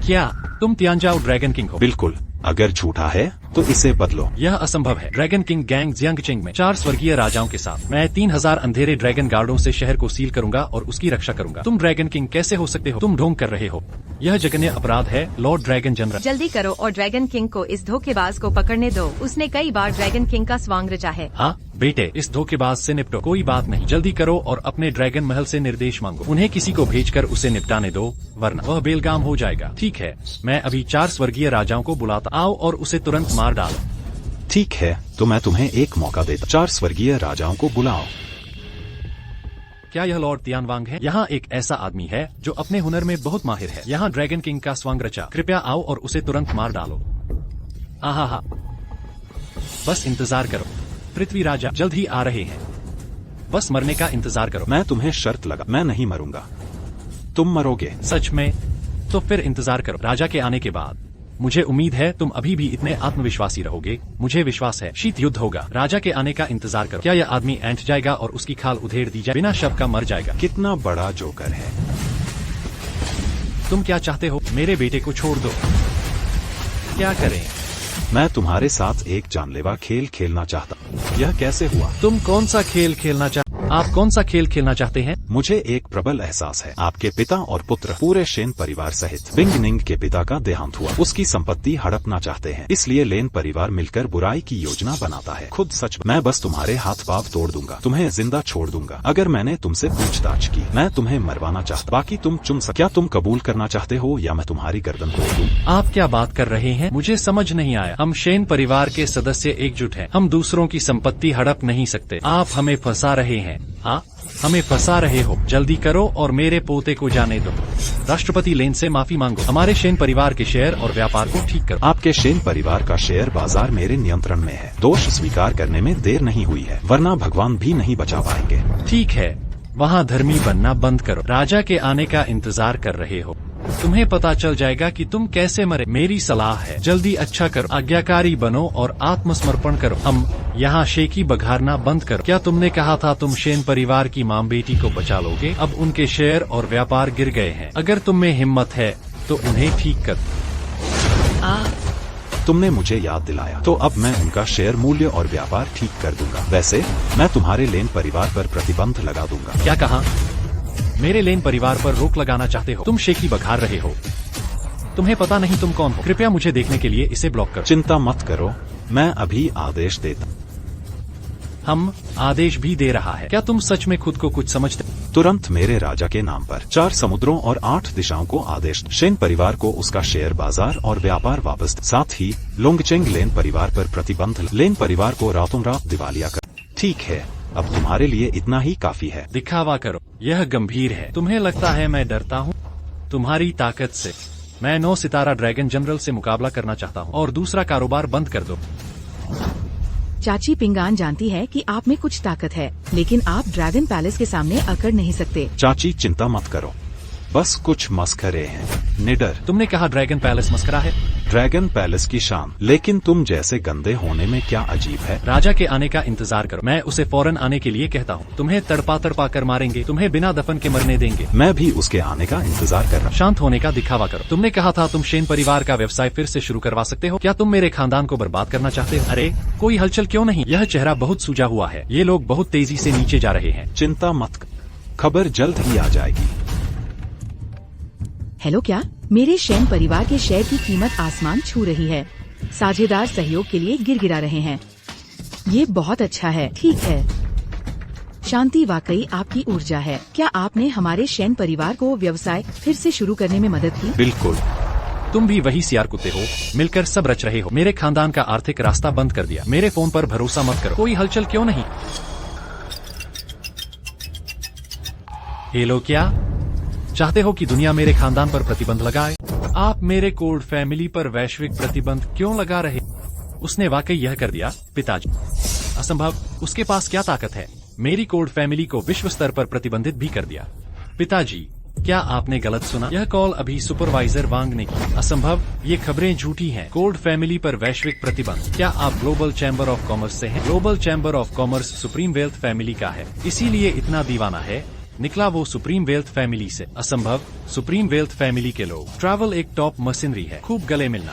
क्या तुम तियानजाओ ड्रैगन किंग हो? बिल्कुल। अगर झूठा है तो इसे बदलो। यह असंभव है। ड्रैगन किंग गैंग जियांगचिंग में 4 स्वर्गीय राजाओं के साथ मैं 3000 अंधेरे ड्रैगन गार्डों से शहर को सील करूंगा और उसकी रक्षा करूंगा। तुम ड्रैगन किंग कैसे हो सकते हो? तुम ढोंग कर रहे हो। यह जघन्य अपराध है लॉर्ड ड्रैगन जनरल। जल्दी करो और ड्रैगन किंग को इस धोखेबाज को पकड़ने दो। उसने कई बार ड्रैगन किंग का स्वांग रचा है। हाँ बेटे, इस धोखेबाज से निपटो। कोई बात नहीं, जल्दी करो और अपने ड्रैगन महल से निर्देश मांगो। उन्हें किसी को भेजकर उसे निपटाने दो, वरना वह बेलगाम हो जाएगा। ठीक है, मैं अभी 4 स्वर्गीय राजाओं को बुलाता। आओ और उसे तुरंत मार डालो। ठीक है, तो मैं तुम्हें एक मौका देता। 4 स्वर्गीय राजाओं को बुलाओ। क्या यह लॉर्ड तियानवांग है? यहाँ एक ऐसा आदमी है जो अपने हुनर में बहुत माहिर है। यहाँ ड्रैगन किंग का स्वांग रचा। कृपया आओ और उसे तुरंत मार डालो। आहा, बस इंतजार करो। पृथ्वी राजा जल्द ही आ रहे हैं, बस मरने का इंतजार करो। मैं तुम्हें शर्त लगा, मैं नहीं मरूंगा, तुम मरोगे। सच में? तो फिर इंतजार करो राजा के आने के बाद। मुझे उम्मीद है तुम अभी भी इतने आत्मविश्वासी रहोगे। मुझे विश्वास है शीत युद्ध होगा। राजा के आने का इंतजार करो। क्या यह आदमी ऐंठ जाएगा और उसकी खाल उधेड़ दी जाए? बिना शव का मर जाएगा। कितना बड़ा जोकर है। तुम क्या चाहते हो? मेरे बेटे को छोड़ दो। क्या करें? मैं तुम्हारे साथ एक जानलेवा खेल खेलना चाहता हूँ। यह कैसे हुआ? तुम कौन सा खेल खेलना चाहते? आप कौन सा खेल खेलना चाहते हैं? मुझे एक प्रबल एहसास है, आपके पिता और पुत्र पूरे शेन परिवार सहित बिंग निंग के पिता का देहांत हुआ। उसकी संपत्ति हड़पना चाहते हैं, इसलिए लेन परिवार मिलकर बुराई की योजना बनाता है। खुद सच, मैं बस तुम्हारे हाथ पांव तोड़ दूंगा, तुम्हें जिंदा छोड़ दूंगा अगर मैंने तुमसे पूछताछ की। मैं तुम्हें मरवाना चाहता, बाकी तुम चुन सकते। क्या तुम कबूल करना चाहते हो या मैं तुम्हारी गर्दन तोड़ दूं? आप क्या बात कर रहे हैं? मुझे समझ नहीं आया। हम शेन परिवार के सदस्य एकजुट हैं। हम दूसरों की संपत्ति हड़प नहीं सकते। आप हमें फंसा रहे हैं। हाँ, हमें फंसा रहे हो। जल्दी करो और मेरे पोते को जाने दो। राष्ट्रपति लेन से माफी मांगो। हमारे शेन परिवार के शेयर और व्यापार को ठीक करो। आपके शेन परिवार का शेयर बाजार मेरे नियंत्रण में है। दोष स्वीकार करने में देर नहीं हुई है, वरना भगवान भी नहीं बचा पाएंगे। ठीक है, वहाँ धर्मी बनना बंद करो। राजा के आने का इंतजार कर रहे हो। तुम्हें पता चल जाएगा कि तुम कैसे मरे। मेरी सलाह है, जल्दी अच्छा करो, आज्ञाकारी बनो और आत्मसमर्पण करो। हम यहाँ शेखी बघारना बंद करो। क्या तुमने कहा था तुम शेन परिवार की मां बेटी को बचा लोगे? अब उनके शेयर और व्यापार गिर गए हैं। अगर तुम में हिम्मत है तो उन्हें ठीक कर। तुमने मुझे याद दिलाया, तो अब मैं उनका शेयर मूल्य और व्यापार ठीक कर दूंगा। वैसे मैं तुम्हारे लेन परिवार पर प्रतिबंध लगा दूंगा। क्या कहा? मेरे लेन परिवार पर रोक लगाना चाहते हो? तुम शेखी बघार रहे हो। तुम्हें पता नहीं तुम कौन हो। कृपया मुझे देखने के लिए इसे ब्लॉक करो। चिंता मत करो, मैं अभी आदेश देता। हम आदेश भी दे रहा है। क्या तुम सच में खुद को कुछ समझते? तुरंत मेरे राजा के नाम पर 4 समुद्रों और 8 दिशाओं को आदेश। शेन परिवार को उसका शेयर बाजार और व्यापार वापस। साथ ही लोंगचेंग लेन परिवार पर प्रतिबंध। लेन परिवार को रातों रात दिवालिया कर। ठीक है, अब तुम्हारे लिए इतना ही काफी है। दिखावा करो, यह गंभीर है। तुम्हें लगता है मैं डरता हूँ तुम्हारी ताकत से? मैं 9 सितारा ड्रैगन जनरल से मुकाबला करना चाहता हूँ। और दूसरा कारोबार बंद कर दो। चाची पिंगान जानती है कि आप में कुछ ताकत है, लेकिन आप ड्रैगन पैलेस के सामने अकड़ नहीं सकते। चाची चिंता मत करो, बस कुछ मस्खरे हैं। निडर, तुमने कहा ड्रैगन पैलेस मस्करा है? ड्रैगन पैलेस की शान। लेकिन तुम जैसे गंदे होने में क्या अजीब है? राजा के आने का इंतजार करो। मैं उसे फौरन आने के लिए कहता हूँ। तुम्हें तड़पा तड़पा कर मारेंगे, तुम्हें बिना दफन के मरने देंगे। मैं भी उसके आने का इंतजार कर रहा हूँ। शांत होने का दिखावा करो। तुमने कहा था तुम शेन परिवार का व्यवसाय फिर से शुरू करवा सकते हो। क्या तुम मेरे खानदान को बर्बाद करना चाहते हो? अरे कोई हलचल क्यों नहीं? यह चेहरा बहुत सूजा हुआ है। ये लोग बहुत तेजी से नीचे जा रहे हैं। चिंता मत कर, खबर जल्द ही आ जाएगी। हेलो, क्या मेरे शेन परिवार के शेयर की कीमत आसमान छू रही है? साझेदार सहयोग के लिए गिरगिरा रहे हैं। ये बहुत अच्छा है। ठीक है, शांति वाकई आपकी ऊर्जा है। क्या आपने हमारे शेन परिवार को व्यवसाय फिर से शुरू करने में मदद की? बिल्कुल। तुम भी वही सियार कुत्ते हो, मिलकर सब रच रहे हो। मेरे खानदान का आर्थिक रास्ता बंद कर दिया। मेरे फोन पर भरोसा मत करो। कोई हलचल क्यों नहीं? हेलो, क्या चाहते हो कि दुनिया मेरे खानदान पर प्रतिबंध लगाए? आप मेरे कोल्ड फैमिली पर वैश्विक प्रतिबंध क्यों लगा रहे? उसने वाकई यह कर दिया पिताजी। असंभव, उसके पास क्या ताकत है? मेरी कोल्ड फैमिली को विश्व स्तर पर प्रतिबंधित भी कर दिया। पिताजी, क्या आपने गलत सुना? यह कॉल अभी सुपरवाइजर वांग ने की। असंभव, ये खबरें झूठी हैं। कोल्ड फैमिली पर वैश्विक प्रतिबंध। क्या आप ग्लोबल चैम्बर ऑफ कॉमर्स से हैं? Global chamber of commerce supreme wealth family का है, इसीलिए इतना दीवाना है। निकला वो सुप्रीम वेल्थ फैमिली से। असंभव, सुप्रीम वेल्थ फैमिली के लोग। ट्रैवल एक टॉप मशीनरी है, खूब गले मिलना।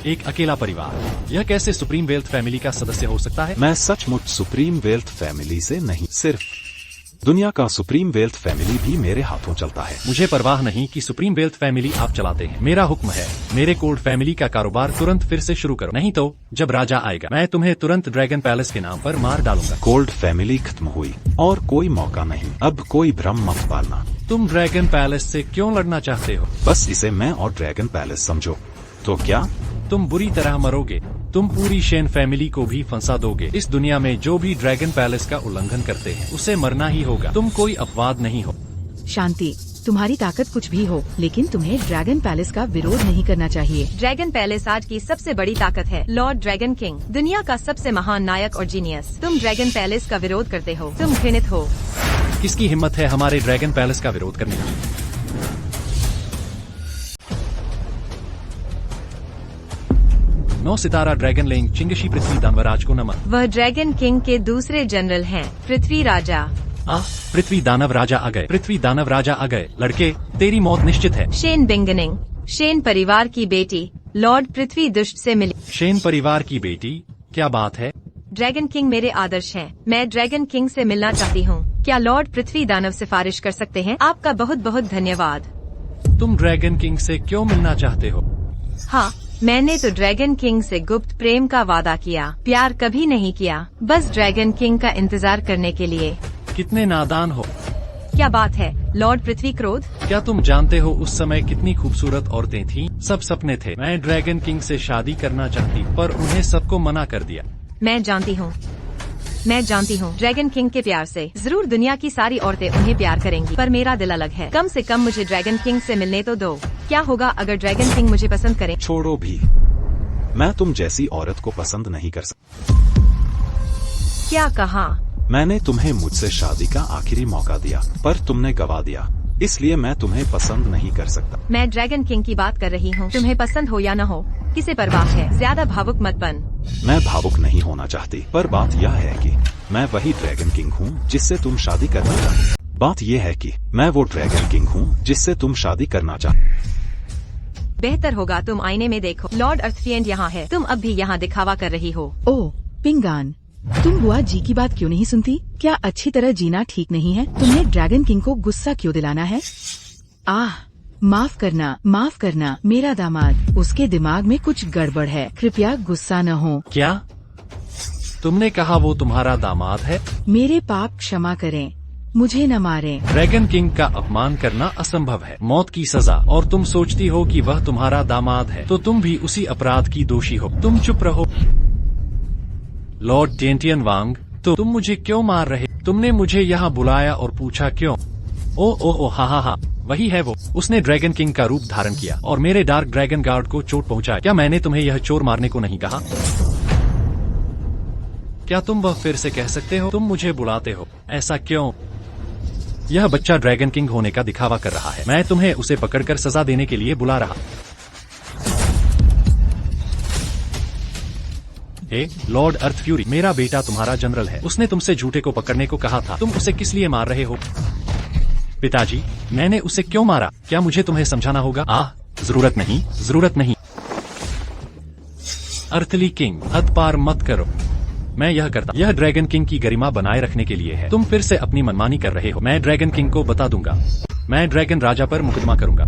एक अकेला परिवार, यह कैसे सुप्रीम वेल्थ फैमिली का सदस्य हो सकता है? मैं सचमुच सुप्रीम वेल्थ फैमिली से नहीं, सिर्फ दुनिया का सुप्रीम वेल्थ फैमिली भी मेरे हाथों चलता है। मुझे परवाह नहीं कि सुप्रीम वेल्थ फैमिली आप चलाते हैं। मेरा हुक्म है, मेरे कोल्ड फैमिली का कारोबार तुरंत फिर से शुरू करो, नहीं तो जब राजा आएगा मैं तुम्हें तुरंत ड्रैगन पैलेस के नाम पर मार डालूंगा। कोल्ड फैमिली खत्म हुई और कोई मौका नहीं। अब कोई भ्रम मत पालना। तुम ड्रैगन पैलेस से क्यों लड़ना चाहते हो? बस इसे मैं और ड्रैगन पैलेस समझो। तो क्या तुम बुरी तरह मरोगे? तुम पूरी शेन फैमिली को भी फंसा दोगे। इस दुनिया में जो भी ड्रैगन पैलेस का उल्लंघन करते हैं उसे मरना ही होगा। तुम कोई अपवाद नहीं हो। शांति, तुम्हारी ताकत कुछ भी हो, लेकिन तुम्हें ड्रैगन पैलेस का विरोध नहीं करना चाहिए। ड्रैगन पैलेस आज की सबसे बड़ी ताकत है। लॉर्ड ड्रैगन किंग, दुनिया का सबसे महान नायक और जीनियस। तुम ड्रैगन पैलेस का विरोध करते हो, तुम घृणित हो। किसकी हिम्मत है हमारे ड्रैगन पैलेस का विरोध करने की? नौ सितारा ड्रैगन लेंग चिंगशी पृथ्वी दानवराज को नमन। वह ड्रैगन किंग के दूसरे जनरल हैं, पृथ्वी राजा। पृथ्वी दानव राजा आ गए। पृथ्वी दानव राजा आ गए। लड़के, तेरी मौत निश्चित है। शेन बिंगनिंग, शेन परिवार की बेटी, लॉर्ड पृथ्वी दुष्ट से मिली। शेन परिवार की बेटी? क्या बात है? ड्रैगन किंग मेरे आदर्श हैं। मैं ड्रैगन किंग से मिलना चाहती हूँ। क्या लॉर्ड पृथ्वी दानव सिफारिश कर सकते हैं? आपका बहुत बहुत धन्यवाद। तुम ड्रैगन किंग से क्यों मिलना चाहते हो? हाँ, मैंने तो ड्रैगन किंग से गुप्त प्रेम का वादा किया, प्यार कभी नहीं किया, बस ड्रैगन किंग का इंतजार करने के लिए। कितने नादान हो। क्या बात है लॉर्ड पृथ्वी क्रोध? क्या तुम जानते हो उस समय कितनी खूबसूरत औरतें थीं? सब सपने थे। मैं ड्रैगन किंग से शादी करना चाहती, पर उन्हें सबको मना कर दिया। मैं जानती हूँ ड्रैगन किंग के प्यार से जरूर दुनिया की सारी औरतें उन्हें प्यार करेंगी, पर मेरा दिल अलग है। कम से कम मुझे ड्रैगन किंग से मिलने तो दो। क्या होगा अगर ड्रैगन किंग मुझे पसंद करे? छोड़ो भी, मैं तुम जैसी औरत को पसंद नहीं कर सकता। क्या कहा? मैंने तुम्हें मुझसे शादी का आखिरी मौका दिया, पर तुमने गवा दिया, इसलिए मैं तुम्हें पसंद नहीं कर सकता। मैं ड्रैगन किंग की बात कर रही हूँ। तुम्हें पसंद हो या न हो, किसे परवाह है। ज्यादा भावुक मत बन। मैं भावुक नहीं होना चाहती, पर बात यह है कि मैं वही ड्रैगन किंग हूँ जिससे तुम शादी करना चाहती। बात यह है कि मैं वो ड्रैगन किंग हूँ जिससे तुम शादी करना चाहती। बेहतर होगा तुम आईने में देखो। लॉर्ड अर्थफिएंड यहाँ है, तुम अब भी यहाँ दिखावा कर रही हो। ओह पिंगान, तुम बुआ जी की बात क्यों नहीं सुनती? क्या अच्छी तरह जीना ठीक नहीं है? तुमने ड्रैगन किंग को गुस्सा क्यों दिलाना है? माफ करना मेरा दामाद, उसके दिमाग में कुछ गड़बड़ है, कृपया गुस्सा न हो। क्या तुमने कहा वो तुम्हारा दामाद है? मेरे पाप क्षमा करें, मुझे न मारें। ड्रैगन किंग का अपमान करना असंभव है, मौत की सजा, और तुम सोचती हो कि वह तुम्हारा दामाद है, तो तुम भी उसी अपराध की दोषी हो। तुम चुप रहो। लॉर्ड टेंटियन वांग, तो तुम मुझे क्यों मार रहे? तुमने मुझे यहाँ बुलाया और पूछा क्यों? ओ हा, वही है वो। उसने ड्रैगन किंग का रूप धारण किया और मेरे डार्क ड्रैगन गार्ड को चोट पहुंचाई। क्या मैंने तुम्हें यह चोर मारने को नहीं कहा? क्या तुम वह फिर से कह सकते हो? तुम मुझे बुलाते हो, ऐसा क्यों? यह बच्चा ड्रैगन किंग होने का दिखावा कर रहा है। मैं तुम्हें उसे पकड़कर सजा देने के लिए बुला रहा। हे लॉर्ड अर्थ फ्यूरी, मेरा बेटा तुम्हारा जनरल है। उसने तुमसे झूठे को पकड़ने को कहा था। तुम उसे किस लिए मार रहे हो? पिताजी, मैंने उसे क्यों मारा? क्या मुझे तुम्हें समझाना होगा? जरूरत नहीं। अर्थली किंग, हद पार मत करो। मैं यह करता, यह ड्रैगन किंग की गरिमा बनाए रखने के लिए है। तुम फिर से अपनी मनमानी कर रहे हो। मैं ड्रैगन किंग को बता दूंगा। मैं ड्रैगन राजा पर मुकदमा करूंगा।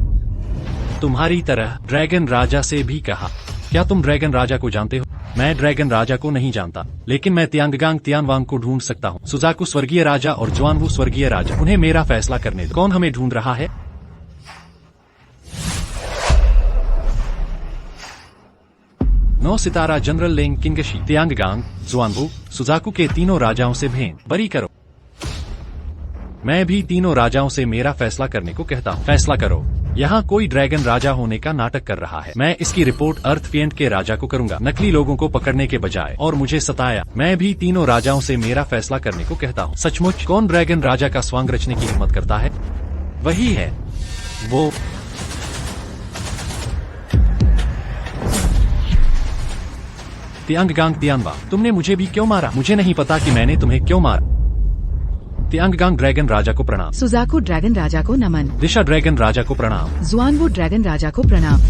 तुम्हारी तरह ड्रैगन राजा से भी कहा। क्या तुम ड्रैगन राजा को जानते हो? मैं ड्रैगन राजा को नहीं जानता, लेकिन मैं तियांगगांग तियानवांग को ढूंढ सकता हूँ। सुजाकू स्वर्गीय राजा और जुआनवू स्वर्गीय राजा, उन्हें मेरा फैसला करने दो। कौन हमें ढूंढ रहा है? नौ सितारा जनरल लेंग किंगशी, तियांगगांग, जुआनवू, सुजाकू के तीनों राजाओं से भेंट बरी करो। मैं भी तीनों राजाओं से मेरा फैसला करने को कहता हूँ। फैसला करो। यहाँ कोई ड्रैगन राजा होने का नाटक कर रहा है। मैं इसकी रिपोर्ट अर्थफिएंड के राजा को करूंगा। नकली लोगों को पकड़ने के बजाय और मुझे सताया। मैं भी तीनों राजाओं से मेरा फैसला करने को कहता हूँ। सचमुच कौन ड्रैगन राजा का स्वांग रचने की हिम्मत करता है? वही है वो। तियांगगांग तियानवा, तुमने मुझे भी क्यों मारा? मुझे नहीं पता कि मैंने तुम्हें क्यों मारा। तियांगगांग ड्रैगन राजा को प्रणाम। सुजाकू ड्रैगन राजा को नमन। दिशा ड्रैगन राजा को प्रणाम। जुआनवू ड्रैगन राजा को प्रणाम।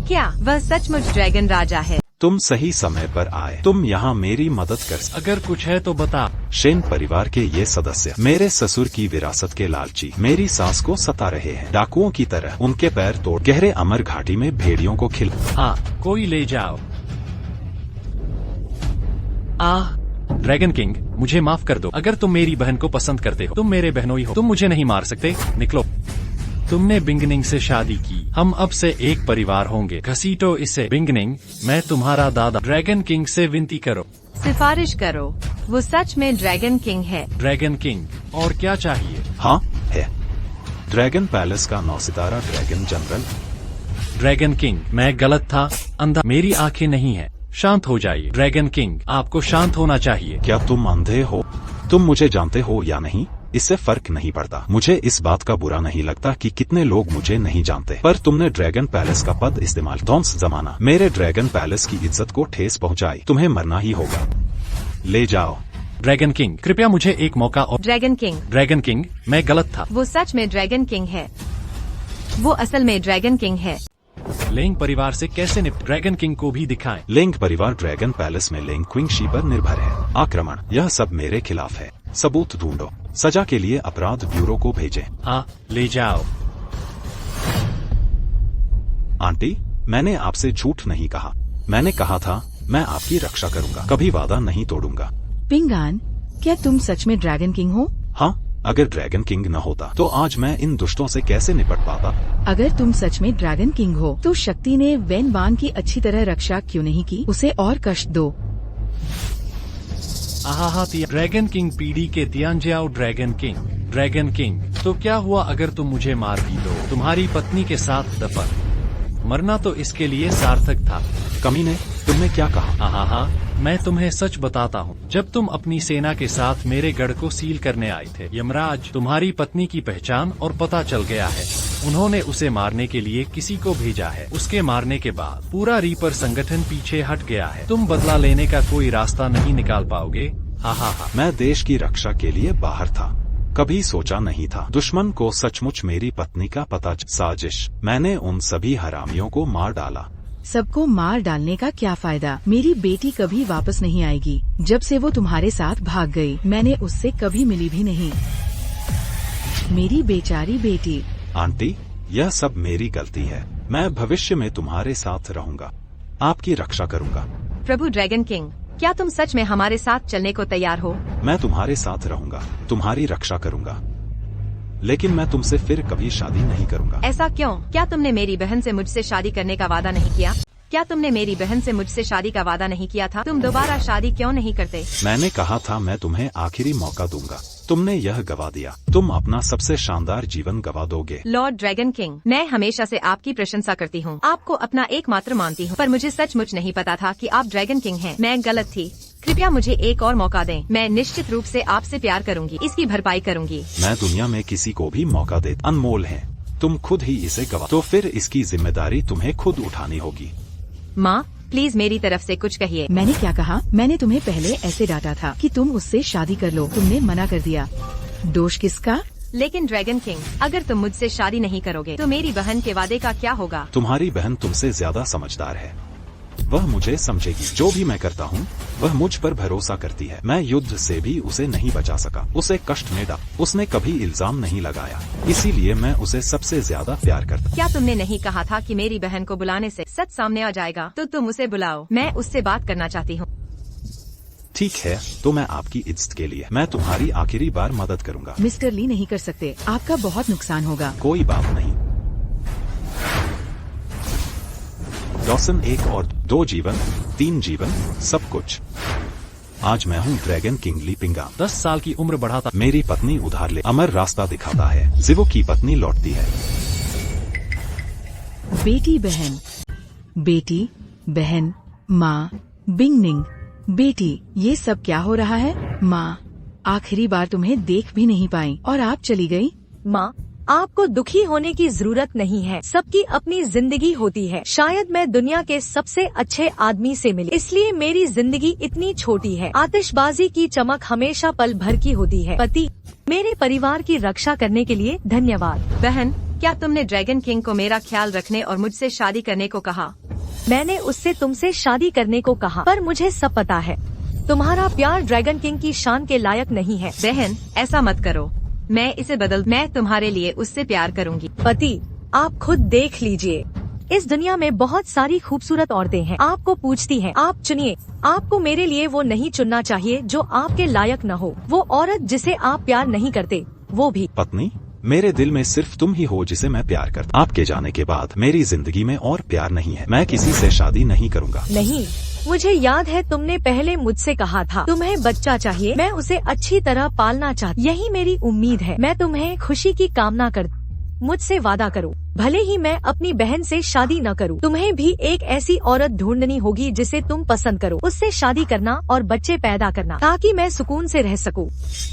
क्या वह सचमुच ड्रैगन राजा है? तुम सही समय पर आए। तुम यहाँ मेरी मदद कर सकते। अगर कुछ है तो बता। शेन परिवार के ये सदस्य मेरे ससुर की विरासत के लालची मेरी सास को सता रहे हैं। डाकुओं की तरह उनके पैर तोड़ गहरे अमर घाटी में भेड़ियों को खिल। कोई ले जाओ। ड्रैगन किंग, मुझे माफ कर दो। अगर तुम मेरी बहन को पसंद करते हो, तुम मेरे बहनोई हो, तुम मुझे नहीं मार सकते। निकलो। तुमने बिंगनिंग से शादी की, हम अब से एक परिवार होंगे। घसीटो इसे। बिंगनिंग, मैं तुम्हारा दादा। ड्रैगन किंग से विनती करो। सिफारिश करो। वो सच में ड्रैगन किंग है। ड्रैगन किंग, और क्या चाहिए? हाँ है। ड्रैगन पैलेस का 9 सितारा ड्रैगन जनरल। ड्रैगन किंग, मैं गलत था। अंधा, मेरी आंखें नहीं है। शांत हो जाइए। ड्रैगन किंग, आपको शांत होना चाहिए। क्या तुम अंधे हो? तुम मुझे जानते हो या नहीं, इससे फर्क नहीं पड़ता। मुझे इस बात का बुरा नहीं लगता कि कितने लोग मुझे नहीं जानते, पर तुमने ड्रैगन पैलेस का पद इस्तेमाल धौंस जमाना मेरे ड्रैगन पैलेस की इज्जत को ठेस पहुंचाई। तुम्हें मरना ही होगा। ले जाओ। ड्रैगन किंग, कृपया मुझे एक मौका और। ड्रैगन किंग, मैं गलत था। वो सच में ड्रैगन किंग है। वो असल में ड्रैगन किंग है। लेंग परिवार से कैसे निपट ड्रैगन किंग को भी दिखाएं। लेंग परिवार ड्रैगन पैलेस में लेंग क्विंग शी पर निर्भर है। आक्रमण, यह सब मेरे खिलाफ है। सबूत ढूंढो। सजा के लिए अपराध ब्यूरो को भेजें। हाँ, ले जाओ। आंटी, मैंने आपसे झूठ नहीं कहा। मैंने कहा था मैं आपकी रक्षा करूंगा, कभी वादा नहीं तोड़ूंगा। पिंगान, क्या तुम सच में ड्रैगन किंग हो? हाँ, अगर ड्रैगन किंग न होता तो आज मैं इन दुष्टों से कैसे निपट पाता। अगर तुम सच में ड्रैगन किंग हो तो शक्ति ने वेन बान की अच्छी तरह रक्षा क्यों नहीं की? उसे और कष्ट दो। आहा, ड्रैगन किंग पीढ़ी के तियांजियाओ ड्रैगन किंग। तो क्या हुआ अगर तुम मुझे मार भी दो? तुम्हारी पत्नी के साथ दफन। मरना तो इसके लिए सार्थक था। कमीने, तुमने क्या कहा? आहा, मैं तुम्हें सच बताता हूँ। जब तुम अपनी सेना के साथ मेरे गढ़ को सील करने आए थे, यमराज, तुम्हारी पत्नी की पहचान और पता चल गया है। उन्होंने उसे मारने के लिए किसी को भेजा है। उसके मारने के बाद पूरा रीपर संगठन पीछे हट गया है। तुम बदला लेने का कोई रास्ता नहीं निकाल पाओगे। हा। मैं देश की रक्षा के लिए बाहर था, कभी सोचा नहीं था दुश्मन को सचमुच मेरी पत्नी का पता। साजिश, मैंने उन सभी हरामियों को मार डाला। सबको मार डालने का क्या फायदा? मेरी बेटी कभी वापस नहीं आएगी। जब से वो तुम्हारे साथ भाग गई, मैंने उससे कभी मिली भी नहीं। मेरी बेचारी बेटी। आंटी, यह सब मेरी गलती है। मैं भविष्य में तुम्हारे साथ रहूंगा, आपकी रक्षा करूंगा। प्रभु ड्रैगन किंग, क्या तुम सच में हमारे साथ चलने को तैयार हो? मैं तुम्हारे साथ रहूंगा, तुम्हारी रक्षा करूंगा, लेकिन मैं तुमसे फिर कभी शादी नहीं करूंगा। ऐसा क्यों? क्या तुमने मेरी बहन से मुझसे शादी करने का वादा नहीं किया? क्या तुमने मेरी बहन से मुझसे शादी का वादा नहीं किया था? तुम दोबारा शादी क्यों नहीं करते? मैंने कहा था मैं तुम्हें आखिरी मौका दूंगा, तुमने यह गवा दिया। तुम अपना सबसे शानदार जीवन गवा दोगे। लॉर्ड ड्रैगन किंग, मैं हमेशा से आपकी प्रशंसा करती हूँ, आपको अपना एकमात्र मानती हूँ, पर मुझे सचमुच नहीं पता था कि आप ड्रैगन किंग हैं। मैं गलत थी। कृपया मुझे एक और मौका दें। मैं निश्चित रूप से आपसे प्यार करूंगी, इसकी भरपाई करूंगी। मैं दुनिया में किसी को भी मौका दे अनमोल है। तुम खुद ही इसे गवा, तो फिर इसकी जिम्मेदारी तुम्हें खुद उठानी होगी। माँ, प्लीज मेरी तरफ से कुछ कहिए। मैंने क्या कहा? मैंने तुम्हें पहले ऐसे डांटा था कि तुम उससे शादी कर लो, तुमने मना कर दिया। दोष किसका? लेकिन ड्रैगन किंग, अगर तुम मुझसे शादी नहीं करोगे तो मेरी बहन के वादे का क्या होगा? तुम्हारी बहन तुमसे ज्यादा समझदार है, वह मुझे समझेगी। जो भी मैं करता हूँ वह मुझ पर भरोसा करती है। मैं युद्ध से भी उसे नहीं बचा सका, उसे कष्ट में डाला। उसने कभी इल्जाम नहीं लगाया, इसीलिए मैं उसे सबसे ज्यादा प्यार करता। क्या तुमने नहीं कहा था कि मेरी बहन को बुलाने से सच सामने आ जाएगा? तो तुम उसे बुलाओ, मैं उससे बात करना चाहती हूँ। ठीक है, तो मैं आपकी इज्जत के लिए मैं तुम्हारी आखिरी बार मदद करूंगा। मिस्टर ली, नहीं कर सकते, आपका बहुत नुकसान होगा। कोई बात नहीं। डॉसन, 1 और 2 जीवन, 3 जीवन, सब कुछ। आज मैं हूँ ड्रैगन किंग ली पिंगान। 10 साल की उम्र बढ़ाता। मेरी पत्नी उधार ले अमर रास्ता दिखाता है। जिवो की पत्नी लौटती है। बेटी बहन, बेटी बहन, माँ, बिंगनिंग। बेटी, ये सब क्या हो रहा है? माँ, आखिरी बार तुम्हें देख भी नहीं पाई और आप चली गई। माँ, आपको दुखी होने की जरूरत नहीं है। सबकी अपनी जिंदगी होती है। शायद मैं दुनिया के सबसे अच्छे आदमी से मिली, इसलिए मेरी जिंदगी इतनी छोटी है। आतिशबाजी की चमक हमेशा पल भर की होती है। पति, मेरे परिवार की रक्षा करने के लिए धन्यवाद। बहन, क्या तुमने ड्रैगन किंग को मेरा ख्याल रखने और मुझसे शादी करने को कहा? मैंने उससे तुमसे शादी करने को कहा, पर मुझे सब पता है तुम्हारा प्यार ड्रैगन किंग की शान के लायक नहीं है। बहन, ऐसा मत करो, मैं इसे बदल, मैं तुम्हारे लिए उससे प्यार करूंगी। पति, आप खुद देख लीजिए, इस दुनिया में बहुत सारी खूबसूरत औरतें हैं। आपको पूछती हैं, आप चुनिए। आपको मेरे लिए वो नहीं चुनना चाहिए जो आपके लायक न हो। वो औरत जिसे आप प्यार नहीं करते, वो भी। पत्नी, मेरे दिल में सिर्फ तुम ही हो जिसे मैं प्यार करता। आपके जाने के बाद मेरी जिंदगी में और प्यार नहीं है। मैं किसी से शादी नहीं करूँगा। नहीं, मुझे याद है तुमने पहले मुझसे कहा था तुम्हें बच्चा चाहिए, मैं उसे अच्छी तरह पालना चाहती। यही मेरी उम्मीद है। मैं तुम्हें खुशी की कामना करती। मुझसे वादा करो, भले ही मैं अपनी बहन से शादी न करूं, तुम्हें भी एक ऐसी औरत ढूंढनी होगी जिसे तुम पसंद करो, उससे शादी करना और बच्चे पैदा करना, ताकि मैं सुकून से रह सकूं।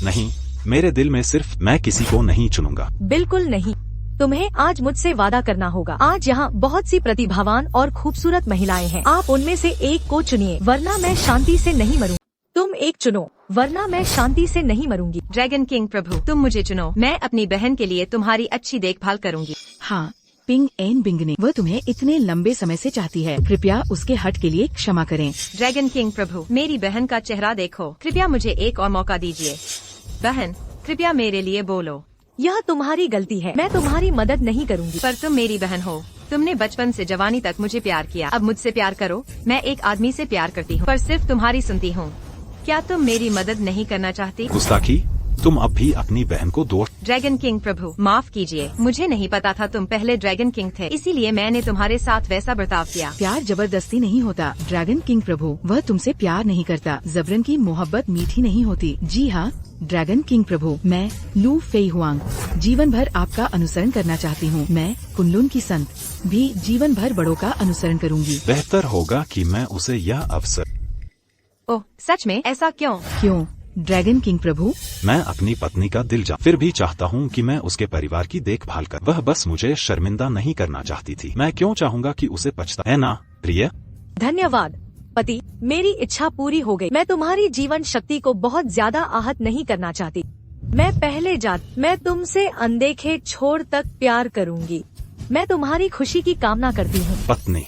नहीं, मेरे दिल में सिर्फ मैं किसी को नहीं चुनूंगा। बिल्कुल नहीं, तुम्हें आज मुझसे वादा करना होगा। आज यहाँ बहुत सी प्रतिभावान और खूबसूरत महिलाएं हैं। आप उनमें से एक को चुनिए, वरना मैं शांति से नहीं मरूंगी। तुम एक चुनो, वरना मैं शांति से नहीं मरूंगी। ड्रैगन किंग प्रभु, तुम मुझे चुनो। मैं अपनी बहन के लिए तुम्हारी अच्छी देखभाल करूंगी। हाँ, पिंग एन बिंग ने वह तुम्हें इतने लंबे समय से चाहती है, कृपया उसके हट के लिए क्षमा करें। ड्रैगन किंग प्रभु, मेरी बहन का चेहरा देखो, कृपया मुझे एक और मौका दीजिए। बहन, कृपया मेरे लिए बोलो। यह तुम्हारी गलती है, मैं तुम्हारी मदद नहीं करूँगी। पर तुम मेरी बहन हो, तुमने बचपन से जवानी तक मुझे प्यार किया, अब मुझसे प्यार करो। मैं एक आदमी से प्यार करती हूँ, पर सिर्फ तुम्हारी सुनती हूँ। क्या तुम मेरी मदद नहीं करना चाहती? गुस्ताखी, तुम अब भी अपनी बहन को दोस्त। ड्रैगन किंग प्रभु, माफ कीजिए, मुझे नहीं पता था तुम पहले ड्रैगन किंग थे, इसीलिए मैंने तुम्हारे साथ वैसा बर्ताव किया। प्यार जबरदस्ती नहीं होता ड्रैगन किंग प्रभु, वह तुमसे प्यार नहीं करता। जबरन की मोहब्बत मीठी नहीं होती। जी हाँ ड्रैगन किंग प्रभु, मैं लू फेई हुआंग जीवन भर आपका अनुसरण करना चाहती हूँ। मैं कुनलुन की संत भी जीवन भर बड़ों का अनुसरण करूँगी। बेहतर होगा कि मैं उसे यह अवसर। ओह सच में, ऐसा क्यों? क्यों ड्रैगन किंग प्रभु? मैं अपनी पत्नी का दिल फिर भी चाहता हूँ कि मैं उसके परिवार की देखभाल कर। वह बस मुझे शर्मिंदा नहीं करना चाहती थी। मैं क्यों चाहूँगा कि उसे पछता है ना प्रिय। धन्यवाद पति, मेरी इच्छा पूरी हो गई। मैं तुम्हारी जीवन शक्ति को बहुत ज्यादा आहत नहीं करना चाहती। मैं तुमसे अनदेखे छोड़ तक प्यार करूंगी। मैं तुम्हारी खुशी की कामना करती हूँ। पत्नी।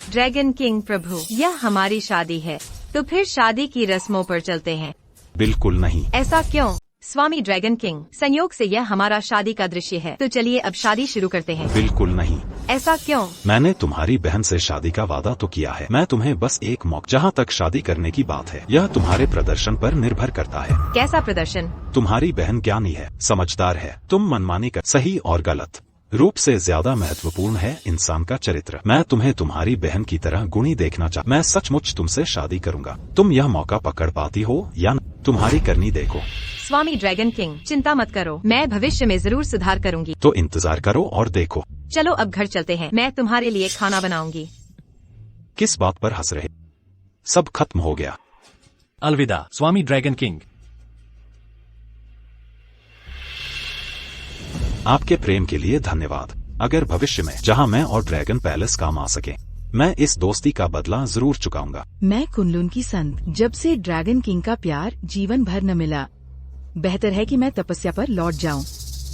ड्रैगन किंग प्रभु, यह हमारी शादी है, तो फिर शादी की रस्मों पर चलते हैं। बिल्कुल नहीं। ऐसा क्यों? स्वामी ड्रैगन किंग, संयोग से यह हमारा शादी का दृश्य है, तो चलिए अब शादी शुरू करते हैं। बिल्कुल नहीं। ऐसा क्यों? मैंने तुम्हारी बहन से शादी का वादा तो किया है। मैं तुम्हें बस एक मौका। जहाँ तक शादी करने की बात है, यह तुम्हारे प्रदर्शन पर निर्भर करता है। कैसा प्रदर्शन? तुम्हारी बहन ज्ञानी है, समझदार है, तुम मनमानी कर। सही और गलत रूप से ज्यादा महत्वपूर्ण है इंसान का चरित्र। मैं तुम्हें तुम्हारी बहन की तरह गुणी देखना चाहता। मैं सचमुच तुमसे शादी करूंगा। तुम यह मौका पकड़ पाती हो या न? तुम्हारी करनी देखो। स्वामी ड्रैगन किंग, चिंता मत करो, मैं भविष्य में जरूर सुधार करूंगी। तो इंतजार करो और देखो। चलो अब घर चलते हैं, मैं तुम्हारे लिए खाना बनाऊंगी। किस बात पर हंस रहे? सब खत्म हो गया। अलविदा स्वामी ड्रैगन किंग। आपके प्रेम के लिए धन्यवाद। अगर भविष्य में जहां मैं और ड्रैगन पैलेस काम आ सके, मैं इस दोस्ती का बदला जरूर चुकाऊंगा। मैं कुनलुन की संत, जब से ड्रैगन किंग का प्यार जीवन भर न मिला, बेहतर है कि मैं तपस्या पर लौट जाऊं।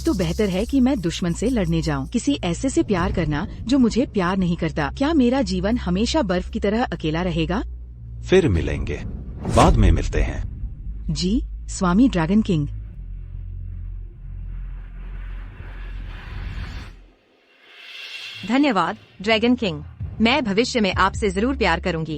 तो बेहतर है कि मैं दुश्मन से लड़ने जाऊं। किसी ऐसे से प्यार करना जो मुझे प्यार नहीं करता। क्या मेरा जीवन हमेशा बर्फ की तरह अकेला रहेगा? फिर मिलेंगे, बाद में मिलते हैं। जी स्वामी ड्रैगन किंग। धन्यवाद ड्रैगन किंग, मैं भविष्य में आपसे जरूर प्यार करूंगी।